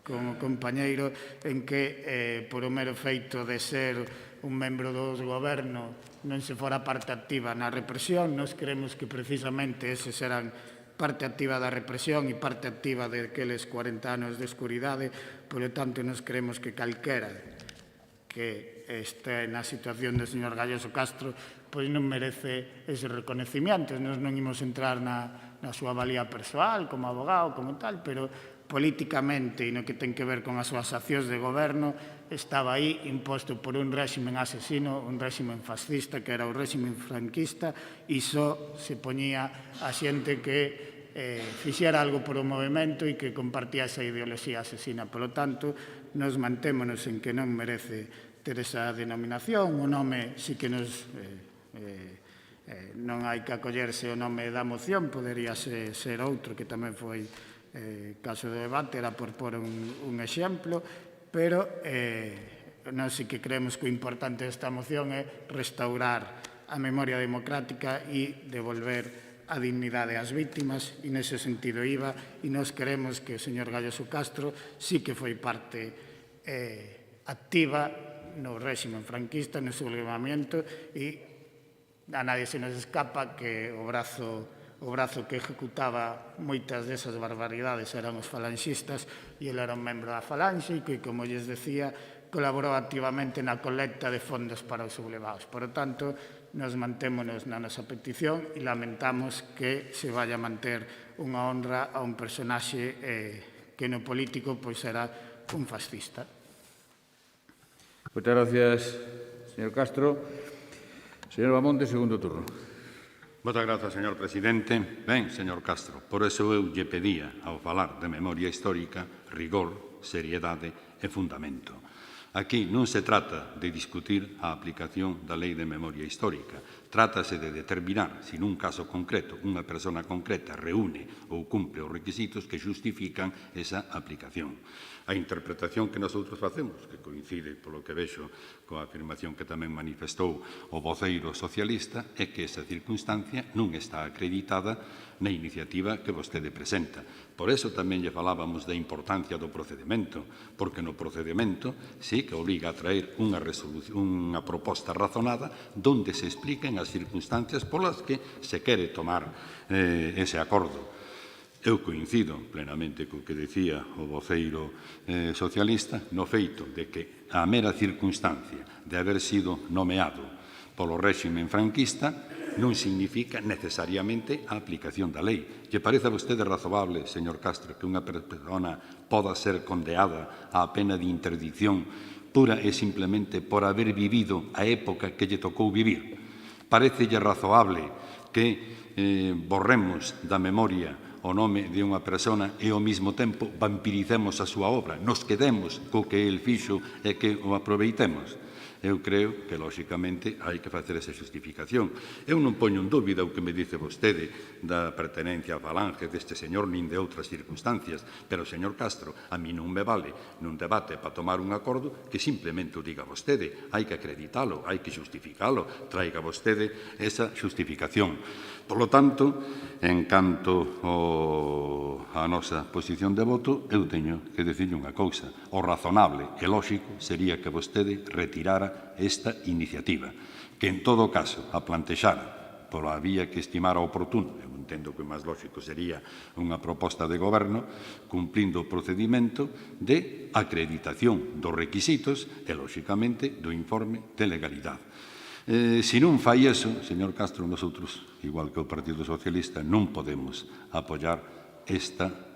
como compañeiro en que por o mero feito de ser un membro do goberno non se fora parte activa na represión. Nos creemos que precisamente eses eran parte activa da represión e parte activa daqueles 40 anos de escuridade. Por lo tanto, nos creemos que calquera que este na situación do señor Gayoso Castro pois non merece ese reconocimiento. Nos non imos entrar na súa valía persoal como abogado, como tal, pero políticamente e no que ten que ver con as súas accións de goberno estaba aí imposto por un réximen asesino, un réximen fascista que era o réximen franquista, e só se poñía a xente que fixera algo por o movimento e que compartía esa ideoloxía asesina. Polo tanto, nos mantémonos en que non merece ter esa denominación. O nome sí que nos... non hai que acollerse o nome da moción, podería ser outro que tamén foi caso de debate, era por pôr un exemplo, pero non sí que creemos que o importante desta moción é restaurar a memoria democrática e devolver a dignidade ás víctimas, e nese sentido iba, e nos queremos que o señor Galloso Castro sí que foi parte activa no réxime franquista, no sublevamiento, e a nadie se nos escapa que o brazo que ejecutaba moitas desas barbaridades eran os falanxistas, e ele era un membro da falanxe e que, como lles decía, colaborou activamente na colecta de fondos para os sublevados. Por tanto, nos mantémonos na nosa petición e lamentamos que se vaya a manter unha honra a un personaxe que no político pois era un fascista. Moitas gracias, señor Castro. Señor Bamonte, segundo turno. Moitas grazas, señor presidente. Ben, señor Castro, por eso eu lle pedía, ao falar de memoria histórica, rigor, seriedade e fundamento. Aquí non se trata de discutir a aplicación da Lei de Memoria Histórica. Trátase de determinar se nun caso concreto unha persona concreta reúne ou cumpre os requisitos que justifican esa aplicación. A interpretación que nosotros facemos, que coincide polo que vexo coa afirmación que tamén manifestou o voceiro socialista, é que esa circunstancia non está acreditada na iniciativa que vostede presenta. Por eso tamén lle falábamos da importancia do procedimento, porque no procedimento sí que obriga a traer unha proposta razonada donde se expliquen as circunstancias polas que se quere tomar ese acordo. Eu coincido plenamente co que decía o voceiro socialista no feito de que a mera circunstancia de haber sido nomeado polo réxime franquista non significa necesariamente a aplicación da lei. Lle parece a vostede razoable, señor Castro, que unha persona poda ser condeada á pena de interdicción pura e simplemente por haber vivido a época que lle tocou vivir? Parecelle razoable que borremos da memoria o nome de unha persona e ao mesmo tempo vampiricemos a súa obra, nos quedemos co que el fixo e que o aproveitemos. Eu creo que, lóxicamente, hai que facer esa justificación. Eu non poño en dúbida o que me dice vostede da pertenencia á falange deste señor nin de outras circunstancias, pero, señor Castro, a mí non me vale nun debate para tomar un acordo que simplemente o diga vostede. Hai que acreditalo, hai que justificalo, traiga vostede esa justificación. Por lo tanto, en canto a nosa posición de voto, eu teño que dicirlle unha cousa. O razonable e lóxico sería que vostede retirara esta iniciativa, que en todo caso a plantexara pola vía que estimara oportuno. Eu entendo que o máis lóxico sería unha proposta de goberno cumplindo o procedimento de acreditación dos requisitos e, lóxicamente, do informe de legalidade. Se non fai eso, señor Castro, nosotros, igual que o Partido Socialista, non podemos apoiar esta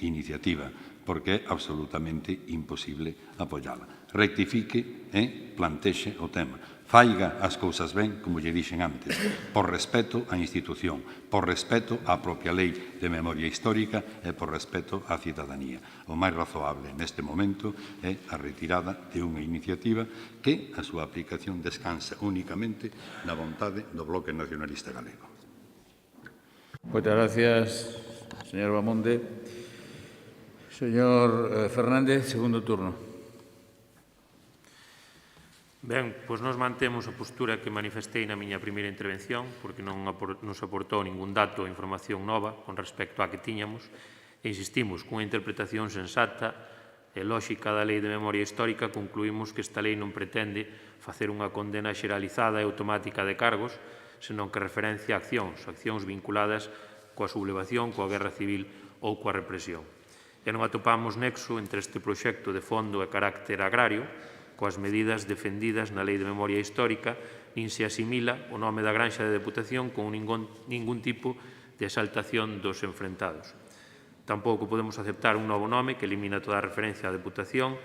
iniciativa, porque é absolutamente imposible apoiala. Rectifique e plantexe o tema. Faiga as cousas ben, como lle dixen antes, por respeto á institución, por respeto á propia lei de memoria histórica e por respeto á cidadanía. O máis razoable neste momento é a retirada de unha iniciativa que a súa aplicación descansa únicamente na vontade do Bloque Nacionalista Galego. Moitas gracias, señor Bamonde. Señor Fernández, segundo turno. Ben, pois nos mantemos a postura que manifestei na miña primeira intervención, porque non nos aportou ningún dato ou información nova con respecto á que tiñamos, e insistimos cunha interpretación sensata e lóxica da Lei de Memoria Histórica, concluímos que esta lei non pretende facer unha condena xeralizada e automática de cargos, senón que referencia a accións vinculadas coa sublevación, coa guerra civil ou coa represión. E non atopamos nexo entre este proxecto de fondo e carácter agrario, coas medidas defendidas na Lei de Memoria Histórica, nin se asimila o nome da granxa de Deputación con ningún tipo de exaltación dos enfrentados. Tampouco podemos aceptar un novo nome que elimina toda a referencia á Deputación,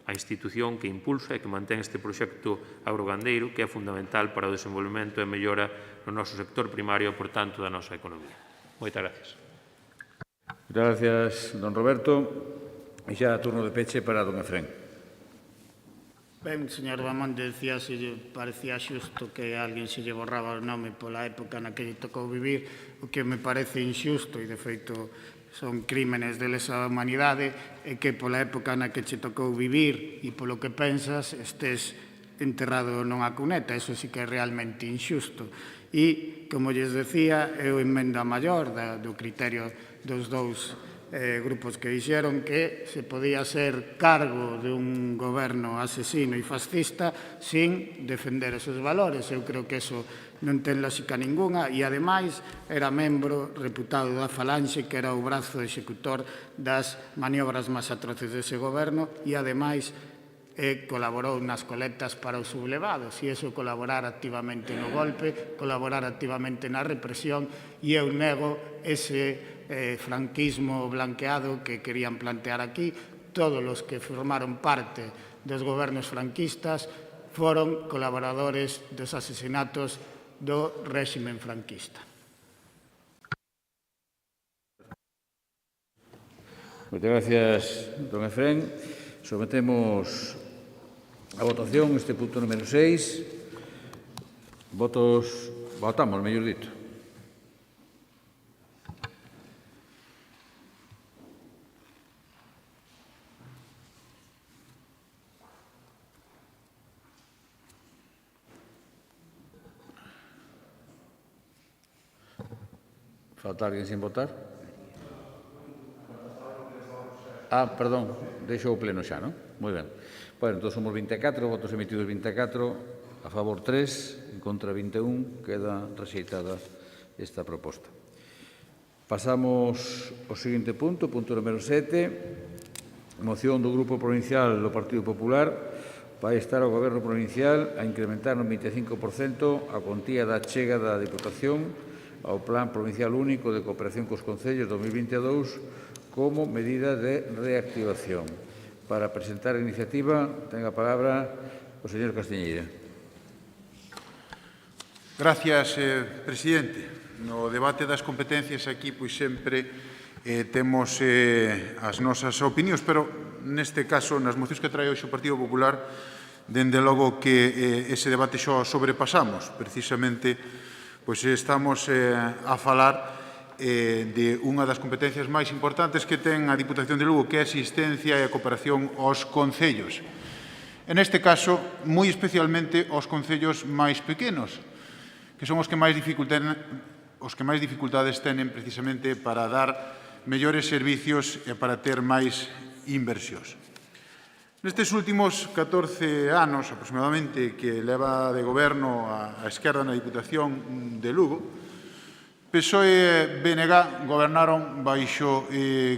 a institución que impulsa e que mantén este proxecto agrogandeiro que é fundamental para o desenvolvemento e mellora no noso sector primario e, por tanto, da nosa economía. Moitas gracias. Muchas gracias, don Roberto. E xa turno de peche para don Efrén. Ben, señor Bamonde, decía se lle parecía xusto que a alguén se lle borraba o nome pola época na que lle tocou vivir, o que me parece injusto, e de feito son crímenes de lesa humanidade, e que pola época na que che tocou vivir e polo que pensas estés enterrado nunha cuneta. Eso sí que é realmente injusto. E, como lles decía, é o emenda maior do criterio dos dous grupos que dixeron que se podía ser cargo de un goberno asesino e fascista sin defender esos valores. Eu creo que eso non ten lógica ninguna e, ademais, era membro reputado da Falanxe, que era o brazo executor das maniobras máis atroces dese goberno e, ademais, colaborou nas colectas para os sublevados, e iso colaborar activamente no golpe, colaborar activamente na represión, e eu nego ese franquismo blanqueado que querían plantear aquí. Todos os que formaron parte dos gobernos franquistas foron colaboradores dos asesinatos do réximen franquista. Muchas gracias, don Efrén. Sometemos a votación este punto número 6. Votamos, mellor dito. Falta alguén sin votar? Perdón, deixou o pleno xa, non? Moi ben. Bueno, entón somos 24, votos emitidos 24, a favor 3, en contra 21, queda rexeitada esta proposta. Pasamos ao seguinte punto, punto número 7, moción do Grupo Provincial do Partido Popular para instar ao Goberno Provincial a incrementar un 25% a cuantía da achega da Diputación ao Plan Provincial Único de Cooperación cos Concellos 2022 como medida de reactivación. Para presentar a iniciativa, ten a palabra o señor Castiñeira. Gracias, presidente. No debate das competencias aquí, pois sempre temos as nosas opinións, pero neste caso, nas mocións que trae hoxe o Partido Popular, dende logo que ese debate xo sobrepasamos. Precisamente, pois estamos a falar de unha das competencias máis importantes que ten a Diputación de Lugo, que é a asistencia e a cooperación aos concellos. En este caso, moi especialmente aos concellos máis pequenos, que son os que máis dificultades tenen precisamente para dar mellores servicios e para ter máis inversións. Nestes últimos 14 anos, aproximadamente, que leva de goberno a esquerda na Diputación de Lugo, PSOE e BNG gobernaron baixo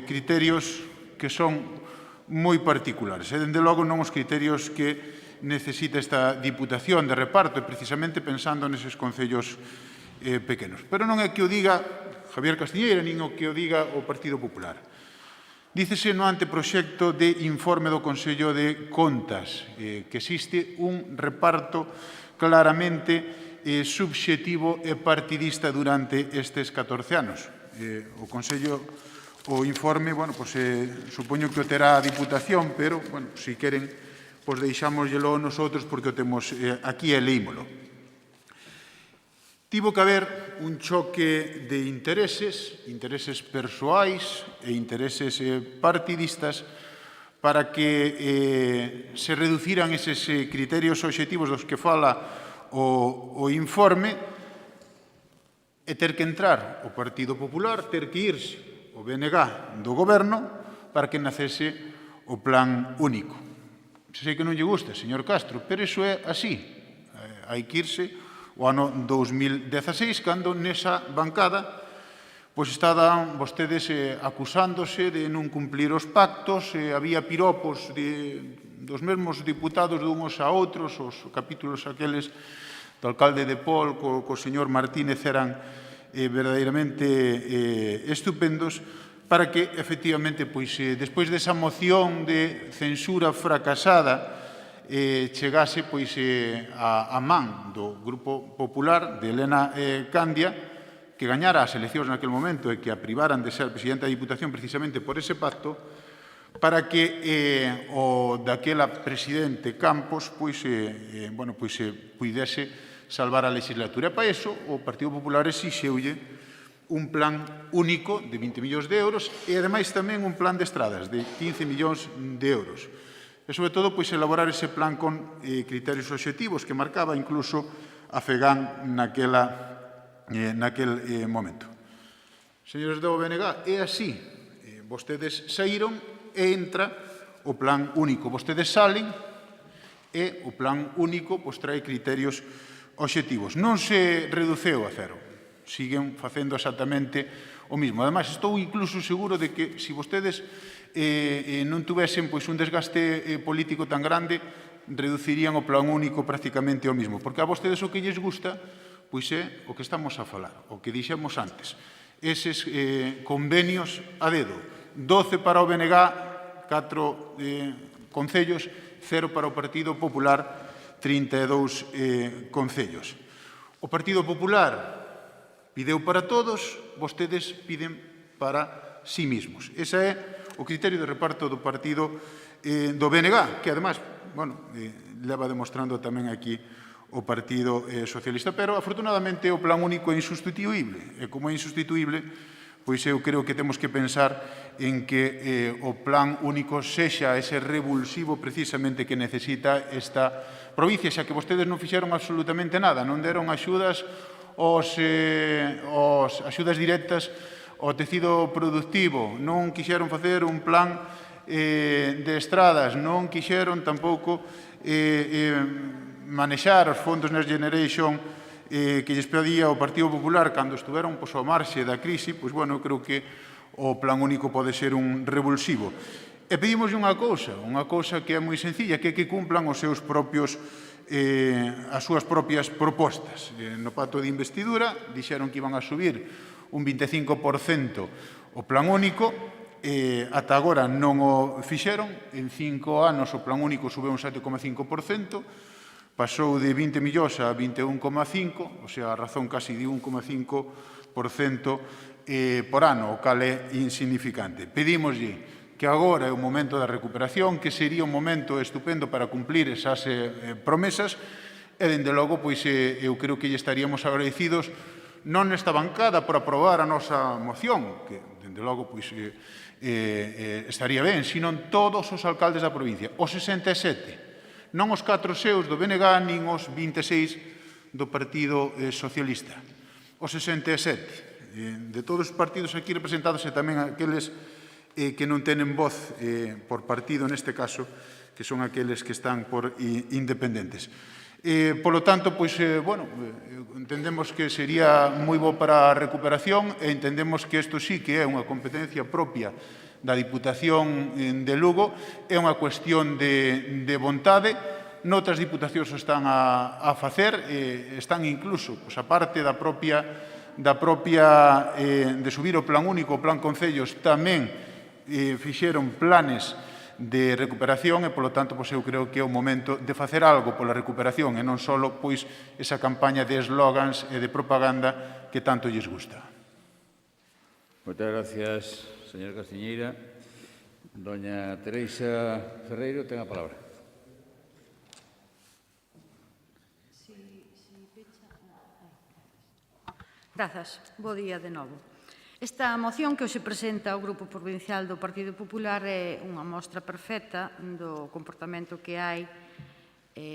criterios que son moi particulares. E, dende logo, non os criterios que necesita esta Diputación de reparto, precisamente pensando neses concellos pequenos. Pero non é que o diga Javier Castiñeira, nin o que o diga o Partido Popular. Dícese no anteproxecto de informe do Consello de Contas que existe un reparto claramente subxectivo e partidista durante estes 14 anos. O informe, supoño que o terá a Diputación, pero, se queren, deixámosllelo nosotros porque o temos aquí e leímolo. Tivo que haber un choque de intereses persoais e intereses partidistas para que se reduciran eses criterios obxectivos dos que fala o informe e ter que entrar o Partido Popular, ter que irse o BNG do goberno para que nacese o Plan Único. Sei que non lle gusta, señor Castro, pero iso é así. Hai que irse o ano 2016, cando nesa bancada estaban vostedes acusándose de non cumplir os pactos, había piropos dos mesmos diputados de uns a outros, os capítulos aqueles do alcalde de Pol co señor Martínez eran verdadeiramente estupendos, para que, efectivamente, despois desa moción de censura fracasada, chegase a man do Grupo Popular de Elena Candia, que gañara as eleccións naquel momento e que a privaran de ser presidente da Diputación precisamente por ese pacto, para que o daquela presidente Campos puidese salvar a legislatura. E para iso, o Partido Popular exixeulle un plan único de 20 millóns de euros e, ademais, tamén un plan de estradas de 15 millóns de euros. E, sobre todo, elaborar ese plan con criterios obxectivos que marcaba incluso a FEGAN naquel momento. Señores do BNG, é así. Vostedes saíron e entra o plan único. Vostedes salen e o plan único trae criterios obxectivos. Non se reduceu a cero. Siguen facendo exactamente o mismo. Ademais, estou incluso seguro de que se vostedes non tuvesen un desgaste político tan grande, reducirían o plan único prácticamente ao mismo. Porque a vostedes o que lles gusta é o que estamos a falar, o que dixemos antes. Eses convenios a dedo. 12 para o BNG, 4 concellos, 0 para o Partido Popular, 32 concellos. O Partido Popular pideu para todos, vostedes piden para sí mismos. Ese é o criterio de reparto do partido do BNG, que, además, leva demostrando tamén aquí o Partido Socialista. Pero, afortunadamente, o plan único é insustituíble. E, como é insustituíble, eu creo que temos que pensar en que o plan único sexa ese revulsivo precisamente que necesita esta provincia, xa que vostedes non fixeron absolutamente nada, non deron axudas axudas directas ao tecido productivo, non quixeron facer un plan de estradas, non quixeron tampouco manexar os fondos Next Generation que lles pedía o Partido Popular cando estuveron ao marxe da crise. Eu creo que o plan único pode ser un revulsivo. E pedimos unha cousa que é moi sencilla, que é que cumplan os seus propios as súas propias propostas. No pacto de investidura dixeron que iban a subir un 25% o plan único, ata agora non o fixeron. En 5 anos o plan único sube un 7,5%, pasou de 20 millóns a 21,5, o sea, a razón casi de 1,5% por ano, o cal é insignificante. Pedímoslle que agora é o momento da recuperación, que sería un momento estupendo para cumplir esas promesas, e, dende logo, eu creo que lle estaríamos agradecidos non nesta bancada por aprobar a nosa moción, que, dende logo, estaría ben, sino en todos os alcaldes da provincia, os 67, non os 4 seus do BNG, nin os 26 do Partido Socialista, os 67, de todos os partidos aquí representados e tamén aqueles que non tenen voz por partido, neste caso, que son aqueles que están por independentes. Polo tanto, entendemos que sería moi bo para a recuperación e entendemos que isto sí que é unha competencia propia da Diputación de Lugo, é unha cuestión de vontade. Noutras diputacións o están a facer, están incluso, a parte da propia de subir o plan único, o plan concellos, tamén fixeron planes de recuperación e, polo tanto, eu creo que é o momento de facer algo pola recuperación e non só esa campaña de eslogans e de propaganda que tanto lles gusta. Moitas gracias, señor Castiñeira. Doña Teresa Ferreiro, ten a palabra. Grazas. Bo día de novo. Esta moción que hoxe presenta o Grupo Provincial do Partido Popular é unha mostra perfecta do comportamento que hai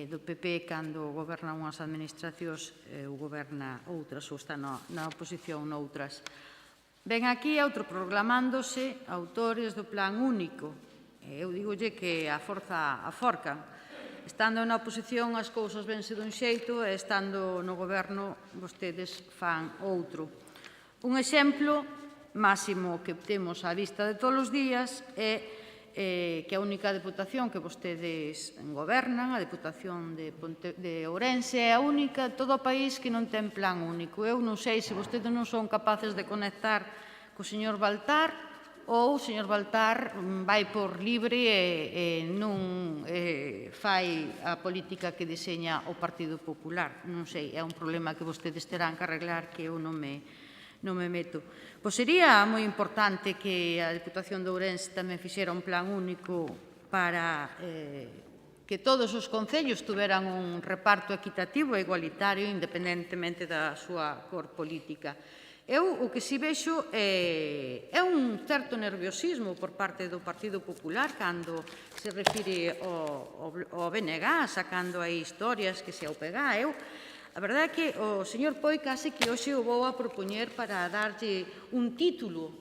do PP cando goberna unhas administracións ou goberna outras ou está na oposición noutras. Ven aquí autoproclamándose autores do plan único. Eu digolle que a forza aforcan. Estando na oposición as cousas vense dun xeito e estando no goberno vostedes fan outro. Un exemplo máximo que temos á vista de todos os días é que a única deputación que vostedes gobernan, a Deputación de Ourense, é a única de todo o país que non ten plan único. Eu non sei se vostedes non son capaces de conectar co señor Baltar ou o señor Baltar vai por libre e non fai a política que diseña o Partido Popular. Non sei, é un problema que vostedes terán que arreglar que eu non me non me meto. Pois sería moi importante que a Deputación de Ourense tamén fixera un plan único para que todos os concellos tuveran un reparto equitativo e igualitario independentemente da súa cor política. Eu o que si vexo é un certo nerviosismo por parte do Partido Popular cando se refire ao BNG, sacando aí historias que se ao pegar. A verdade é que o señor Poi case que hoxe o vou a propoñer para darlle un título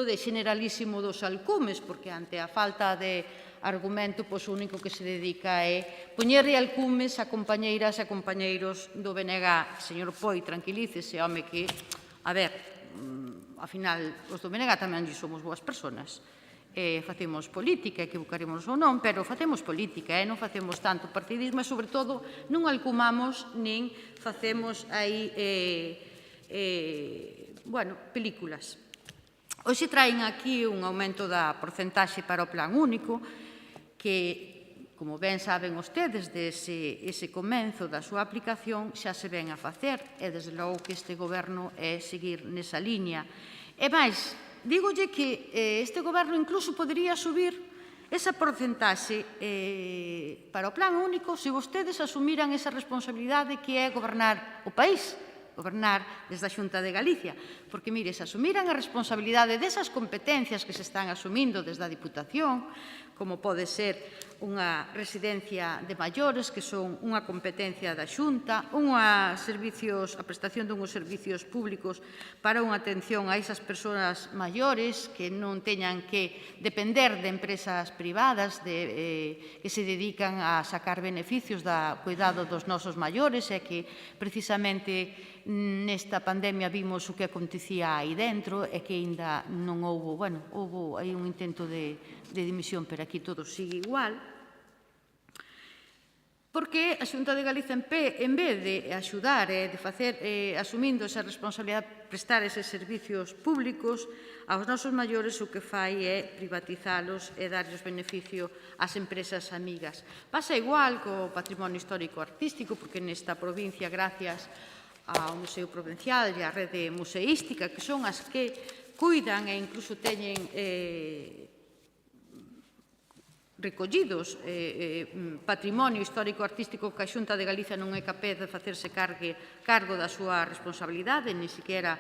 de generalísimo dos alcumes, porque ante a falta de argumento, pois o único que se dedica é poñerlle alcumes a compañeiras e compañeiros do BNG. Señor Poi, tranquilícese, home, que a ver, ao final, os do BNG tamén somos boas persoas. Facemos política, equivocaremos ou non, pero facemos política, non facemos tanto partidismo e, sobre todo, non alcumamos nin facemos aí, películas. Hoxe traen aquí un aumento da porcentaxe para o plan único, que, como ben saben vostedes, desde ese comenzo da súa aplicación xa se ven a facer, e desde logo que este goberno é seguir nesa liña. E máis, dígolle que este goberno incluso podería subir esa porcentaxe para o plan único se vostedes asumiran esa responsabilidade que é gobernar o país, gobernar desde a Xunta de Galicia. Porque, mire, se asumiran a responsabilidade desas competencias que se están asumindo desde a Diputación, como pode ser unha residencia de maiores, que son unha competencia da Xunta, a prestación dunhos servicios públicos para unha atención a esas persoas maiores que non teñan que depender de empresas privadas que se dedican a sacar beneficios do cuidado dos nosos maiores e que precisamente nesta pandemia vimos o que acontecía aí dentro e que ainda non houbo, houbo aí un intento de dimisión, pero aquí todo sigue igual. Porque a Xunta de Galicia, en vez de axudar e de facer, asumindo esa responsabilidade de prestar eses servicios públicos aos nosos maiores, o que fai é privatizalos e darlles beneficio ás empresas amigas. Pasa igual co patrimonio histórico-artístico, porque nesta provincia, gracias ao Museo Provincial e á rede museística, que son as que cuidan e incluso teñen recollidos patrimonio histórico-artístico que a Xunta de Galicia non é capaz de facerse cargo da súa responsabilidade, ni siquiera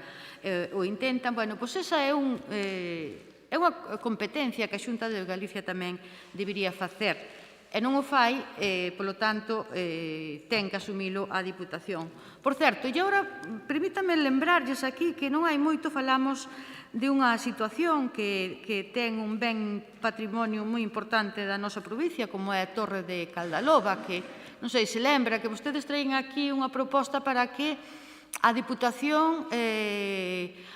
o intentan. Pois esa é unha competencia que a Xunta de Galicia tamén debería facer. E non o fai, polo tanto, ten que asumilo a Diputación. Por certo, e agora, permítame lembrarlles aquí que non hai moito falamos de unha situación que ten un ben patrimonio moi importante da nosa provincia, como é a Torre de Caldaloba, que non sei se lembra que vostedes traen aquí unha proposta para que a Diputación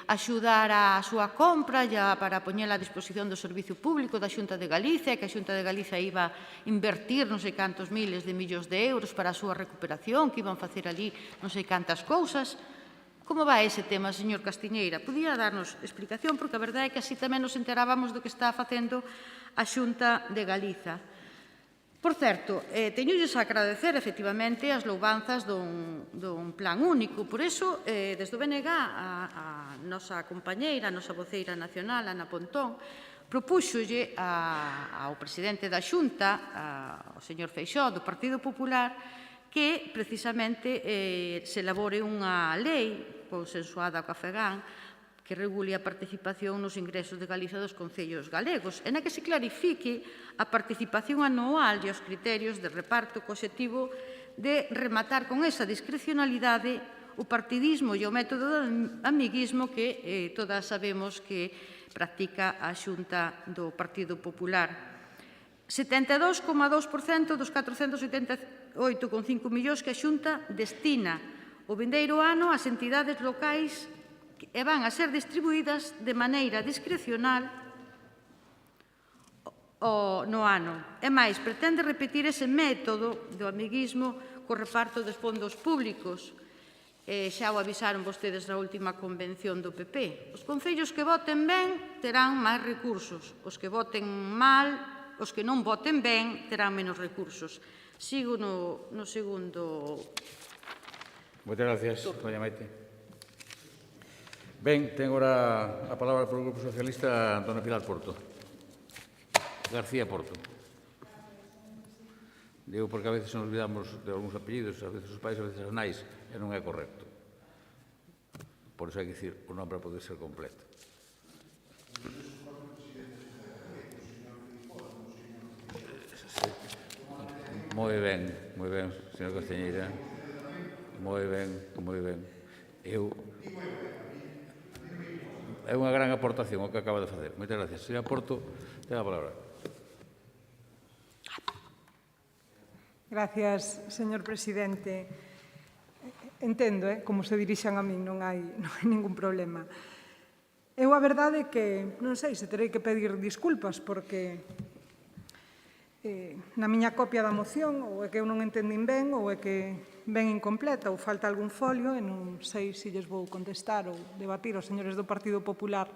axudara a súa compra para poñela a disposición do Servicio Público da Xunta de Galicia, que a Xunta de Galicia iba invertir non sei cantos miles de millóns de euros para a súa recuperación, que iban facer ali non sei cantas cousas. Como vai ese tema, señor Castiñeira? Podía darnos explicación, porque a verdade é que así tamén nos enterábamos do que está facendo a Xunta de Galiza. Por certo, teñolles a agradecer, efectivamente, as louvanzas dun plan único. Por iso, desde o BNG, a nosa compañeira, a nosa voceira nacional, Ana Pontón, propúxolle ao presidente da Xunta, ao señor Feixóo, do Partido Popular, que precisamente se elabore unha lei consensuada co Afegán que regule a participación nos ingresos de Galicia dos concellos galegos, e na que se clarifique a participación anual e os criterios de reparto co obxectivo de rematar con esa discrecionalidade o partidismo e o método do amiguismo que todas sabemos que practica a Xunta do Partido Popular. 72,2% dos 488,5 millóns que a Xunta destina o vindeiro ano ás entidades locais e van a ser distribuídas de maneira discrecional no ano. E máis, pretende repetir ese método do amiguismo co reparto dos fondos públicos. Xa o avisaron vostedes na última convención do PP. Os concellos que voten ben terán máis recursos. Os que voten mal, os que non voten ben, terán menos recursos. Sigo no segundo. Moitas gracias, doña Maite. Ben, ten agora a palabra polo Grupo Socialista Dona Pilar Porto. García Porto. Digo porque a veces nos olvidamos de algúns apellidos, a veces os pais, a veces as nais, e non é correcto. Por iso hai que dicir o nome para poder ser completo. Moi ben, señor Castañeira. Moi ben. É unha gran aportación o que acaba de facer. Moitas gracias. Señora Porto, ten a palabra. Gracias, señor presidente. Entendo, como se dirixan a min, non hai ningún problema. Eu a verdade é que, non sei se terei que pedir disculpas porque na miña copia da moción ou é que eu non entendín ben ou é que ben incompleta ou falta algún folio e non sei se lles vou contestar ou debatir aos señores do Partido Popular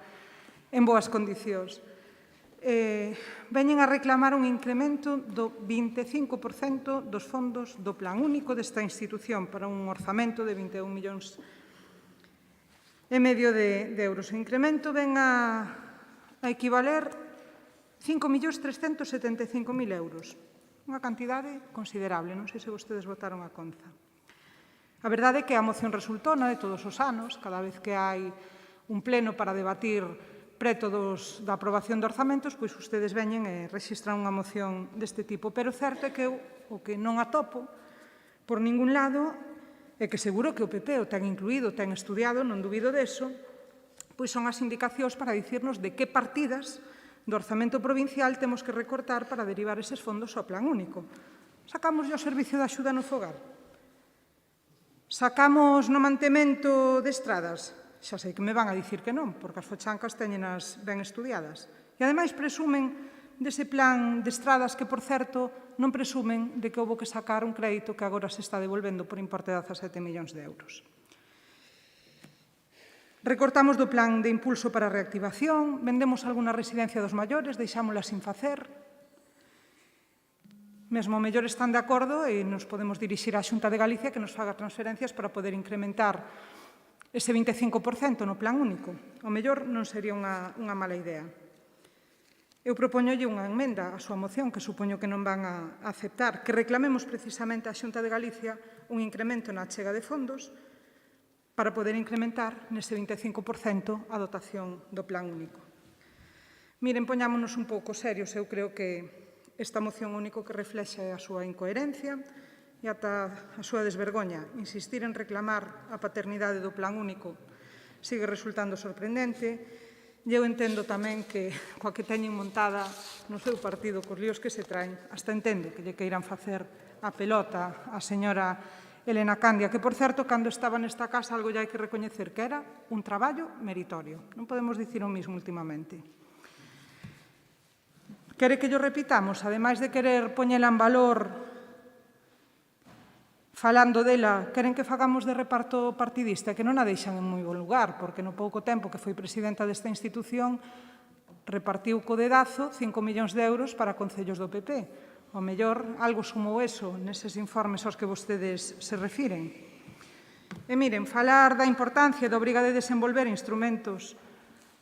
en boas condicións. Veñen a reclamar un incremento do 25% dos fondos do Plan Único desta institución para un orzamento de 21,5 millóns de euros. O incremento ven a equivaler 5.375.000 euros. Unha cantidade considerable, non sei se vostedes votaron a conta. A verdade é que a moción resultona de todos os anos, cada vez que hai un pleno para debatir preto da aprobación de orzamentos, pois ustedes veñen e rexistran unha moción deste tipo. Pero certo é que eu o que non atopo por ningún lado é que seguro que o PP o ten incluído, ten estudiado, non dubido deso, pois son as indicacións para dicirnos de que partidas do orzamento provincial temos que recortar para derivar eses fondos ao Plan Único. Sacamos o servicio de axuda no fogar? Sacamos no mantemento de estradas? Xa sei que me van a dicir que non, porque as fochancas teñenas ben estudiadas. E, ademais, presumen dese plan de estradas que, por certo, non presumen de que houve que sacar un crédito que agora se está devolvendo por importe de 17 millóns de euros. Recortamos do plan de impulso para a reactivación, vendemos algunha residencia dos maiores, deixámola sin facer. Mesmo o mellor están de acordo e nos podemos dirixir á Xunta de Galicia que nos faga transferencias para poder incrementar ese 25% no Plan Único. O mellor non sería unha mala idea. Eu propoñolle unha emenda á súa moción que supoño que non van a aceptar, que reclamemos precisamente á Xunta de Galicia un incremento na achega de fondos para poder incrementar nese 25% a dotación do Plan Único. Miren, poñámonos un pouco serios. Eu creo que esta moción único que reflexa é a súa incoherencia e ata a súa desvergoña. Insistir en reclamar a paternidade do Plan Único sigue resultando sorprendente. E eu entendo tamén que, coa que teñen montada no seu partido, cos líos que se traen, hasta entendo que lle queiran facer a pelota á señora Elena Candia, que, por certo, cando estaba nesta casa, algo lle hai que recoñecer que era un traballo meritorio. Non podemos dicir o mismo últimamente. Quere que yo repitamos? Ademais de querer poñela en valor falando dela, queren que fagamos de reparto partidista, que non a deixan en moi bon lugar, porque no pouco tempo que foi presidenta desta institución repartiu co dedazo 5 millóns de euros para concellos do PP. O mellor, algo sumou eso neses informes aos que vostedes se refiren. E miren, falar da importancia da obriga de desenvolver instrumentos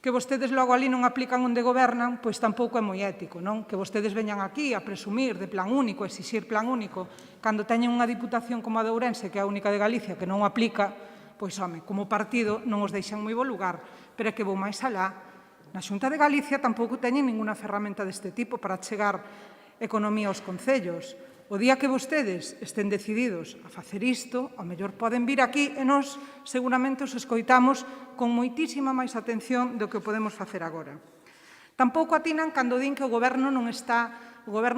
que vostedes logo ali non aplican onde gobernan, pois tampouco é moi ético, non? Que vostedes veñan aquí a presumir de Plan Único, exixir Plan Único, cando teñen unha diputación como a de Ourense, que é a única de Galicia, que non o aplica, pois, home, como partido non os deixan moi bo lugar. Pero é que vou máis alá. Na Xunta de Galicia tampouco teñen ninguna ferramenta deste tipo para chegar economía aos concellos. O día que vostedes estén decididos a facer isto, ao mellor poden vir aquí e nós seguramente os escoitamos con moitísima máis atención do que podemos facer agora. Tampouco atinan cando din que o goberno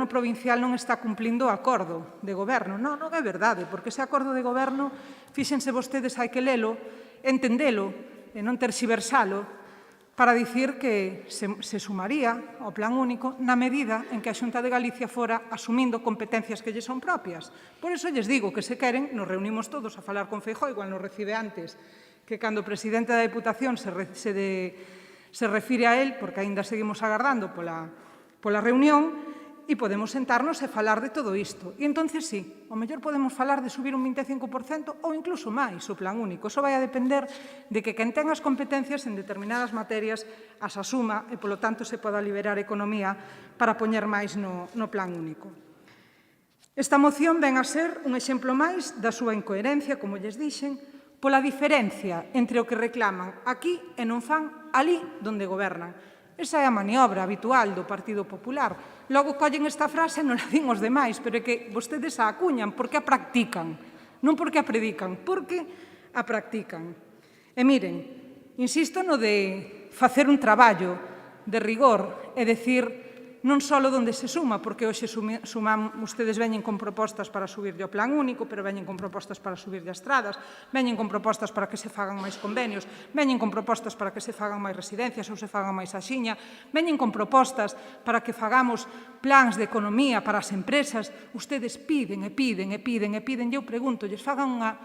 provincial non está cumplindo o acordo de goberno. Non é verdade, porque ese acordo de goberno, fíxense vostedes, hai que lelo, entendelo e non terxiversalo, para dicir que se sumaría ao Plan Único na medida en que a Xunta de Galicia fora asumindo competencias que lle son propias. Por iso lles digo que se queren, nos reunimos todos a falar con Feijóo, igual nos recibe antes que cando o presidente da Deputación se refire a él, porque aínda seguimos agardando pola reunión, e podemos sentarnos e falar de todo isto. E entonces sí, o mellor podemos falar de subir un 25% ou incluso máis o plan único. Iso vai a depender de que quen ten as competencias en determinadas materias as asuma e, polo tanto, se poda liberar economía para poñer máis no plan único. Esta moción ven a ser un exemplo máis da súa incoherencia, como lles dixen, pola diferencia entre o que reclaman aquí e non fan ali donde gobernan. Esa é a maniobra habitual do Partido Popular. Logo collen esta frase e non la din os demais, pero é que vostedes a acuñan porque a practican. Non porque a predican, porque a practican. E miren, insisto no de facer un traballo de rigor e decir non só onde se suma, porque hoxe ustedes veñen con propostas para subir o plan único, pero veñen con propostas para subir de estradas, veñen con propostas para que se fagan máis convenios, veñen con propostas para que se fagan máis residencias ou se fagan máis axiña, veñen con propostas para que fagamos plans de economía para as empresas. Ustedes piden e piden e piden e piden, e eu pregunto, lles fagan unha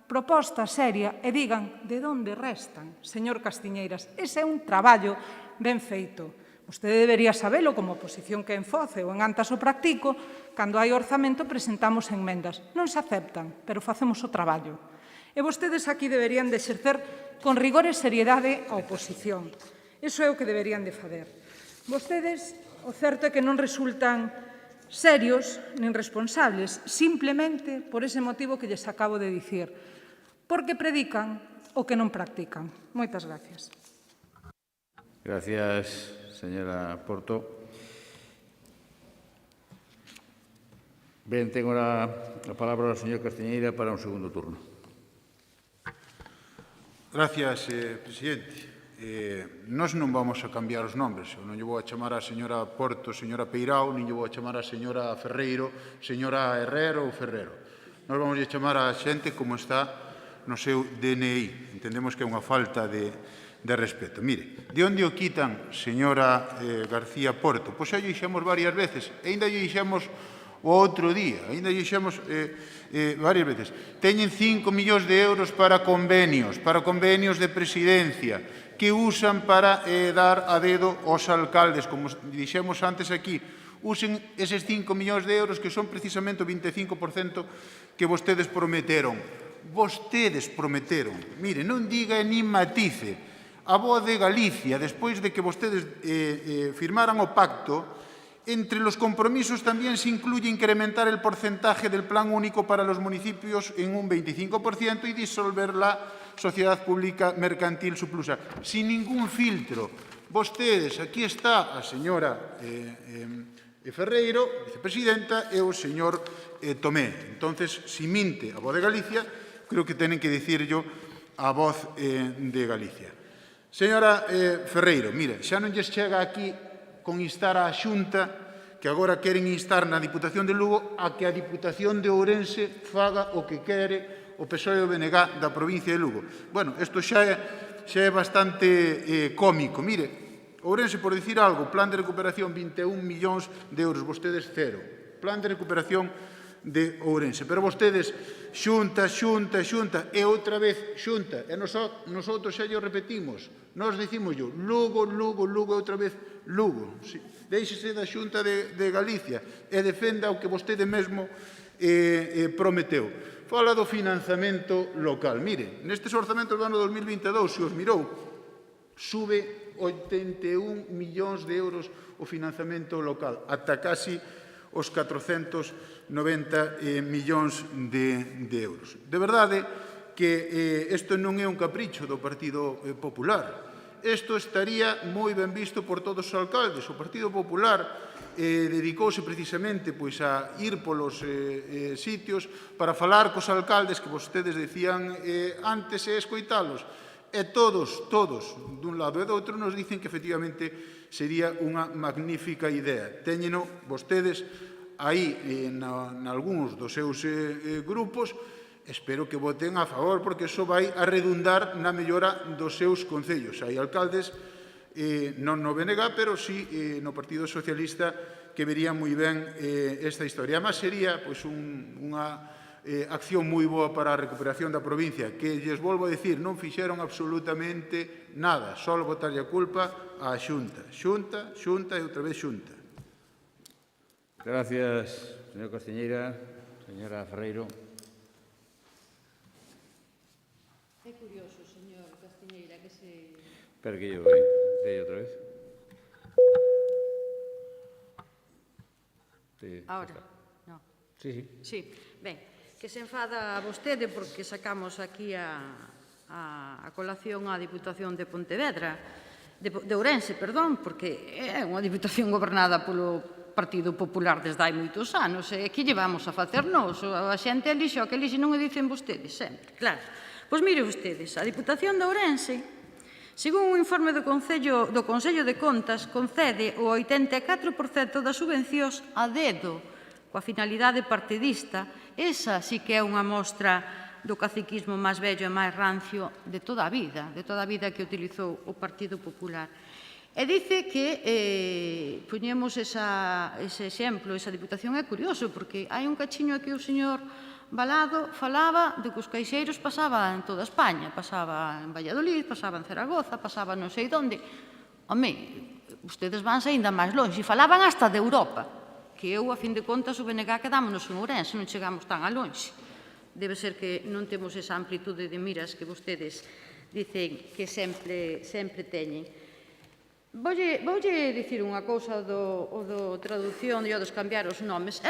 proposta seria e digan de onde restan, señor Castiñeiras. Ese é un traballo ben feito. Vostede debería sabelo como oposición que en FOCE ou en Antas o practico, cando hai orzamento presentamos enmendas. Non se aceptan, pero facemos o traballo. E vostedes aquí deberían de exercer con rigor e seriedade a oposición. Iso é o que deberían de fazer. Vostedes, o certo é que non resultan serios nin responsables, simplemente por ese motivo que lles acabo de dicir, porque predican o que non practican. Moitas gracias. Gracias, señora Porto. Ben, tengo a palabra o señor Castiñeira para un segundo turno. Gracias, presidente. Nós non vamos a cambiar os nombres. Eu non lle vou a chamar a señora Porto, señora Peirao, nin lle vou a chamar a señora Ferreiro, señora Herrero ou Ferrero. Nós vamos a chamar a xente como está no seu DNI. Entendemos que é unha falta de respeto. Mire, de onde o quitan, señora García Porto? Pois xa lle dixemos varias veces, e ainda lle dixemos o outro día, ainda lle dixemos varias veces. Teñen 5 millóns de euros para convenios de presidencia, que usan para dar a dedo aos alcaldes, como dixemos antes aquí. Usen eses 5 millóns de euros que son precisamente o 25% que vostedes prometeron. Vostedes prometeron. Mire, non diga nin matice. A Voz de Galicia, despois de que vostedes firmaran o pacto, entre los compromisos tamén se incluye incrementar el porcentaje del plan único para los municipios en un 25% y disolver la sociedad pública mercantil Suplusa. Sin ningún filtro. Vostedes, aquí está a señora Ferreiro, vicepresidenta, e o señor Tomé. Entonces, si minte a Voz de Galicia, creo que tenen que dicirlo a Voz de Galicia. Señora Ferreiro, mire, xa non lles chega aquí con instar á Xunta, que agora queren instar na Diputación de Lugo, a que a Diputación de Ourense faga o que quere o PSOE e o BNG da provincia de Lugo. Bueno, isto xa é bastante cómico. Mire, Ourense, por dicir algo, plan de recuperación 21 millóns de euros, vostedes cero. Plan de recuperación de Ourense. Pero vostedes, xunta, e outra vez xunta. E nosotros xa lle repetimos. Nós dicimoslo, Lugo, e outra vez Lugo. Déixese da Xunta de Galicia e defenda o que vostede mesmo prometeu. Fala do financiamento local. Mire, nestes orzamentos do ano 2022, se os mirou, sube 81 millóns de euros o financiamento local, ata casi os 490 millóns de euros. De verdade que isto non é un capricho do Partido Popular. Isto estaría moi ben visto por todos os alcaldes. O Partido Popular dedicouse precisamente a ir polos sitios para falar cos alcaldes que vostedes decían antes e escoitalos. E todos, dun lado e do outro, nos dicen que efectivamente sería unha magnífica idea. Téñeno vostedes aí nalgúns dos seus grupos. Espero que voten a favor, porque iso vai a redundar na mellora dos seus concellos. Hai alcaldes, non no BNG, pero sí no Partido Socialista, que verían moi ben esta historia. Además, sería unha acción moi boa para a recuperación da provincia, que, lles volvo a dicir, non fixeron absolutamente nada, só botarlle a culpa á Xunta. Xunta e outra vez Xunta. Gracias, señor Castiñeira. Señora Ferreiro. É curioso, señor Castiñeira, que se... Espera que yo voy. ¿De outra vez? Sí, Ahora, no. Sí, sí. Sí, ben, que se enfada vostede porque sacamos aquí a colación a Diputación de Pontevedra, de Ourense, perdón, porque é unha diputación gobernada polo Partido Popular desde hai moitos anos, e que llevamos a facernos? A xente elixe o que elixe, non o dicen vostedes sempre, claro. Pois mire vostedes, a Diputación de Ourense, según un informe do Consello de Contas, concede o 84% das subvencións a dedo, coa finalidade partidista. Esa sí que é unha mostra do caciquismo máis vello e máis rancio de toda a vida que utilizou o Partido Popular. E dice que poñemos ese exemplo, esa diputación é curioso, porque hai un cachiño que o señor Balado falaba de que os caixeiros pasaban en toda España, pasaba en Valladolid, pasaba en Zaragoza, pasaba non sei onde. Home, ustedes vanse ainda máis longe, e falaban hasta de Europa, que eu, a fin de contas, o BNG quedámonos en Ourense, non chegamos tan a longe. Debe ser que non temos esa amplitude de miras que vostedes dicen que sempre teñen. Voulle dicir unha cousa do traducción e o dos cambiar os nomes.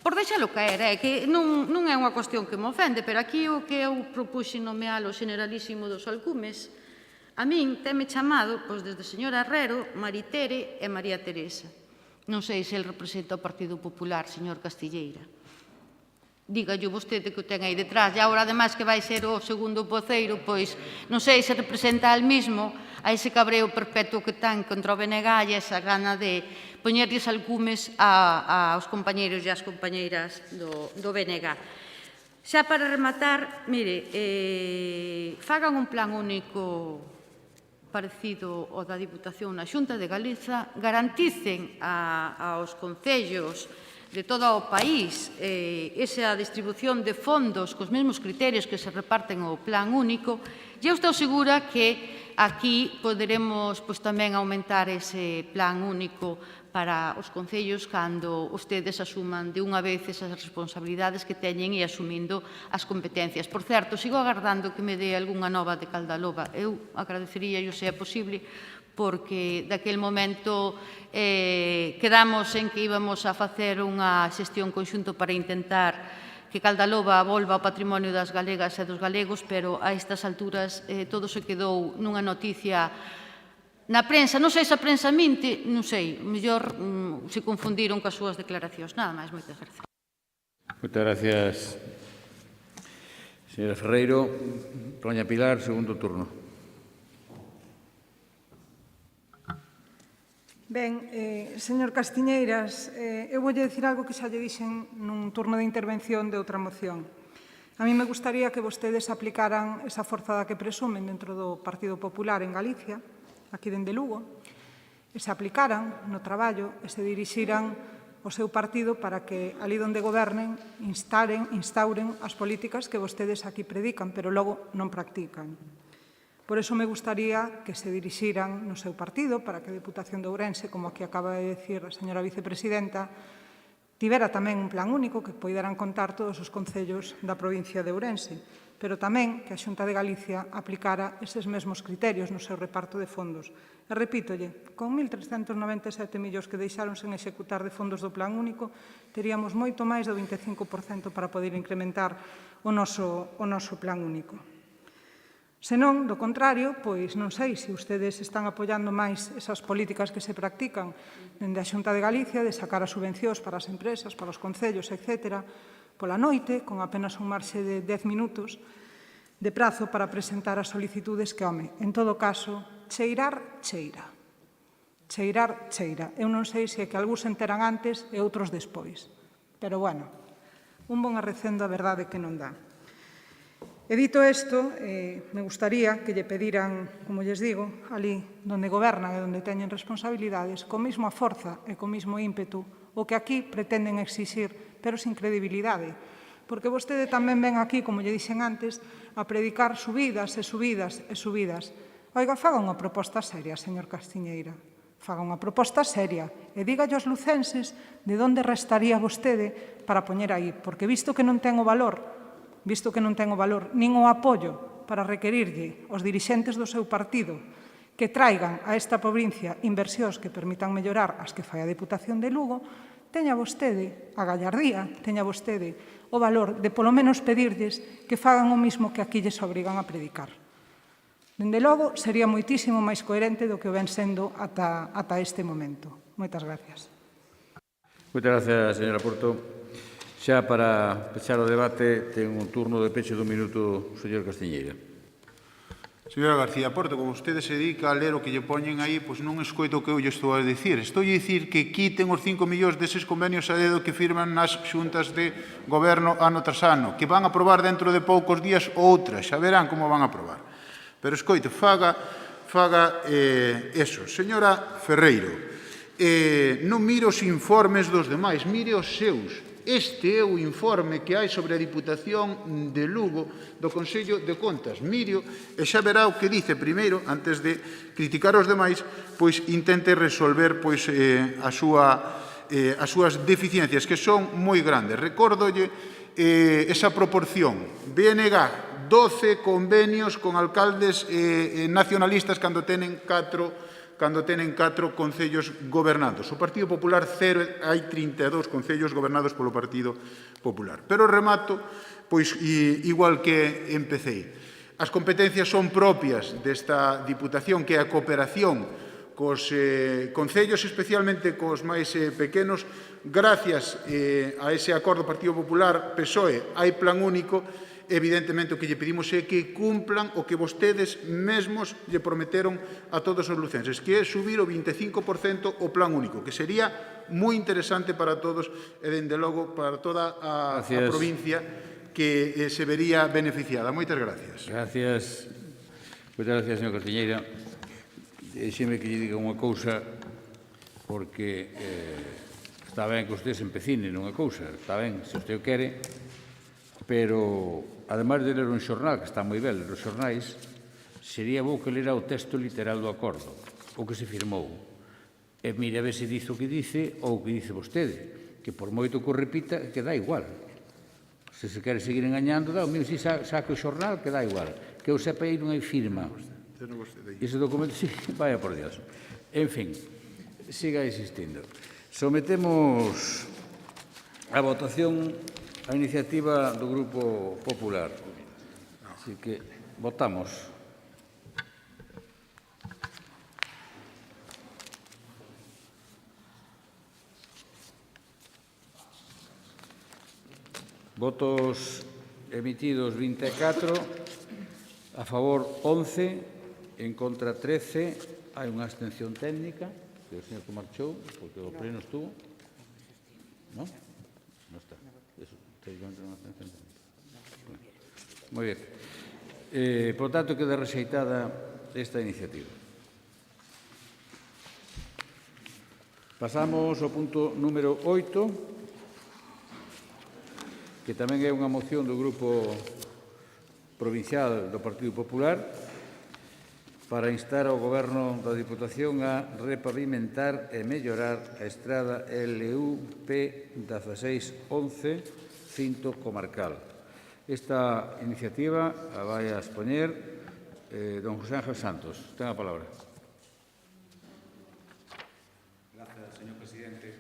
Por deixalo caer, que non é unha cuestión que me ofende, pero aquí o que eu propuxe nomear o generalísimo dos alcumes, a min teme chamado, pois desde señora Herrero, Maritere e María Teresa. Non sei se el representa o Partido Popular, señor Castilleira. Dígallo vostede que o ten aí detrás, e agora, ademais, que vai ser o segundo voceiro, pois non sei se representa al mismo a ese cabreo perpetuo que ten contra o BNG e esa gana de poñerlles alcumes aos compañeiros e ás compañeiras do BNG. Xa para rematar, mire, fagan un plan único parecido ao da Diputación na Xunta de Galiza, garanticen aos concellos de todo o país esa distribución de fondos cos mesmos criterios que se reparten o plan único, e eu estou segura que aquí poderemos tamén aumentar ese plan único para os concellos cando ustedes asuman de unha vez esas responsabilidades que teñen e asumindo as competencias. Por certo, sigo agardando que me dé algunha nova de Caldaloba. Eu agradecería, se é posible, porque daquel momento quedamos en que íbamos a facer unha xestión conxunto para intentar que Caldaloba volva ao patrimonio das galegas e dos galegos, pero a estas alturas todo se quedou nunha noticia na prensa. Non sei se a prensa minte, non sei, mellor se confundiron coas súas declaracións. Nada máis, moitas gracias. Moitas gracias, señora Ferreiro. Doña Pilar, segundo turno. Ben, señor Castiñeiras, eu voulle dicir algo que xa lle dixen nun turno de intervención de outra moción. A mí me gustaría que vostedes aplicaran esa forzada que presumen dentro do Partido Popular en Galicia, aquí dende Lugo, e se aplicaran no traballo e se dirixiran o seu partido para que, ali onde gobernen, instauren as políticas que vostedes aquí predican, pero logo non practican. Por iso me gustaría que se dirixiran no seu partido para que a Diputación de Ourense, como aquí acaba de decir a señora vicepresidenta, tivera tamén un plan único que poideran contar todos os concellos da provincia de Ourense, pero tamén que a Xunta de Galicia aplicara eses mesmos criterios no seu reparto de fondos. E repítolle, con 1.397 millóns que deixaron sen executar de fondos do plan único, teríamos moito máis do 25% para poder incrementar o noso plan único. Senón, do contrario, pois non sei se ustedes están apoiando máis esas políticas que se practican dende a Xunta de Galicia de sacar as subvencións para as empresas, para os concellos, etc., pola noite, con apenas un marxe de 10 minutos de prazo para presentar as solicitudes que, home, en todo caso, cheirar, cheira. Cheirar, cheira. Eu non sei se é que algúns se enteran antes e outros despois. Pero, bueno, un bon arrecendo a verdade que non dá. E dito isto, me gustaría que lle pediran, como lles digo, ali donde gobernan e donde teñen responsabilidades, con mesma forza e con mesmo ímpetu, o que aquí pretenden exixir, pero sin credibilidade. Porque vostede tamén ven aquí, como lle dixen antes, a predicar subidas e subidas e subidas. Oiga, faga unha proposta seria, señor Castiñeira. Faga unha proposta seria e dígalle aos lucenses de onde restaría vostede para poñer aí, porque visto que non ten o valor, nin o apoio para requerirlle aos dirixentes do seu partido que traigan a esta provincia inversións que permitan mellorar as que fai a Deputación de Lugo, teña vostede a gallardía, teña vostede o valor de polo menos pedirlles que fagan o mismo que aquí lles obrigan a predicar. Dende logo, sería moitísimo máis coherente do que o ven sendo ata este momento. Moitas gracias. Moitas gracias, señora Porto. Xa para pechar o debate, ten un turno de peche dun minuto o señor Castiñeira. Señora García Porto, como vostede se dedica a ler o que lle poñen aí, pois non escoito o que eu lle estou a dicir. Estou a dicir que quiten os 5 millóns deses convenios a dedo que firman nas xuntas de goberno ano tras ano, que van a aprobar dentro de poucos días outras, xa verán como van a aprobar. Pero escoite, faga eso. Señora Ferreiro, non mire os informes dos demais, mire os seus. Este é o informe que hai sobre a Diputación de Lugo do Consello de Contas. Mire e xa verá o que dice primeiro, antes de criticar os demais, pois intente resolver pois as súas deficiencias, que son moi grandes. Recórdolle esa proporción. BNG, 12 convenios con alcaldes nacionalistas cando tenen 4 concellos gobernados. O Partido Popular 0, hai 32 concellos gobernados polo Partido Popular. Pero remato, pois, igual que empecé. As competencias son propias desta Diputación, que é a cooperación cos concellos, especialmente cos máis pequenos. Gracias a ese acordo Partido Popular-PSOE hai plan único. Evidentemente, o que lle pedimos é que cumplan o que vostedes mesmos lle prometeron a todos os lucenses, que é subir o 25% o plan único, que sería moi interesante para todos e, dende logo, para toda a provincia que se vería beneficiada. Moitas gracias. Gracias. Moitas gracias, señor Castiñeira. Deixeme que lle diga unha cousa, porque está ben que usted se empecine nunha cousa, está ben, se usted o quere, pero, ademais de ler un xornal, que está moi ben ler os xornais, sería bo que lera o texto literal do acordo, o que se firmou. E mire a ver se dice o que dice ou o que dice vostede, que por moito que o repita, que dá igual. Se se quere seguir engañando, dá o mismo, si saca o xornal, que dá igual. Que eu sepa aí non hai firma. Ese documento, sí, vaya por Dios. En fin, siga insistindo. Sometemos a votación a iniciativa do Grupo Popular. Así que votamos. Votos emitidos 24, a favor 11, en contra 13, hai unha abstención técnica, que o señor que marchou, porque o pleno estuvo. Non? Non está. Moi ben. Por tanto, queda rexeitada esta iniciativa. Pasamos ao punto número 8, que tamén é unha moción do Grupo Provincial do Partido Popular para instar ao Goberno da Diputación a repavimentar e mellorar a estrada LU P1611 cinto comarcal. Esta iniciativa a vai a expoñer don José Ángel Santos. Ten a palabra. Gracias, señor presidente.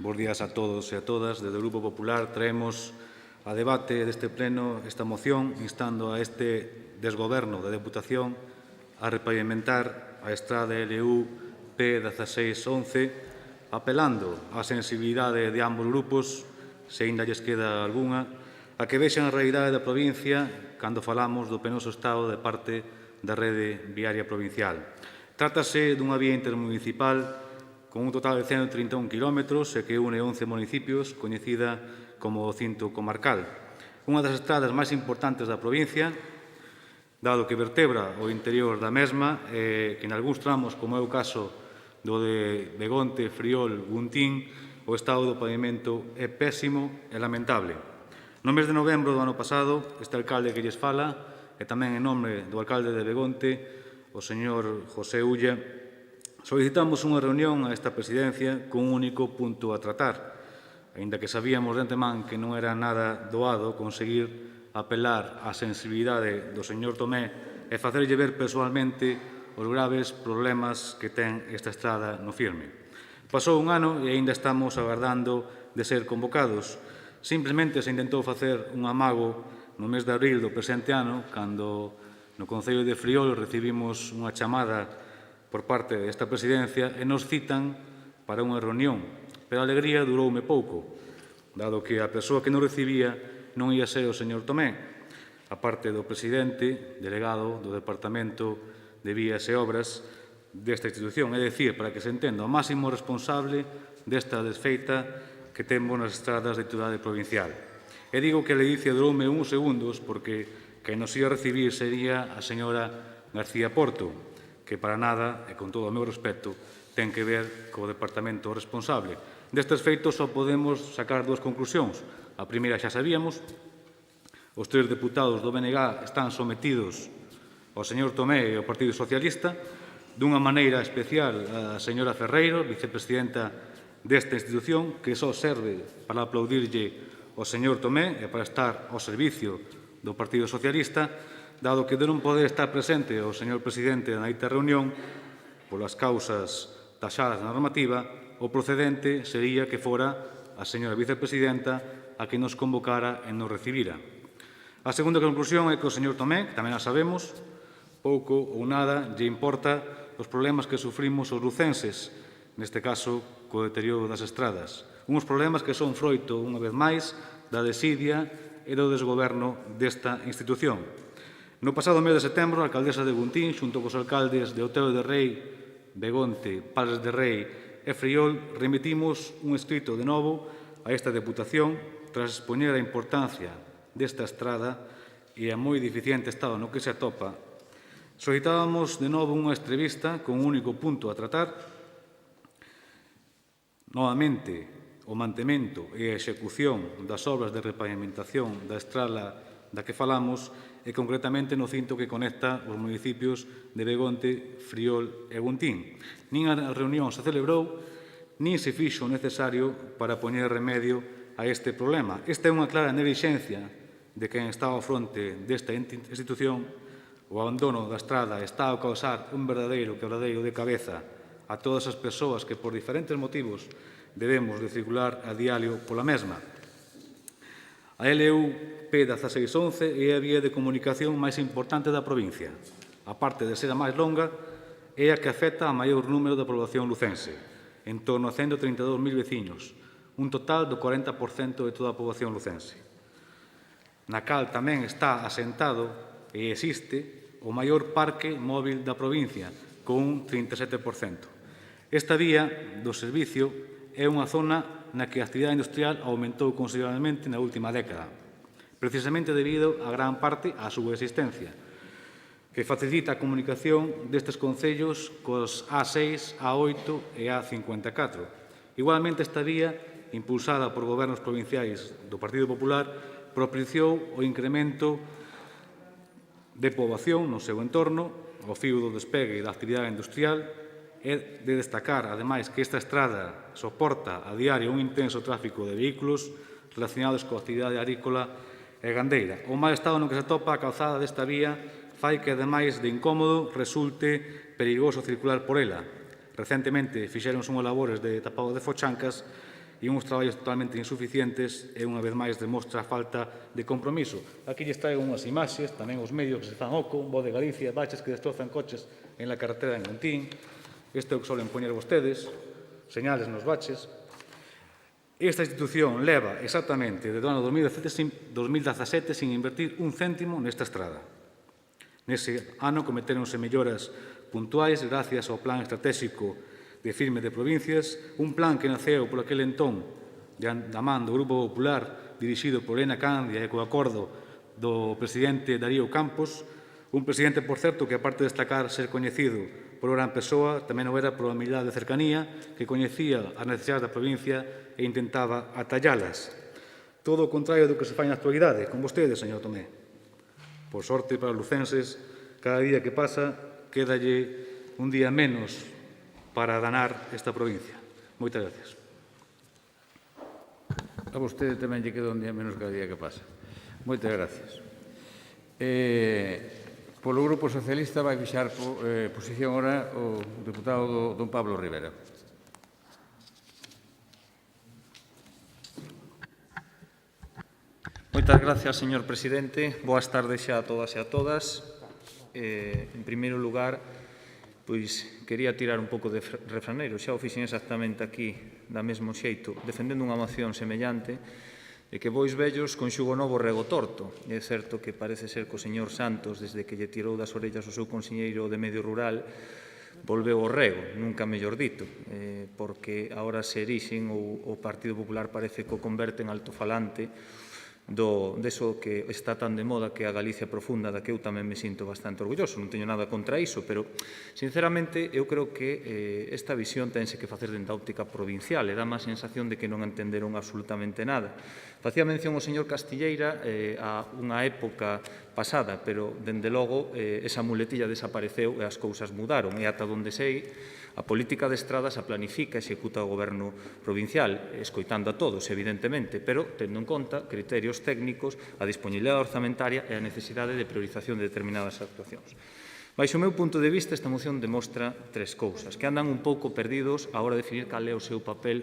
Bos días a todos e a todas. Desde o Grupo Popular traemos a debate deste pleno esta moción instando a este desgoberno da Deputación a repavimentar a estrada LU P1611 apelando á sensibilidade de ambos grupos, se ainda lles queda algunha, a que vexan a realidade da provincia cando falamos do penoso estado de parte da rede viaria provincial. Trátase dunha vía intermunicipal con un total de 131 km e que une 11 municipios, coñecida como o cinto comarcal. Unha das estradas máis importantes da provincia, dado que vertebra o interior da mesma, que en algúns tramos, como é o caso do de Begonte, Friol, Guntín, o estado do pavimento é pésimo e lamentable. No mes de novembro do ano pasado, este alcalde que lles fala, e tamén en nome do alcalde de Begonte, o señor José Ulla, Solicitamos unha reunión a esta presidencia con un único punto a tratar, aínda que sabíamos de antemán que non era nada doado conseguir apelar á sensibilidade do señor Tomé e facerlle ver persoalmente os graves problemas que ten esta estrada no Firme. Pasou un ano e aínda estamos agardando de ser convocados. Simplemente se intentou facer un amago no mes de abril do presente ano, cando no Concello de Friol recibimos unha chamada por parte desta presidencia e nos citan para unha reunión. Pero a alegría duroume pouco, dado que a persoa que nos recibía non ia ser o señor Tomé, a parte do presidente, delegado do Departamento de Vías e Obras desta institución, é dicir, para que se entenda, o máximo responsable desta desfeita que temos nas estradas de titularidade provincial. E digo que a ledicia duroume uns segundos porque quen nos ia recibir sería a señora García Porto, que para nada, e con todo o meu respeto, ten que ver co departamento responsable. Destes feitos só podemos sacar dúas conclusións. A primeira xa sabíamos, os 3 deputados do BNG están sometidos ao señor Tomé e ao Partido Socialista, dunha maneira especial a señora Ferreiro, vicepresidenta desta institución, que só serve para aplaudirlle ao señor Tomé e para estar ao servicio do Partido Socialista, dado que de non poder estar presente o señor presidente na dita reunión, polas causas taxadas na normativa, o procedente sería que fora a señora vicepresidenta a que nos convocara e nos recibira. A segunda conclusión é que o señor Tomé, que tamén a sabemos, pouco ou nada lle importa os problemas que sufrimos os lucenses, neste caso co deterioro das estradas. Uns problemas que son froito, unha vez máis, da desidia e do desgoberno desta institución. No pasado mes de setembro, a alcaldesa de Guntín, xunto cos alcaldes de Otero de Rei, Begonte, Pares de Rei e Friol, remitimos un escrito de novo a esta Deputación tras expoñer a importancia desta estrada e a moi deficiente estado no que se atopa. Solicitábamos de novo unha entrevista con un único punto a tratar. Novamente, o mantemento e a execución das obras de repavimentación da estrada da que falamos e concretamente no cinto que conecta os municipios de Begonte, Friol e Guntín. Nin a reunión se celebrou, nin se fixo o necesario para poñer remedio a este problema. Esta é unha clara neglixencia de quen está ao fronte desta institución. O abandono da estrada está a causar un verdadeiro quebradeiro de cabeza a todas as persoas que por diferentes motivos debemos de circular a diario pola mesma. A LUP 1611 é a vía de comunicación máis importante da provincia. A parte de ser a máis longa, é a que afecta a maior número da población lucense, en torno a 132.000 veciños, un total do 40% de toda a poboación lucense. Na cal tamén está asentado e existe o maior parque móvil da provincia, con un 37%. Esta vía do servicio é unha zona na que a actividade industrial aumentou considerablemente na última década, precisamente debido a gran parte á súa existencia, que facilita a comunicación destes concellos cos A6, A8 e A54. Igualmente, esta vía, impulsada por gobernos provinciais do Partido Popular, propiciou o incremento de poboación no seu entorno, ao fío do despegue da actividade industrial. É de destacar, ademais, que esta estrada soporta a diario un intenso tráfico de vehículos relacionados coa actividade agrícola e gandeira. O mal estado no que se atopa a calzada desta vía fai que, ademais de incómodo, resulte perigoso circular por ela. Recentemente fixéronse unhas labores de tapado de fochancas e uns traballos totalmente insuficientes e, unha vez máis, demostra a falta de compromiso. Aquí lles traigo unhas imaxes, tamén os medios que se fan oco, Voz de Galicia, baches que destrozan coches en la carretera en Guntín. Isto é o que solen poñer vostedes, señales nos baches. Esta institución leva exactamente desde o ano 2017 sin invertir un céntimo nesta estrada. Nese ano cometéronse melloras puntuais gracias ao Plan Estratégico de Firme de Provincias, un plan que naceu por aquel entón da man do Grupo Popular dirixido por Elena Candia e co acordo do presidente Darío Campos, un presidente, por certo, que aparte de destacar ser coñecido por gran persoa, tamén o era por a humildade de cercanía, que coñecía as necesidades da provincia e intentaba atallalas. Todo o contrario do que se fai na actualidade, con vostede, señor Tomé. Por sorte para os lucenses, cada día que pasa, quédalle un día menos para danar esta provincia. Moitas gracias. A vostede tamén lle queda un día menos cada día que pasa. Moitas gracias. Polo Grupo Socialista vai fixar posición ora o deputado don Pablo Rivera. Moitas gracias, señor presidente. Boas tardes xa a todas e a todas. En primeiro lugar, pois quería tirar un pouco de refraneiro. Xa o fixen exactamente aquí, da mesmo xeito, defendendo unha moción semellante, de que bois vellos con xugo novo rego torto. E é certo que parece ser que o señor Santos, desde que lle tirou das orellas o seu conselleiro de Medio Rural, volveu ao rego, nunca mellor dito, porque agora se erixen ou o Partido Popular parece que o converte en altofalante deso que está tan de moda que é a Galicia profunda, da que eu tamén me sinto bastante orgulloso. Non teño nada contra iso, pero, sinceramente, eu creo que esta visión tense que facer dentro da óptica provincial e dá má sensación de que non entenderon absolutamente nada. Facía mención o señor Castilleira a unha época pasada, pero, dende logo, esa muletilla desapareceu e as cousas mudaron. E ata onde sei, a política de estradas a planifica e executa o goberno provincial, escoitando a todos, evidentemente, pero tendo en conta criterios técnicos, a disponibilidade orzamentaria e a necesidade de priorización de determinadas actuacións. Baixo o meu punto de vista, esta moción demostra tres cousas, que andan un pouco perdidos a hora de definir cal é o seu papel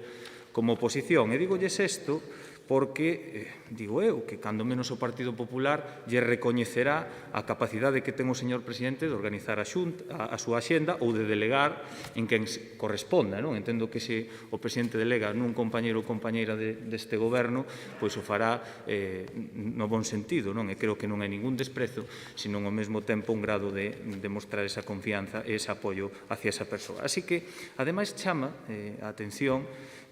como oposición. E digolles isto porque, digo eu, que cando menos o Partido Popular lle recoñecerá a capacidade que ten o señor presidente de organizar a súa axenda ou de delegar en quen corresponda. Entendo que se o presidente delega nun compañeiro ou compañeira deste goberno, pois o fará no bon sentido, e creo que non hai ningún desprezo, senón ao mesmo tempo un grado de demostrar esa confianza e ese apoio hacia esa persoa. Así que, ademais, chama a atención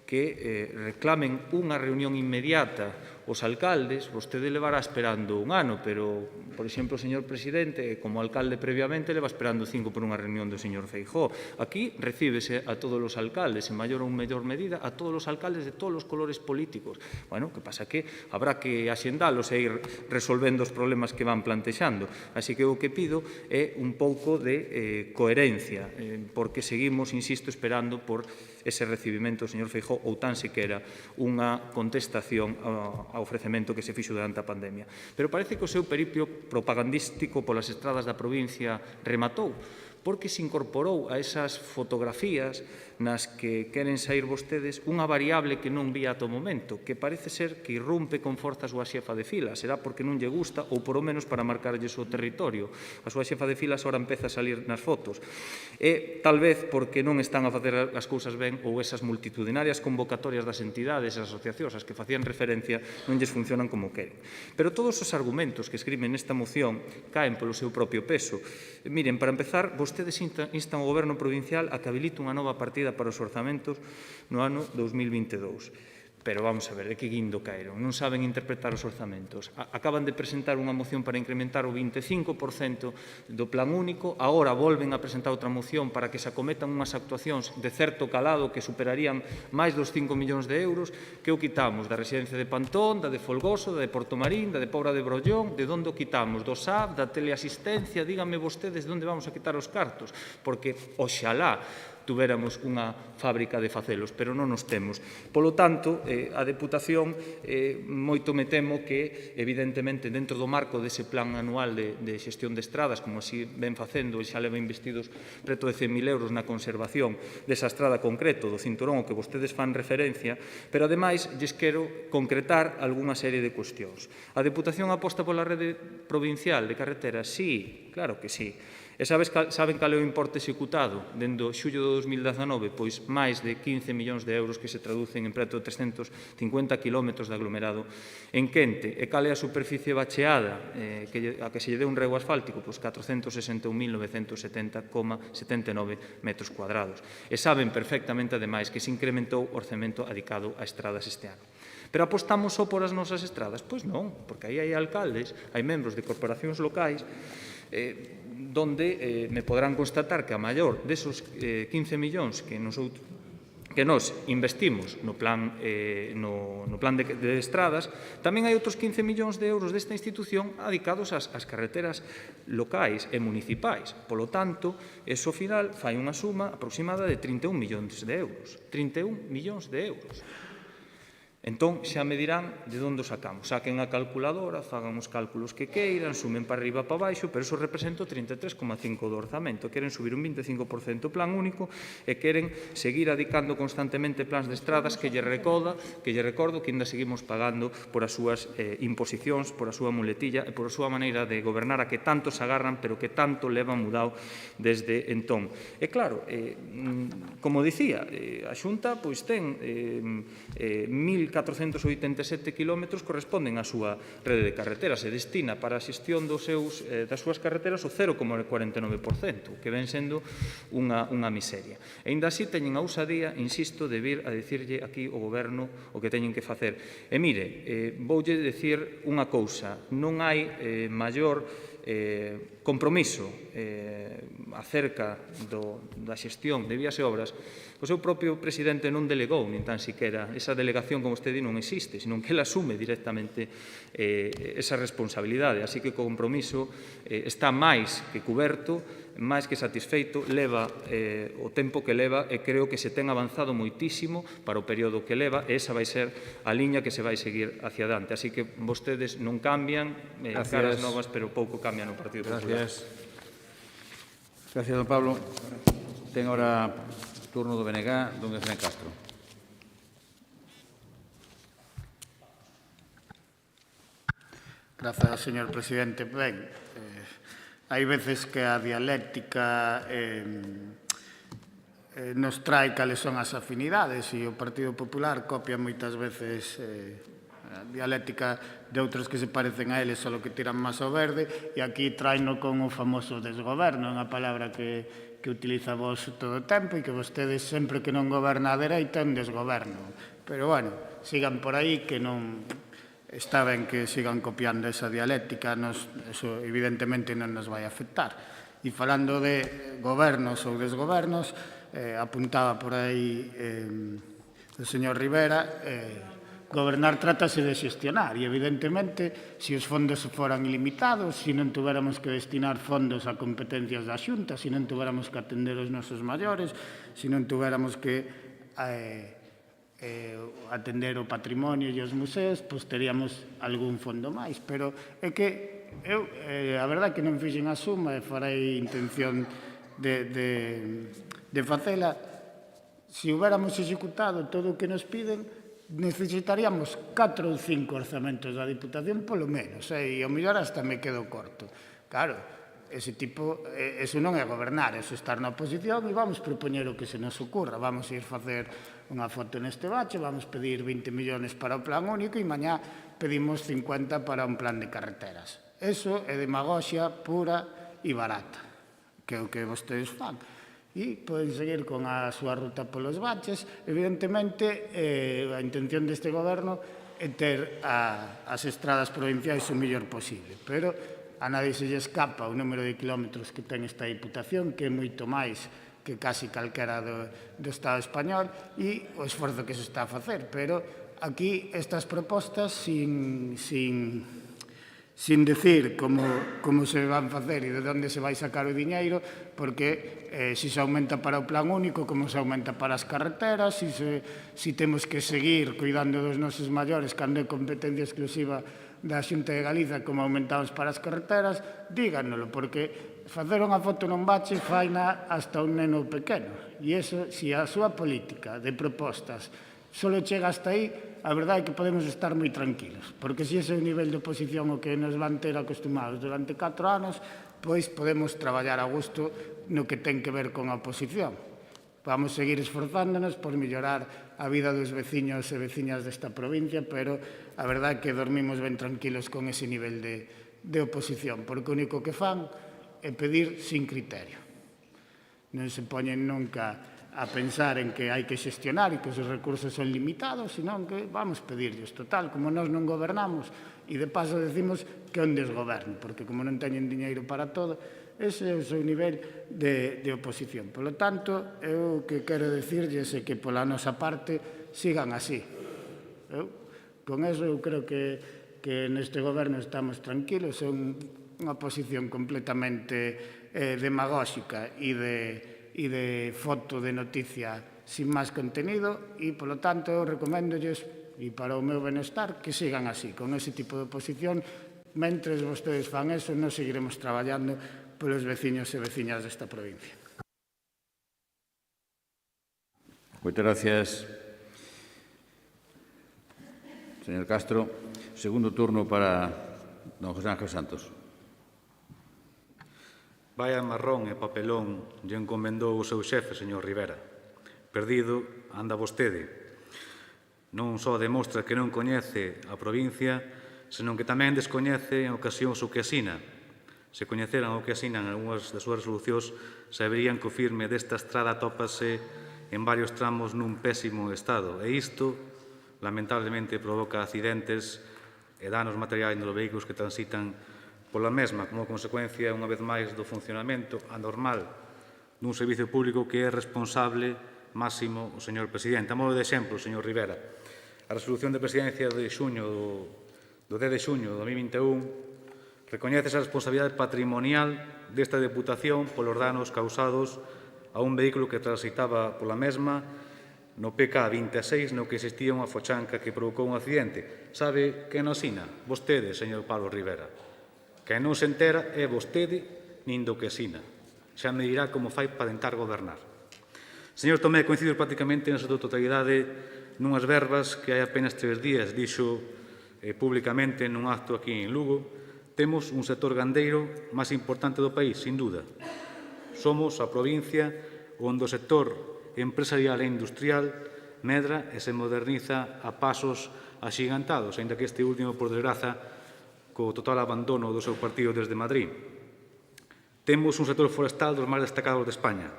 que reclamen unha reunión inmediata os alcaldes. Vostede levará esperando un ano, pero, por exemplo, o señor presidente, como alcalde previamente, leva esperando 5 por unha reunión do señor Feijóo. Aquí recíbese a todos os alcaldes, en maior ou menor medida, a todos os alcaldes de todos os colores políticos. Bueno, que pasa que habrá que axendalos e ir resolvendo os problemas que van plantexando. Así que o que pido é un pouco de coherencia, porque seguimos, insisto, esperando por ese recibimento do señor Feijóo ou tan sequera unha contestación ao ofrecemento que se fixo durante a pandemia. Pero parece que o seu periplo propagandístico polas estradas da provincia rematou, porque se incorporou a esas fotografías nas que queren sair vostedes unha variable que non vi ata o momento, que parece ser que irrumpe con forza a súa xefa de fila. Será porque non lle gusta ou, por o menos, para marcarlle o seu territorio. A súa xefa de filas ora empeza a salir nas fotos. E, tal vez, porque non están a facer as cousas ben ou esas multitudinarias convocatorias das entidades e as asociacións as que facían referencia non lles funcionan como queren. Pero todos os argumentos que escriben nesta moción caen polo seu propio peso. Miren, para empezar, vostedes instan o Goberno provincial a que habilite unha nova partida para os orzamentos no ano 2022. Pero vamos a ver, de que guindo caeron? Non saben interpretar os orzamentos. Acaban de presentar unha moción para incrementar o 25% do plan único, agora volven a presentar outra moción para que se acometan unhas actuacións de certo calado que superarían máis dos 5 millóns de euros, que o quitamos da residencia de Pantón, da de Folgoso, da de Portomarín, da de Pobra de Brollón, de onde o quitamos? Do SAP, da teleasistencia, díganme vostedes de onde vamos a quitar os cartos, porque oxalá tuveramos unha fábrica de facelos, pero non nos temos. Polo tanto, a Deputación moito me temo que, evidentemente, dentro do marco dese plan anual de xestión de estradas, como así ven facendo, e xa leva investidos preto de 100.000 euros na conservación desa estrada concreto, do cinturón, ao que vostedes fan referencia, pero, ademais, lles quero concretar algunha serie de cuestións. A Deputación aposta pola rede provincial de carreteras? Sí, claro que sí. E saben cal é o importe executado dende o xullo de 2019? Pois máis de 15 millóns de euros que se traducen en preto de 350 kilómetros de aglomerado en quente. E cal é a superficie bacheada a que se lle deu un rego asfáltico? Pois 461.970,79 metros cuadrados. E saben perfectamente, ademais, que se incrementou o orzamento adicado a estradas este ano. Pero apostamos só por as nosas estradas? Pois non, porque aí hai alcaldes, hai membros de corporacións locais donde me poderán constatar que a maior desos 15 millóns que que nós investimos no plan de estradas, tamén hai outros 15 millóns de euros desta institución dedicados ás carreteras locais e municipais. Polo tanto, eso ao final fai unha suma aproximada de 31 millóns de euros. 31 millóns de euros. Entón, xa me dirán de onde o sacamos. Saquen a calculadora, fagan os cálculos que queiran, sumen para arriba para baixo, pero eso representa o 33,5% do orzamento. Queren subir un 25% o plan único e queren seguir adicando constantemente plans de estradas que lle recordo que ainda seguimos pagando por as súas imposicións, por a súa muletilla e por a súa maneira de gobernar a que tanto se agarran, pero que tanto levan mudado desde entón. E claro, como dicía, a Xunta ten 1.487 kilómetros corresponden á súa rede de carreteras e destina para a xestión das súas carreteras o 0,49%, que ven sendo unha miseria. E ainda así teñen a ousadía, insisto, de vir a dicirlle aquí ao Goberno o que teñen que facer. E mire, voulle dicir unha cousa, non hai maior compromiso acerca da xestión de vías e obras. O seu propio presidente non delegou, nin tan siquera, esa delegación, como vostede di, non existe, senón que ele asume directamente esa responsabilidade. Así que o compromiso está máis que cuberto, máis que satisfeito, leva o tempo que leva e creo que se ten avanzado moitísimo para o período que leva e esa vai ser a liña que se vai seguir hacia adiante. Así que vostedes non cambian, caras novas, pero pouco cambian o Partido Popular. Gracias, don Pablo. Ten ahora turno do BNG, don Efrén Castro. Grazas, señor presidente. Ben, hai veces que a dialéctica nos trae cales son as afinidades e o Partido Popular copia moitas veces a dialéctica de outros que se parecen a eles, só que tiran máis ao verde, e aquí traino con o famoso desgoberno, unha palabra que utiliza vos todo o tempo e que vostedes sempre que non goberna a dereita un desgoberno. Pero, bueno, sigan por aí que non... Está ben que sigan copiando esa dialéctica, eso evidentemente non nos vai afectar. E falando de gobernos ou desgobernos, apuntaba por aí o señor Rivera, gobernar trátase de xestionar e, evidentemente, se os fondos foran ilimitados, se non tuveramos que destinar fondos a competencias da Xunta, se non tuveramos que atender os nosos maiores, se non tuveramos que atender o patrimonio e os museos, pois teríamos algún fondo máis. Pero é que eu, a verdade que non fixen a suma e farei intención de facela. Se hubiéramos executado todo o que nos piden, necesitaríamos 4 ou 5 orzamentos da Diputación, polo menos, e ao mellor hasta me quedo corto. Claro, eso non é gobernar, eso é estar na oposición e vamos propoñer o que se nos ocurra. Vamos ir facer unha foto neste bache, vamos pedir 20 millóns para o plan único e mañá pedimos 50 para un plan de carreteras. Eso é demagoxia pura e barata, que é o que vostedes fan. E poden seguir con a súa ruta polos baches. Evidentemente, a intención deste goberno é ter as estradas provinciais o mellor posible, pero a nadie se lle escapa o número de kilómetros que ten esta Diputación, que é moito máis que casi calquera do Estado español, e o esforzo que se está a facer. Pero aquí estas propostas, sin decir como se van facer e de onde se vai sacar o diñeiro, porque se se aumenta para o plan único, como se aumenta para as carreteras, se temos que seguir cuidando dos nosos maiores cando é competencia exclusiva da Xunta de Galiza, como aumentamos para as carreteras, díganolo, porque facer unha foto non bache faina hasta un neno pequeno. E iso, se a súa política de propostas só chega hasta aí, a verdade é que podemos estar moi tranquilos, porque se ese é o nivel de oposición o que nos van ter acostumados durante 4 anos, pois podemos traballar a gusto no que ten que ver con a oposición. Vamos seguir esforzándonos por mellorar a vida dos veciños e veciñas desta provincia, pero a verdade é que dormimos ben tranquilos con ese nivel de oposición, porque o único que fan é pedir sin criterio. Non se poñen nunca a pensar en que hai que xestionar e que os recursos son limitados, senón que vamos pedirlles. Total, como nós non gobernamos, e de paso decimos que é un desgoberno, porque como non teñen diñeiro para todo, ese é o seu nivel de oposición. Por lo tanto, eu que quero dicirlles é que pola nosa parte sigan así. Con eso eu creo que neste goberno estamos tranquilos, é unha posición completamente demagóxica e de foto de noticia sin máis contenido e, polo tanto, eu recoméndolles, e para o meu benestar, que sigan así, con ese tipo de oposición. Mentres vostedes fan eso, nos seguiremos traballando polos veciños e veciñas desta provincia. Moitas gracias, señor Castro. Segundo turno para don José Ángel Santos. Vaya marrón e papelón lle encomendou o seu xefe, señor Rivera. Perdido anda vostede. Non só demostra que non coñece a provincia, senón que tamén descoñece en ocasións o que asina. Se coñeceran o que asinan algunhas das súas resolucións, saberían que o firme desta estrada tópase en varios tramos nun pésimo estado. E isto, lamentablemente, provoca accidentes e danos materiais nos vehículos que transitan pola mesma, como consecuencia, unha vez máis, do funcionamento anormal dun servicio público que é responsable máximo o señor presidente. A modo de exemplo, señor Rivera, a resolución de presidencia de xuño do 10 de xuño de 2021 recoñece a responsabilidade patrimonial desta Deputación polos danos causados a un vehículo que transitaba pola mesma no PK 26, no que existía unha fochanca que provocou un accidente. Sabe quen nos asina? Vostede, señor Pablo Rivera. Quen non se entera é vostede nin do que asina. Xa me dirá como fai para tentar gobernar. Señor Tomé, coincido prácticamente na súa totalidade nunhas verbas que hai apenas 3 días dixo públicamente nun acto aquí en Lugo. Temos un sector gandeiro máis importante do país, sin dúda. Somos a provincia onde o sector empresarial e industrial medra e se moderniza a pasos axigantados, aínda que este último, por desgraza, co total abandono do seu partido desde Madrid. Temos un sector forestal dos máis destacados de España.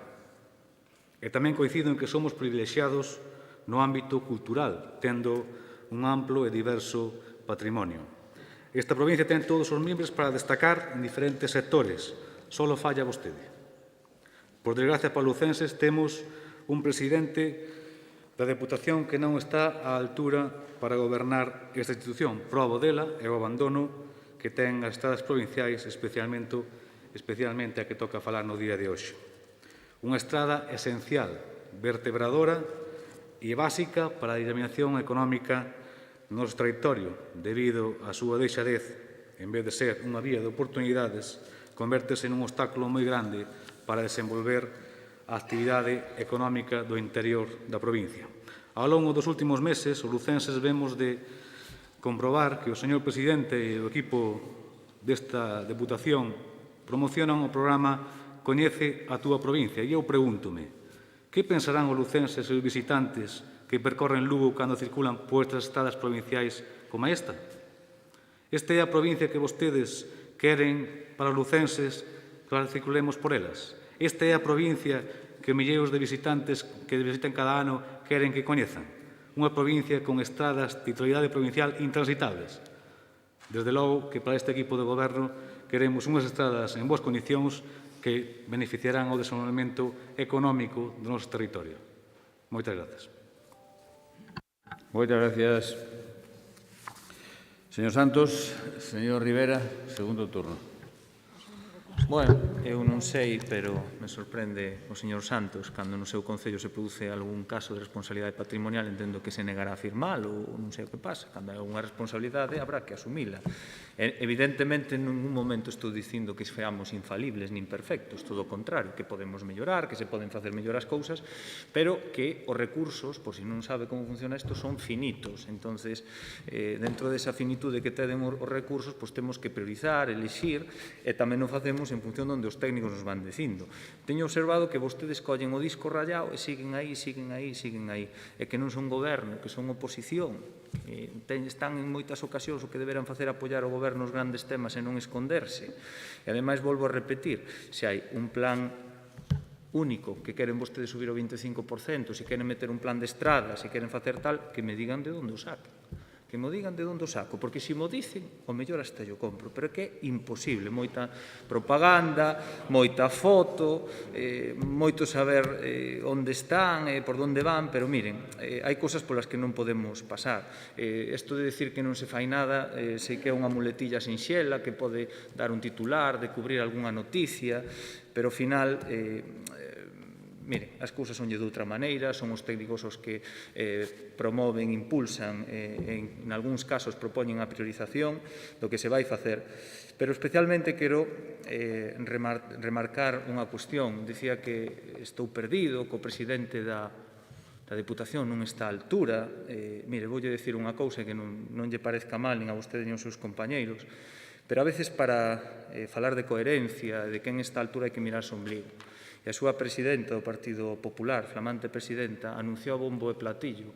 E tamén coincido en que somos privilexiados no ámbito cultural, tendo un amplo e diverso patrimonio. Esta provincia ten todos os membros para destacar en diferentes sectores. Solo falla vostede. Por desgracia para lucenses, temos un presidente da Deputación que non está á altura para gobernar esta institución. Probo dela é o abandono que ten as estradas provinciais, especialmente a que toca falar no día de hoxe. Unha estrada esencial, vertebradora e básica para a dinamización económica no noso territorio, debido á súa deixadez, en vez de ser unha vía de oportunidades, convértese nun obstáculo moi grande para desenvolver a actividade económica do interior da provincia. Ao longo dos últimos meses, os lucenses vemos de comprobar que o señor presidente e o equipo desta Deputación promocionan o programa Coñece a túa provincia. E eu pregúntome, que pensarán os lucenses e os visitantes que percorren Lugo cando circulan por estas estradas provinciais como esta? Esta é a provincia que vostedes queren para os lucenses que circulemos por elas. Esta é a provincia que milleiros de visitantes que visitan cada ano queren que coñezan. Unha provincia con estradas de titularidade provincial intransitables. Desde logo que para este equipo de goberno queremos unhas estradas en boas condicións que beneficiarán o desenvolvemento económico do noso territorio. Moitas grazas. Moitas gracias, señor Santos. Señor Rivera, segundo turno. Bueno, eu non sei, pero me sorprende o señor Santos cando no seu concello se produce algún caso de responsabilidade patrimonial, entendo que se negará a firmalo ou non sei o que pasa. Cando hai unha responsabilidade habrá que asumila. Evidentemente, en ningún momento estou dicindo que seamos infalibles nin perfectos, todo o contrario, que podemos mellorar, que se poden facer mellor as cousas, pero que os recursos, por si non sabe como funciona isto, son finitos. Entonces, dentro desa finitude que tenen os recursos, pois temos que priorizar, elixir, e tamén o facemos en función onde os técnicos nos van dicindo. Teño observado que vostedes collen o disco rayado e siguen aí, e que non son goberno, que son oposición. Están en moitas ocasións o que deberán facer apoiar o goberno nos grandes temas e non esconderse. E ademais, volvo a repetir, se hai un plan único que queren vostedes subir o 25%, se queren meter un plan de estrada, se queren facer tal, que me digan de onde o saquen. que mo digan de onde o saco, porque se mo dicen, o mellor hasta yo compro, pero é que é imposible, moita propaganda, moita foto, moito saber onde están, por onde van, pero miren, hai cousas polas que non podemos pasar. Isto de decir que non se fai nada, sei que é unha muletilla sinxela, que pode dar un titular, de cubrir algunha noticia, pero ao final mire, as cousas sonlle de outra maneira, son os técnicos os que promoven, impulsan, en algúns casos propoñen a priorización do que se vai facer. Pero especialmente quero remarcar unha cuestión. Dicía que estou perdido, que o presidente da Deputación non está á altura. Mire, voulle dicir unha cousa que non lle parezca mal nin a vostede nin aos seus compañeiros, pero a veces para falar de coherencia, de quen está á altura hai que mirarse o ombligo. E a súa presidenta do Partido Popular, flamante presidenta, anunciou a bombo e platillo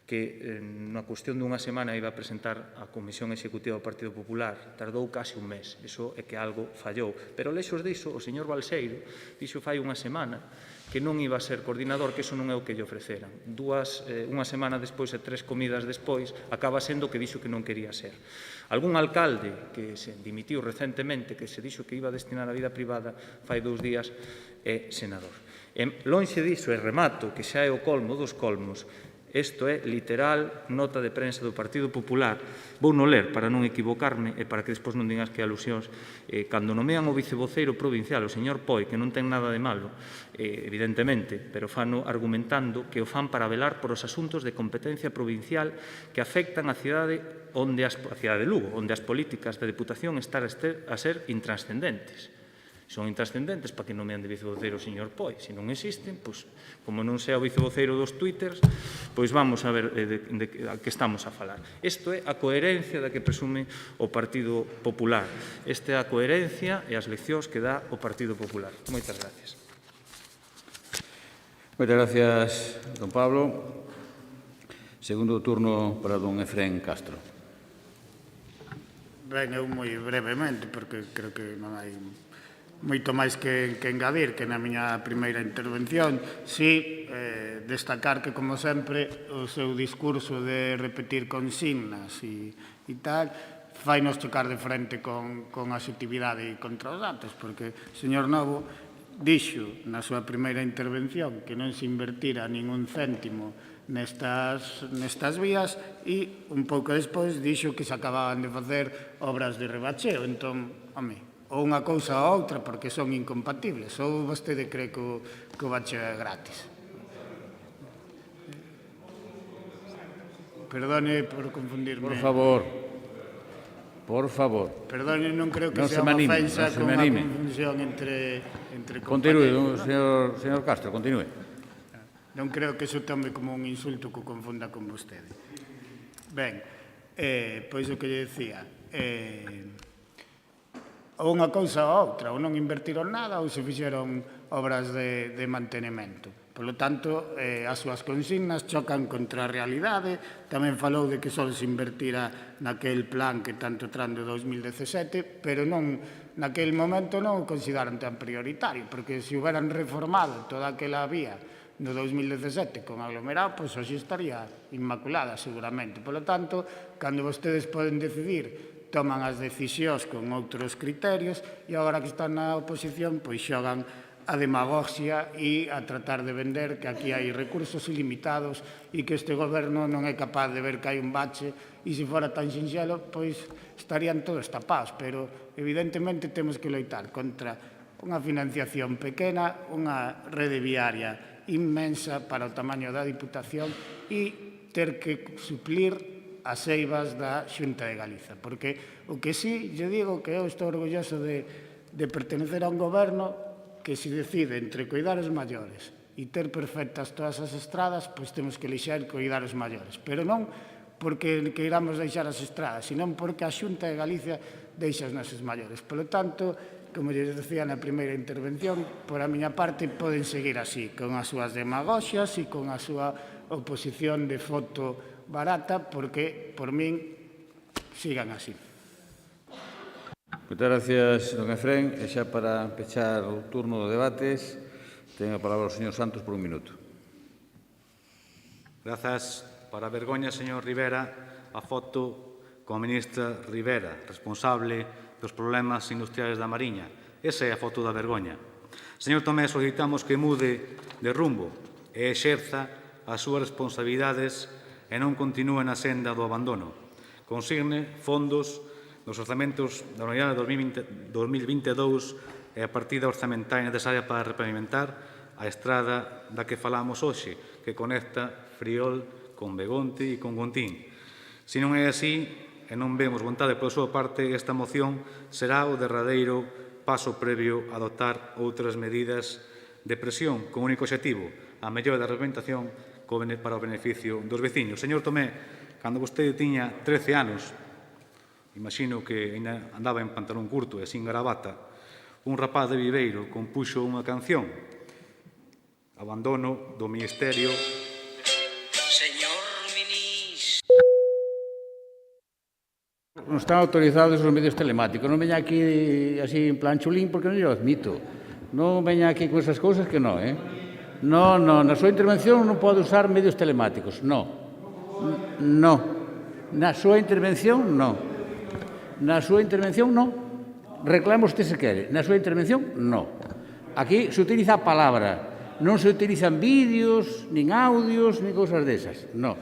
que na cuestión dunha semana iba a presentar a Comisión Executiva do Partido Popular. Tardou case un mes. Iso é que algo fallou. Pero lexos diso, o señor Balseiro dixo fai unha semana que non iba a ser coordinador, que iso non é o que lle ofreceran. Unha semana despois e 3 comidas despois, acaba sendo que dixo que non quería ser. Algún alcalde que se dimitiu recentemente, que se dixo que iba a destinar a vida privada, fai 2 días, é senador. Lonxe diso, e remato, que xa é o colmo dos colmos, isto é literal nota de prensa do Partido Popular. Vou non ler para non equivocarme e para que despois non digas que alusións. Cando nomean o vicevoceiro provincial, o señor Poi, que non ten nada de malo, evidentemente, pero fano argumentando que o fan para velar por os asuntos de competencia provincial que afectan a cidade de Lugo, onde as políticas da Deputación están a ser intranscendentes. Son intrascendentes para que nomean de vicevoceiro o señor Poi. Se non existen, pois, como non sea o vicevoceiro dos twitters, pois vamos a ver de que estamos a falar. Isto é a coherencia da que presume o Partido Popular. Esta é a coherencia e as leccións que dá o Partido Popular. Moitas gracias. Moitas gracias, don Pablo. Segundo turno para don Efrén Castro. Ben, eu moi brevemente, porque creo que non hai moito máis que engadir que na miña primeira intervención. Sí, destacar que, como sempre, o seu discurso de repetir consignas e tal, fainos chocar de frente con a subjetividade e contra os datos, porque o señor Novo dixo na súa primeira intervención que non se invertira ningún céntimo nestas vías e un pouco despois dixo que se acababan de facer obras de rebacheo. Entón, home, ou unha cousa ou outra, porque son incompatibles, ou vostede cree que o bacheo é gratis. Perdone por confundirme. Por favor. Por favor. Perdone, non creo que sea unha ofensa con unha confusión entre compañeros. Continúe, señor Castro, continúe. Non creo que iso tome como un insulto que o confunda con vostede. Ben, pois o que lle decía, ou unha cousa ou outra, ou non invertiron nada ou se fixeron obras de mantenimento. Por lo tanto, as súas consignas chocan contra a realidade. Tamén falou de que só se invertira naquel plan que tanto tran de 2017, pero non naquel momento non o consideran tan prioritario, porque se hubieran reformado toda aquela vía no 2017 con aglomerado, pois hoxe estaría inmaculada seguramente. Por lo tanto, cando vostedes poden decidir, toman as decisións con outros criterios e agora que están na oposición, pois xogan a demagogia e a tratar de vender que aquí hai recursos ilimitados e que este goberno non é capaz de ver que hai un bache e se fora tan sinxelo, pois estarían todos tapados, pero evidentemente temos que loitar contra unha financiación pequena, unha rede viaria inmensa para o tamaño da Diputación e ter que suplir as eivas da Xunta de Galiza, porque o que sí, lle digo que eu estou orgulloso de pertenecer a un goberno que se decide entre coidar os maiores e ter perfectas todas as estradas, pois temos que elixir coidar os maiores, pero non porque queiramos deixar as estradas, senón porque a Xunta de Galicia deixa os nosos maiores. Por lo tanto, como lles decía na primeira intervención, por a miña parte poden seguir así, con as súas demagoxias e con a súa oposición de foto barata, porque, por min, sigan así. Moitas gracias, don Efrén. E xa para pechar o turno de debates, ten a palabra o señor Santos por un minuto. Grazas. Para a vergoña, señor Rivera, a foto con a ministra Rivera, responsable dos problemas industriais da Mariña. Esa é a foto da vergoña. Señor Tomé, solicitamos que mude de rumbo e exerza as súas responsabilidades e non continúe na senda do abandono. Consigne fondos nos orzamentos da unidade 2022 e a partida orzamentaria necesaria para repavimentar a estrada da que falamos hoxe, que conecta Friol con Begonte e con Gontín. Se non é así, e non vemos vontade pola súa parte, esta moción será o derradeiro paso previo a adoptar outras medidas de presión con único objetivo, a mellora da rehabilitación para o beneficio dos veciños. Señor Tomé, cando vostede tiña 13 anos, imagino que ainda andaba en pantalón curto e sin gravata, un rapaz de Viveiro compuxo unha canción, Abandono do Ministerio. Non están autorizados os medios telemáticos. Non veña aquí así en plan chulín, porque non yo admito. Non veña aquí con esas cousas que non, No, na súa intervención non pode usar medios telemáticos. No. Na súa intervención, non. Na súa intervención, non. Reclamo usted se quere. Na súa intervención, non. Aquí se utiliza a palabra. Non se utilizan vídeos, nin audios, nin cousas desas. Non.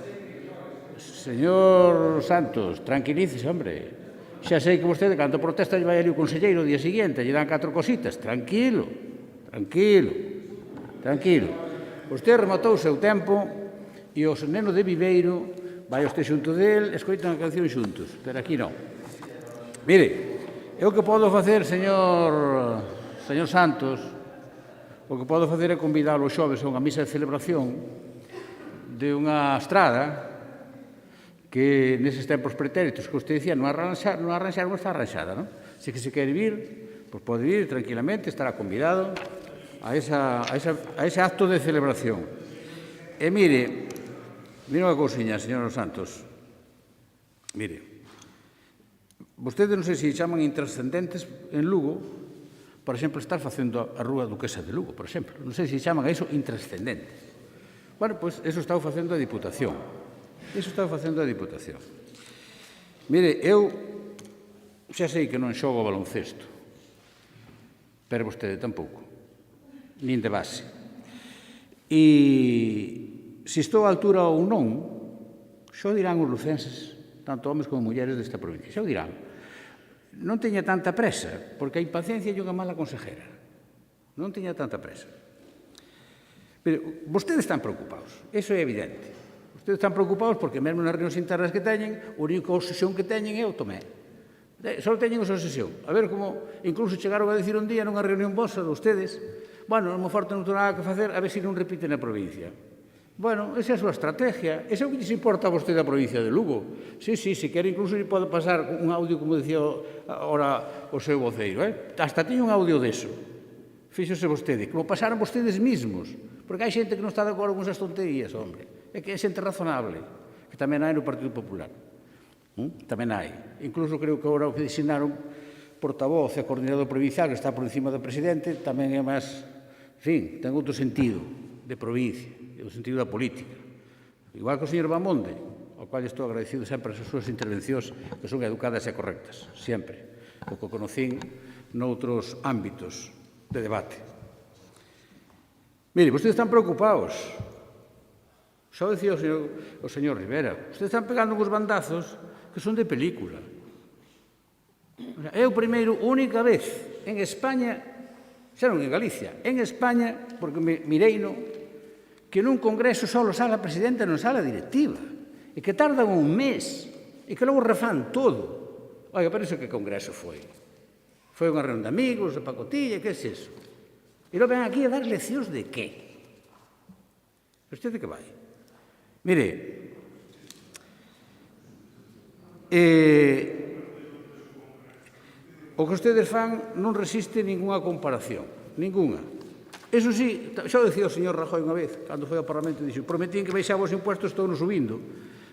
Señor Santos, tranquilícese, hombre. Xa sei que vostede, cando protesta, lle vai ali o conselleiro o día seguinte, lle dan 4 cositas. Tranquilo. Vostede rematou o seu tempo e os nenos de Viveiro vai usted xunto del, escoitan a canción xuntos. Pero aquí non. Mire, eu que podo facer, señor Santos, o que podo facer é convidar os xoves a unha misa de celebración de unha estrada que neses tempos pretéritos que usted dicía non está arranxada, non? Se que se quere vir, pois pode vir tranquilamente, estará convidado a ese acto de celebración. E mire unha cousiña, señor Santos. Mire, vostedes non sei se chaman intrascendentes en Lugo, por exemplo, estar facendo a Rúa Duquesa de Lugo, por exemplo. Non sei se chaman a iso intrascendentes. Bueno, pois eso está facendo a Diputación. Mire, eu xa sei que non xogo baloncesto, pero vostede tampouco, nin de base. E se estou á altura ou non, xo dirán os lucenses, tanto homes como mulleres desta provincia, xo dirán. Non teña tanta presa, porque a impaciencia é unha mala consejera. Non teña tanta presa. Pero vostedes están preocupados, eso é evidente. Vostedes están preocupados porque mesmo nas reunións internas que teñen, a única obsesión que teñen é o Tomé. Só teñen esa obsesión. A ver como incluso chegaron a decir un día nunha reunión vosa de ustedes, bueno, non me falta non nada que facer, a ver se non repite na provincia. Bueno, esa é a súa estrategia. Esa é o que lles importa a vostede a provincia de Lugo. Sí, se quere incluso lle pode pasar un audio, como dicía ahora o seu voceiro. Hasta teño un audio deso. Fíxose vostede, que lo pasaron vostedes mismos. Porque hai xente que non está de acordo con esas tonterías, hombre. É que é xente razonable, que tamén hai no Partido Popular. Tamén hai. Incluso creo que agora o que designaron portavoz e coordinador provincial, que está por encima do presidente, tamén é máis, en fin, ten outro sentido de provincia, o sentido da política. Igual que o señor Bamonde, ao qual estou agradecido sempre as súas intervencións, que son educadas e correctas, sempre. O que conocín noutros ámbitos de debate. Mire, vostedes están preocupados. Xa dicía o señor Rivera, vostedes están pegando uns bandazos que son de película. É o primeiro, única vez en España, xa non en Galicia, en España, porque mireino, que nun congreso só sale a presidenta e non sale a directiva, e que tardan un mes, e que logo refán todo. Oiga, pero iso que congreso foi? Foi unha reunión de amigos, de pacotilla, que é iso? E non ven aquí a dar leccións de qué? Vostede que vai? Mire, o que vostedes fan non resiste ninguna comparación, ninguna. Eso sí, xa o dicía o señor Rajoy unha vez, cando foi ao Parlamento, dixo, prometían que baixaba os impuestos, estou no subindo.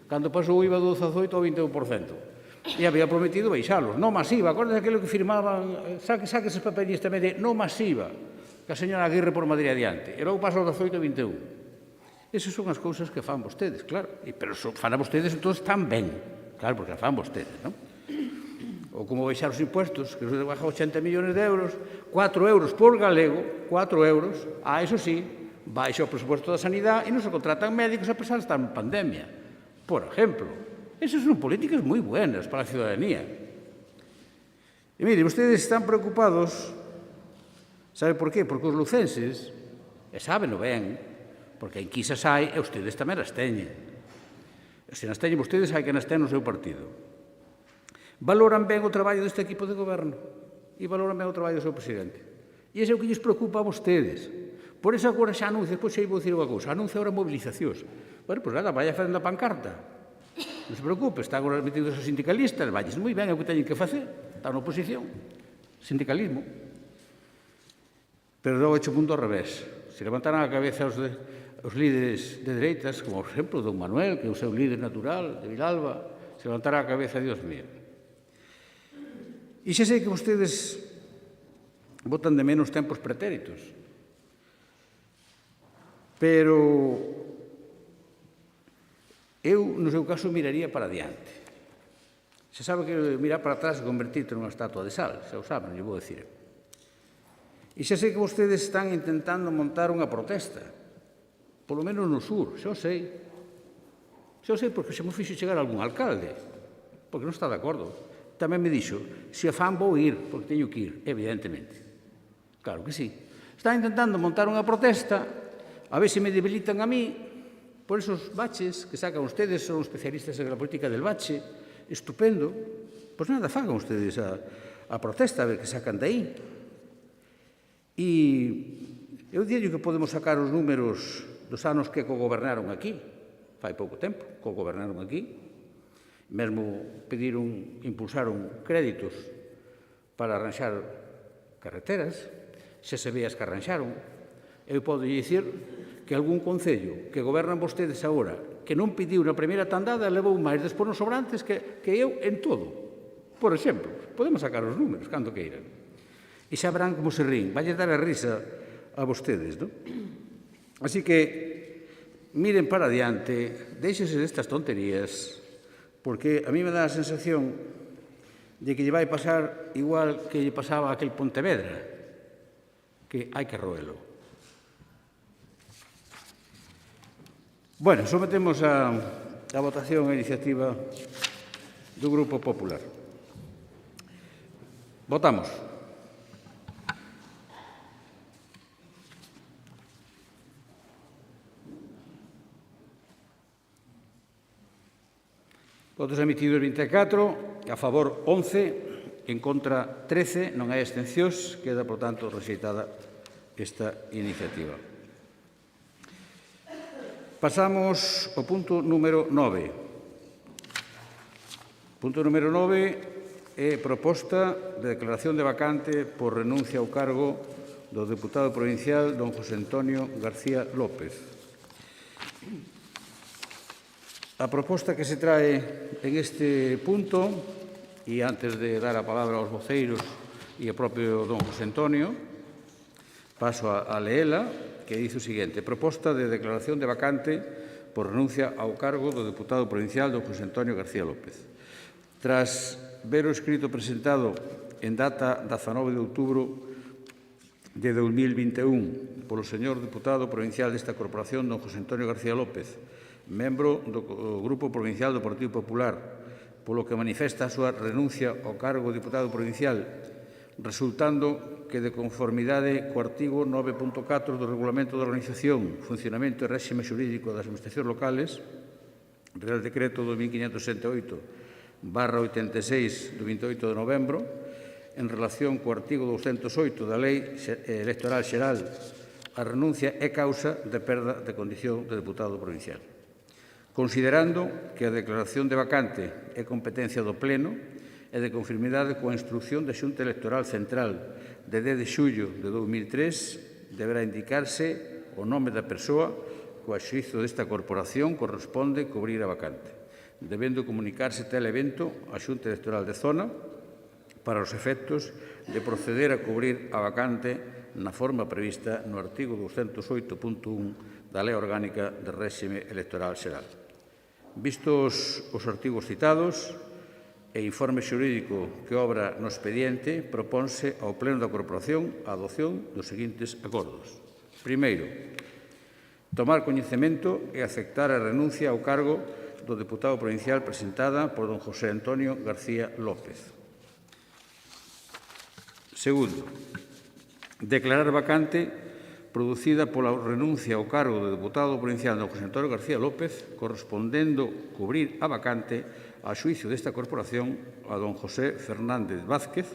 Cando pasou o IVA do 18% ao 21%. E había prometido baixalos, non masiva. Acordas aquilo que firmaban, saque eses papelillos tamén de non masiva, que a señora Aguirre por Madrid adiante. E logo pasa o 18 ao 21. Esas son as cousas que fan vostedes, claro. Pero fan a vostedes, entón, están ben. Claro, porque a fan vostedes, non? Ou como baixar os impuestos, que nos baja 80 millónes de euros, 4 euros por galego, 4 euros, eso sí, baixa o presupuesto da sanidade e non se contratan médicos a pesar de estar en pandemia. Por exemplo, esas son políticas moi buenas para a ciudadanía. E mire, ustedes están preocupados, sabe por qué? Porque os lucenses, e sábeno ben, porque en quisas hai, e ustedes tamén as teñen. E se nas teñen ustedes, hai que nas ten no seu partido. Valoran ben o traballo deste equipo de goberno e valoran ben o traballo do seu presidente. E ese é o que lles preocupa a vostedes. Por eso agora xa anuncia, despois xa vou dicir unha cousa, anuncia agora movilizacións. Bueno, pois nada, vaya facendo a pancarta. Non se preocupe, están agora metidos os sindicalistas, valles moi ben, é o que teñen que facer, están na oposición, sindicalismo. Pero logo hecho punto ao revés. Se levantaran a cabeza os líderes de dereitas, como por exemplo don Manuel, que é o seu líder natural, de Vilalba, se levantará a cabeza, Dios mío. E xa sei que vostedes botan de menos tempos pretéritos, pero eu, no seu caso, miraría para diante. Se sabe que mirar para atrás é convertirte nunha estatua de sal, xa o saben, lle vou dicir. E xa sei que vostedes están intentando montar unha protesta, polo menos no sur, xa o sei. Xa o sei porque se me fixo chegar algún alcalde, porque non está de acordo. Tamén me dixo, se a fan vou ir, porque teño que ir, evidentemente. Claro que sí. Están intentando montar unha protesta, a ver se me debilitan a mí, por esos baches que sacan ustedes, son especialistas en la política del bache, estupendo. Pois nada, fagan ustedes a protesta, a ver que sacan de aí. E eu digo que podemos sacar os números dos anos que cogobernaron aquí, fai pouco tempo, cogobernaron aquí, mesmo impulsaron créditos para arranxar carreteras, xa se veas que arranxaron. Eu podo dicir que algún concello que gobernan vostedes agora, que non pediu na primeira tandada, levou máis despois nos sobrantes que eu en todo. Por exemplo, podemos sacar os números, cando queiran. E xa verán como se rín, vai dar a risa a vostedes, non? Así que miren para adiante, deixense destas tonterías, porque a mí me dá a sensación de que lle vai pasar igual que lle pasaba a aquel Pontevedra, que hai que roelo. Bueno, sometemos a votación a iniciativa do Grupo Popular. Votamos. Votos emitidos 24, a favor 11, en contra 13, non hai abstencións, queda, por tanto, rexeitada esta iniciativa. Pasamos ao punto número 9. Punto número 9 é proposta de declaración de vacante por renuncia ao cargo do deputado provincial don José Antonio García López. A proposta que se trae en este punto, e antes de dar a palabra aos voceiros e ao propio don José Antonio, paso a leela, que dice o seguinte: proposta de declaración de vacante por renuncia ao cargo do deputado provincial don José Antonio García López. Tras ver o escrito presentado en data 19 de outubro de 2021 polo señor deputado provincial desta corporación don José Antonio García López, membro do Grupo Provincial do Partido Popular, polo que manifesta a súa renuncia ao cargo de deputado provincial, resultando que, de conformidade co artigo 9.4 do Regulamento de Organización, Funcionamento e Réxime Xurídico das Administracións Locales, Real Decreto 2588/86 do 28 de novembro, en relación co artigo 208 da Lei Electoral Xeral, a renuncia é causa de perda de condición de deputado provincial. Considerando que a declaración de vacante é competencia do Pleno e de conformidade coa instrucción da Xunta Electoral Central de 10 de xullo de 2003, deberá indicarse o nome da persoa coa xuízo desta corporación corresponde cubrir a vacante, debendo comunicarse tal evento á Xunta Electoral de Zona para os efectos de proceder a cubrir a vacante na forma prevista no artigo 208.1 da Lei Orgánica de Réxime Electoral Xeral. Vistos os artigos citados e informe xurídico que obra no expediente, propónse ao Pleno da Corporación a adopción dos seguintes acordos. Primeiro, tomar coñecemento e aceptar a renuncia ao cargo do deputado provincial presentada por don José Antonio García López. Segundo, declarar vacante producida pola renuncia ao cargo do deputado provincial don José Antonio García López, correspondendo cubrir a vacante a xuicio desta corporación a don José Fernández Vázquez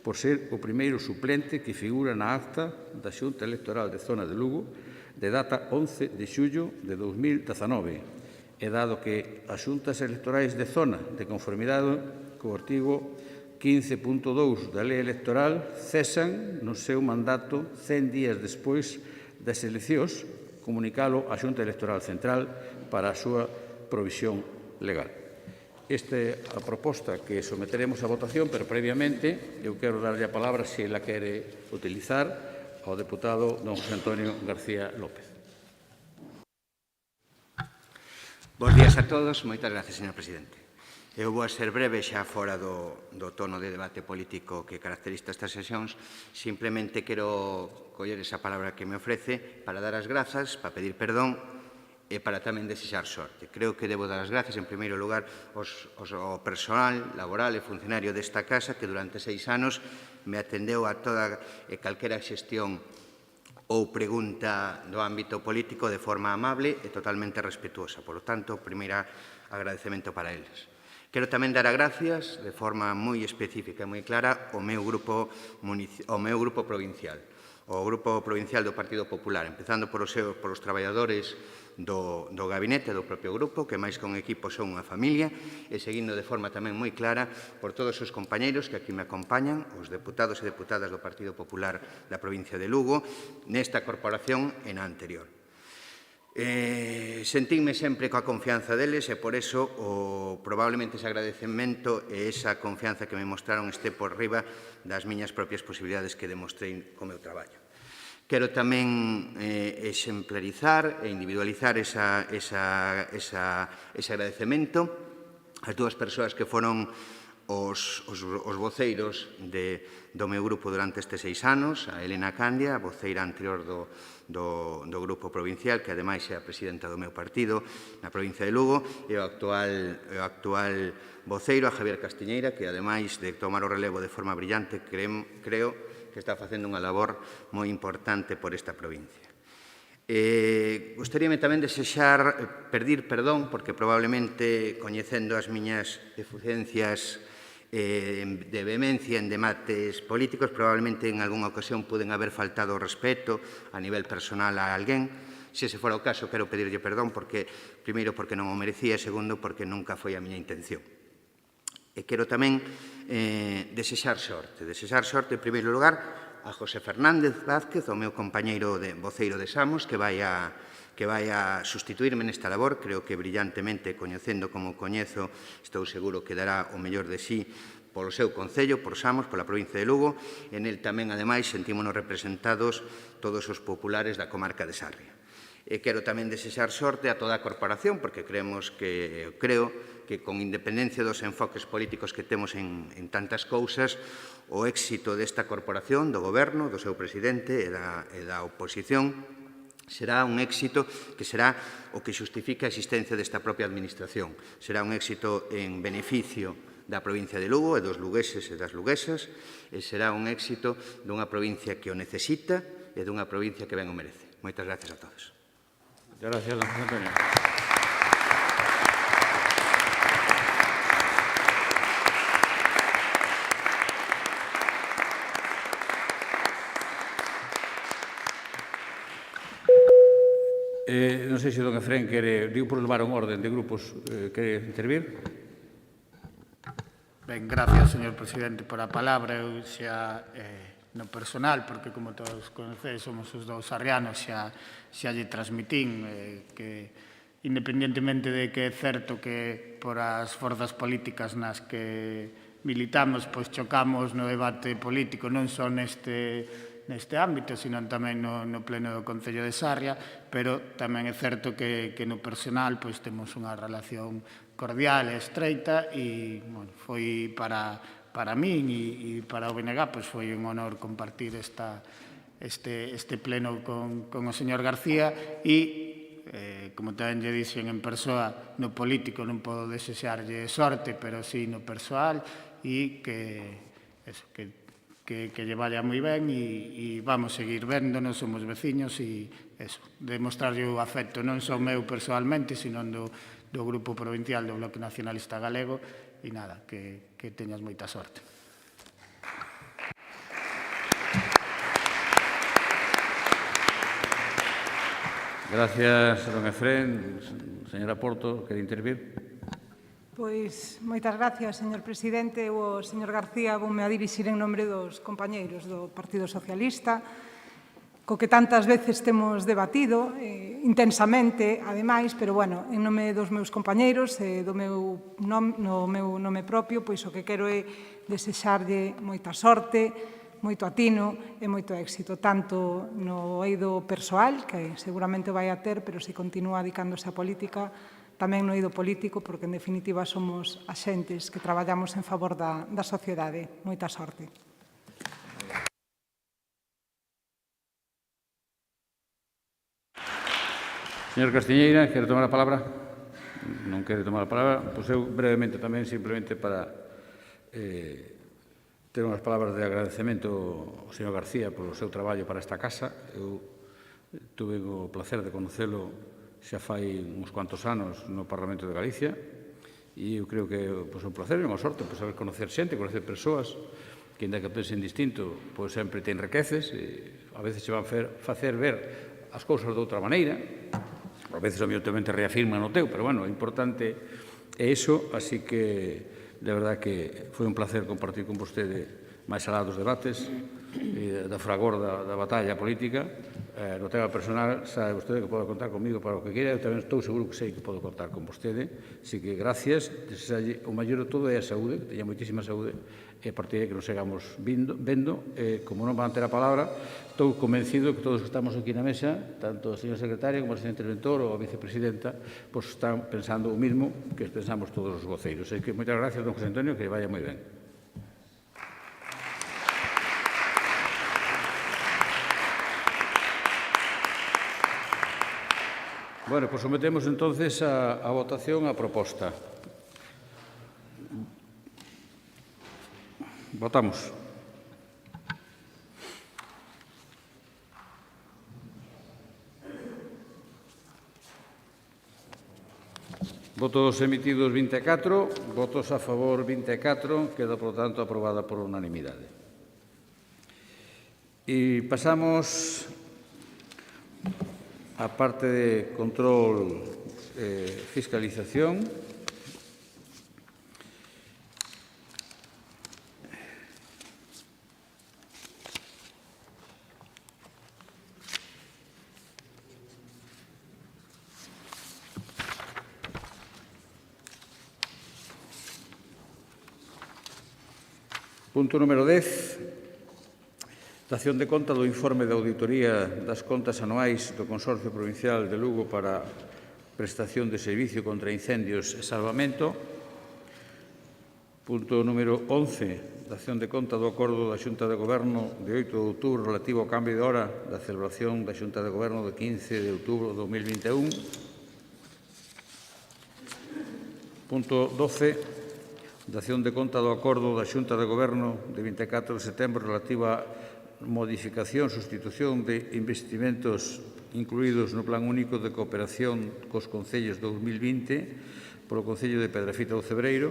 por ser o primeiro suplente que figura na acta da Xunta Electoral de Zona de Lugo de data 11 de xullo de 2019 e dado que as xuntas electorais de zona de conformidade co artigo 15.2 da Lei Electoral cesan no seu mandato 100 días despois das eleccións, comunicalo á Xunta Electoral Central para a súa provisión legal. Esta é a proposta que someteremos a votación, pero previamente eu quero darlle a palabra, se la quere utilizar, ao deputado don José Antonio García López. Bos días a todos. Moitas gracias, señor presidente. Eu vou a ser breve xa fora do tono de debate político que caracteriza estas sesións. Simplemente quero coller esa palabra que me ofrece para dar as grazas, para pedir perdón e para tamén desexar sorte. Creo que debo dar as grazas, en primeiro lugar, ao personal laboral e funcionario desta casa que durante 6 anos me atendeu a toda e calquera xestión ou pregunta do ámbito político de forma amable e totalmente respetuosa. Por lo tanto, primeiro agradecemento para eles. Quero tamén dar as gracias de forma moi específica e moi clara ao meu grupo provincial, ao grupo provincial do Partido Popular, empezando polos traballadores do gabinete do propio grupo, que máis que un equipo son unha familia, e seguindo de forma tamén moi clara por todos os compañeiros que aquí me acompañan, os deputados e deputadas do Partido Popular da provincia de Lugo, nesta corporación e na anterior. Sentínme sempre coa confianza deles e por eso probablemente ese agradecemento e esa confianza que me mostraron este por riba das miñas propias posibilidades que demostrei co meu traballo. Quero tamén exemplarizar e individualizar ese agradecemento ás dúas persoas que foron os voceiros do meu grupo durante estes 6 anos, a Elena Candia, a voceira anterior do grupo provincial, que ademais é a presidenta do meu partido na provincia de Lugo, e o actual voceiro, a Javier Castiñeira, que ademais de tomar o relevo de forma brillante, creo que está facendo unha labor moi importante por esta provincia. Gostaríame tamén pedir perdón, porque probablemente, coñecendo as miñas deficiencias de vehemencia en debates políticos, probablemente en algunha ocasión puden haber faltado o respeto a nivel personal a alguén. Se ese fora o caso, quero pedirlle perdón, primeiro porque non o merecía e segundo porque nunca foi a miña intención. E quero tamén desexar sorte en primeiro lugar a José Fernández Vázquez, o meu compañeiro voceiro de Samos, que vai a sustituirme nesta labor, creo que brillantemente, coñecendo como coñezo, estou seguro que dará o mellor de sí polo seu concello, por Samos, pola provincia de Lugo, e nel tamén, ademais, sentímonos representados todos os populares da comarca de Sarria. E quero tamén desexar sorte a toda a corporación, porque creo que con independencia dos enfoques políticos que temos en tantas cousas, o éxito desta corporación, do goberno, do seu presidente e da oposición, será un éxito que será o que xustifica a existencia desta propia administración. Será un éxito en beneficio da provincia de Lugo e dos lugueses e das luguesas, e será un éxito dunha provincia que o necesita e dunha provincia que ben o merece. Moitas gracias a todos. Gracias, don José Antonio. Non sei se don Efrén quere, digo por levar un orden de grupos, quere intervir? Ben, gracias, señor presidente, por a palabra. Eu xa, no personal, porque como todos conocéis, somos os dous sarrianos, xa lle transmitín que, independentemente de que é certo que por as forzas políticas nas que militamos, pois chocamos no debate político, non só neste neste ámbito, senón tamén no pleno do Concello de Sarria, pero tamén é certo que no personal pois temos unha relación cordial e estreita e foi para min e para o BNG pois foi un honor compartir este pleno con o señor García e como tamén lle dixen en persoa, no político non podo desexarlle sorte, pero sí no persoal e que lle vaya moi ben e vamos seguir véndonos, somos veciños e demostrarlle o afecto non só meu persoalmente, sino do Grupo Provincial do Bloque Nacionalista Galego e nada, que teñas moita sorte. Gracias, don Efrén. Señora Porto, quere intervir? Pois, moitas gracias, señor presidente. O señor García voume a dirixir en nombre dos compañeiros do Partido Socialista, co que tantas veces temos debatido intensamente, ademais, pero, bueno, en nome dos meus compañeiros e no meu nome propio, pois o que quero é desexarlle moita sorte, moito atino e moito éxito, tanto no eido persoal, que seguramente vai a ter, pero se continúa dedicándose á política, tamén no eido político, porque, en definitiva, somos axentes que traballamos en favor da sociedade. Moita sorte. Señor Castiñeira, quere tomar a palabra? Non quere tomar a palabra. Pois eu brevemente tamén, simplemente para ter unhas palabras de agradecemento ao señor García polo seu traballo para esta casa. Eu tuve o placer de conocelo xa fai uns cuantos anos no Parlamento de Galicia e eu creo que é un placer e unha sorte saber conocer xente, conocer persoas que, ainda que pensen distinto, sempre te enriqueces e a veces se van facer ver as cousas de outra maneira, a veces obviamente reafirman o teu, pero, bueno, o importante é iso, así que, de verdad que foi un placer compartir con vostede máis alá dos debates da fragor da batalla política. No tema personal, sabe vostede que pode contar comigo para o que queira. Eu tamén estou seguro que sei que podo contar con vostede. Así que, gracias. O maior de todo é a saúde, que teña moitísima saúde, e a partir de que nos sigamos vendo. Como non van ter a palabra, estou convencido que todos que estamos aquí na mesa, tanto o señor secretario como o señor interventor ou a vicepresidenta, están pensando o mismo que pensamos todos os voceiros. Así que, moitas gracias, don José Antonio, que vaya moi ben. Bueno, pues sometemos entonces a votación a proposta. Votamos. Votos emitidos 24, votos a favor 24, queda, por tanto, aprobada por unanimidade. E pasamos a parte de control fiscalización. Punto número 10. Dación de conta do informe de auditoría das contas anuais do Consorcio Provincial de Lugo para prestación de servicio contra incendios e salvamento. Punto número 11. Dación de conta do acordo da Xunta de Goberno de 8 de outubro relativo ao cambio de hora da celebración da Xunta de Goberno de 15 de outubro de 2021. Punto 12. Dación de conta do acordo da Xunta de Goberno de 24 de setembro relativa a modificación, sustitución de investimentos incluídos no Plan Único de Cooperación cos Concellos 2020 polo Concello de Pedrafita do Cebreiro.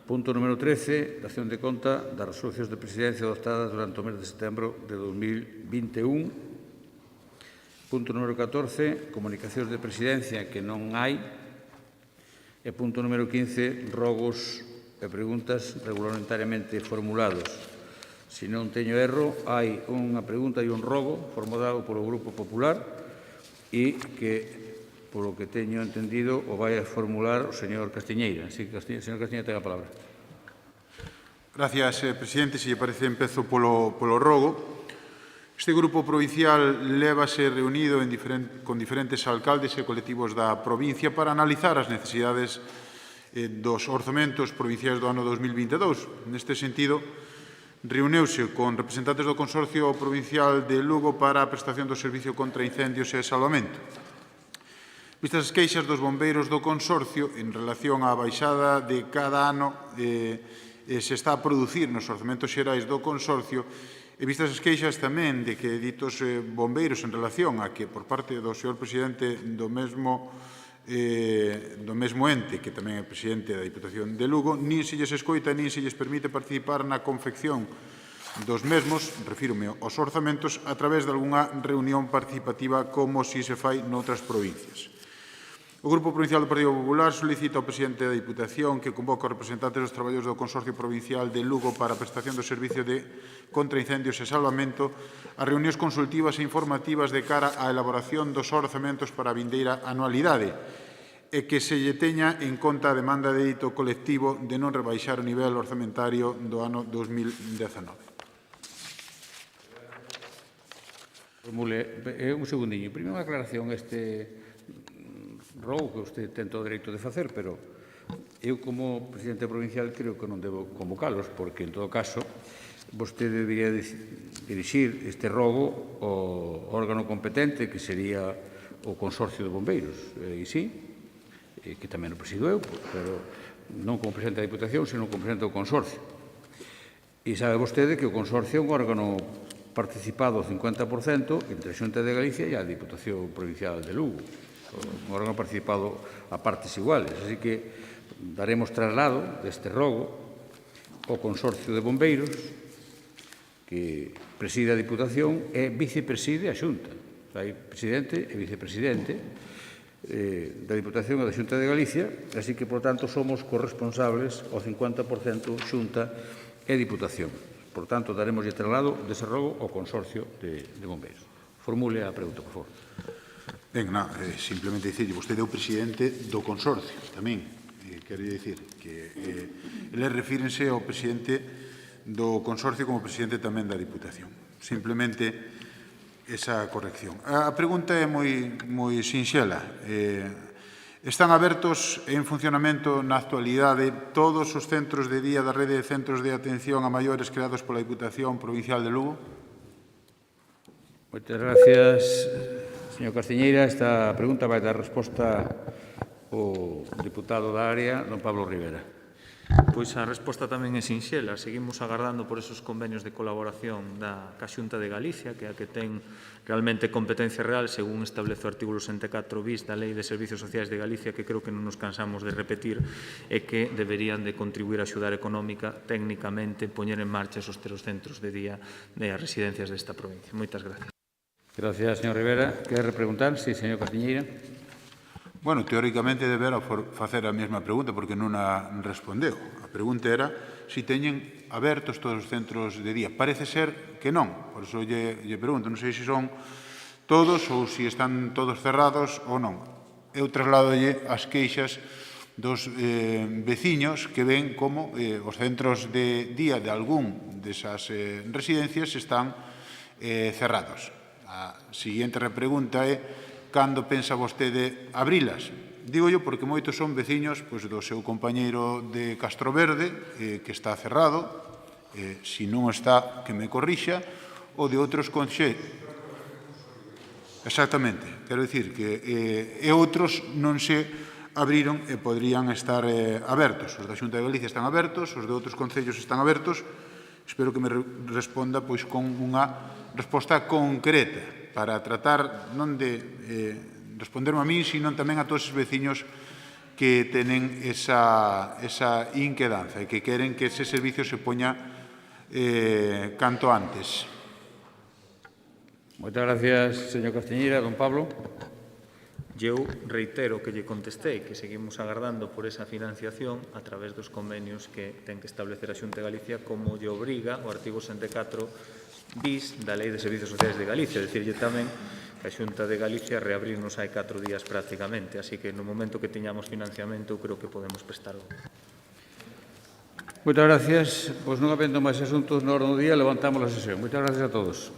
Punto número 13, dación de conta das resolucións de presidencia adoptadas durante o mes de setembro de 2021. Punto número 14, comunicacións de presidencia que non hai. E punto número 15, rogos e preguntas regulamentariamente formulados. Se non teño erro, hai unha pregunta e un rogo formulado polo Grupo Popular e que, polo que teño entendido, o vai a formular o señor Castiñeira. Así que, señor Castiñeira, ten a palabra. Gracias, presidente. Se lle parece, empezo polo rogo. Este grupo provincial lévase reunido con diferentes alcaldes e colectivos da provincia para analizar as necesidades dos orzamentos provinciais do ano 2022. Neste sentido, reuniuse con representantes do Consorcio Provincial de Lugo para a prestación do Servicio contra Incendios e Salvamento. Vistas as queixas dos bombeiros do Consorcio en relación á baixada de cada ano se está a producir nos orzamentos xerais do Consorcio, e vistas as queixas tamén de que ditos bombeiros en relación a que por parte do señor presidente do mesmo ente, que tamén é presidente da Diputación de Lugo, nin se lles escoita nin se lles permite participar na confección dos mesmos, refírome aos orzamentos, a través de algunha reunión participativa como si se fai noutras provincias. O Grupo Provincial do Partido Popular solicita ao presidente da Diputación que convoque os representantes dos traballadores do Consorcio Provincial de Lugo para a prestación do servicio de contra incendios e salvamento a reunións consultivas e informativas de cara á elaboración dos orzamentos para a vindeira anualidade e que se lle teña en conta a demanda de dito colectivo de non rebaixar o nivel orzamentario do ano 2019. Un segundiño. Primeiro unha aclaración rogo que usted ten todo o dereito de facer, pero eu como presidente provincial creo que non debo convocalos, porque en todo caso vostede debería dirixir este rogo ao órgano competente, que sería o Consorcio de Bombeiros, e sí, que tamén o presido eu, pero non como presidente da Diputación, senón como presidente do Consorcio. E sabe vostede que o Consorcio é un órgano participado ao 50% entre a Xunta de Galicia e a Diputación Provincial de Lugo. Un órgano participado a partes iguales. Así que daremos traslado deste rogo ao Consorcio de Bombeiros, que preside a Diputación e vicepreside a Xunta. Hai presidente e vicepresidente da Diputación e da Xunta de Galicia, así que, por tanto, somos corresponsables ao 50% Xunta e Diputación. Por tanto, daremos traslado dese rogo ao Consorcio de Bombeiros. Formule a pregunta, por favor. Ben, simplemente dicirlle, vostede é o presidente do Consorcio, tamén. Quero dicir que eles refírense ao presidente do Consorcio como presidente tamén da Diputación. Simplemente esa corrección. A pregunta é moi sinxela. Están abertos en funcionamento na actualidade todos os centros de día da rede de centros de atención a maiores creados pola Diputación Provincial de Lugo? Moitas gracias, señor Castiñeira. Esta pregunta vai dar resposta ao deputado da área, don Pablo Rivera. Pois a resposta tamén é sinxela. Seguimos agardando por esos convenios de colaboración da Xunta de Galicia, que é a que ten realmente competencia real, según establece o artículo 64 bis da Lei de Servicios Sociais de Galicia, que creo que non nos cansamos de repetir, e que deberían de contribuir a axudar económica, técnicamente, poñer en marcha esos centros de día de as residencias desta provincia. Moitas gracias. Gracias, señor Rivera. Quer repreguntar? Sí, señor Castiñeira. Bueno, teóricamente debera facer a mesma pregunta porque non a respondeu. A pregunta era se teñen abertos todos os centros de día. Parece ser que non, por iso lle pregunto. Non sei se son todos ou se están todos cerrados ou non. Eu trasladolle as queixas dos veciños que ven como os centros de día de algún desas residencias están cerrados. A seguinte repregunta é cando pensa vostede abrilas? Dígollo porque moitos son veciños do seu compañeiro de Castroverde, que está cerrado, se non está, que me corrixa, ou de outros concellos. Exactamente, quero dicir que outros non se abriron e poderían estar abertos. Os da Xunta de Galicia están abertos, os de outros concellos están abertos. Espero que me responda con unha resposta concreta, para tratar non de responderme a mí, sino tamén a todos os veciños que tenen esa inquedanza e que queren que ese servicio se poña canto antes. Moitas gracias, señor Castiñeira. Don Pablo. Eu reitero que lle contestei que seguimos agardando por esa financiación a través dos convenios que ten que establecer a Xunta de Galicia, como lle obriga o artigo 64 bis da Lei de Servicios Sociais de Galicia. Dicirlle tamén que a Xunta de Galicia reabrirnos hai 4 días prácticamente, así que no momento que teñamos financiamento creo que podemos prestarlo. Moitas gracias. Pois non habendo máis asuntos no orden do día, levantamos a sesión. Moitas gracias a todos.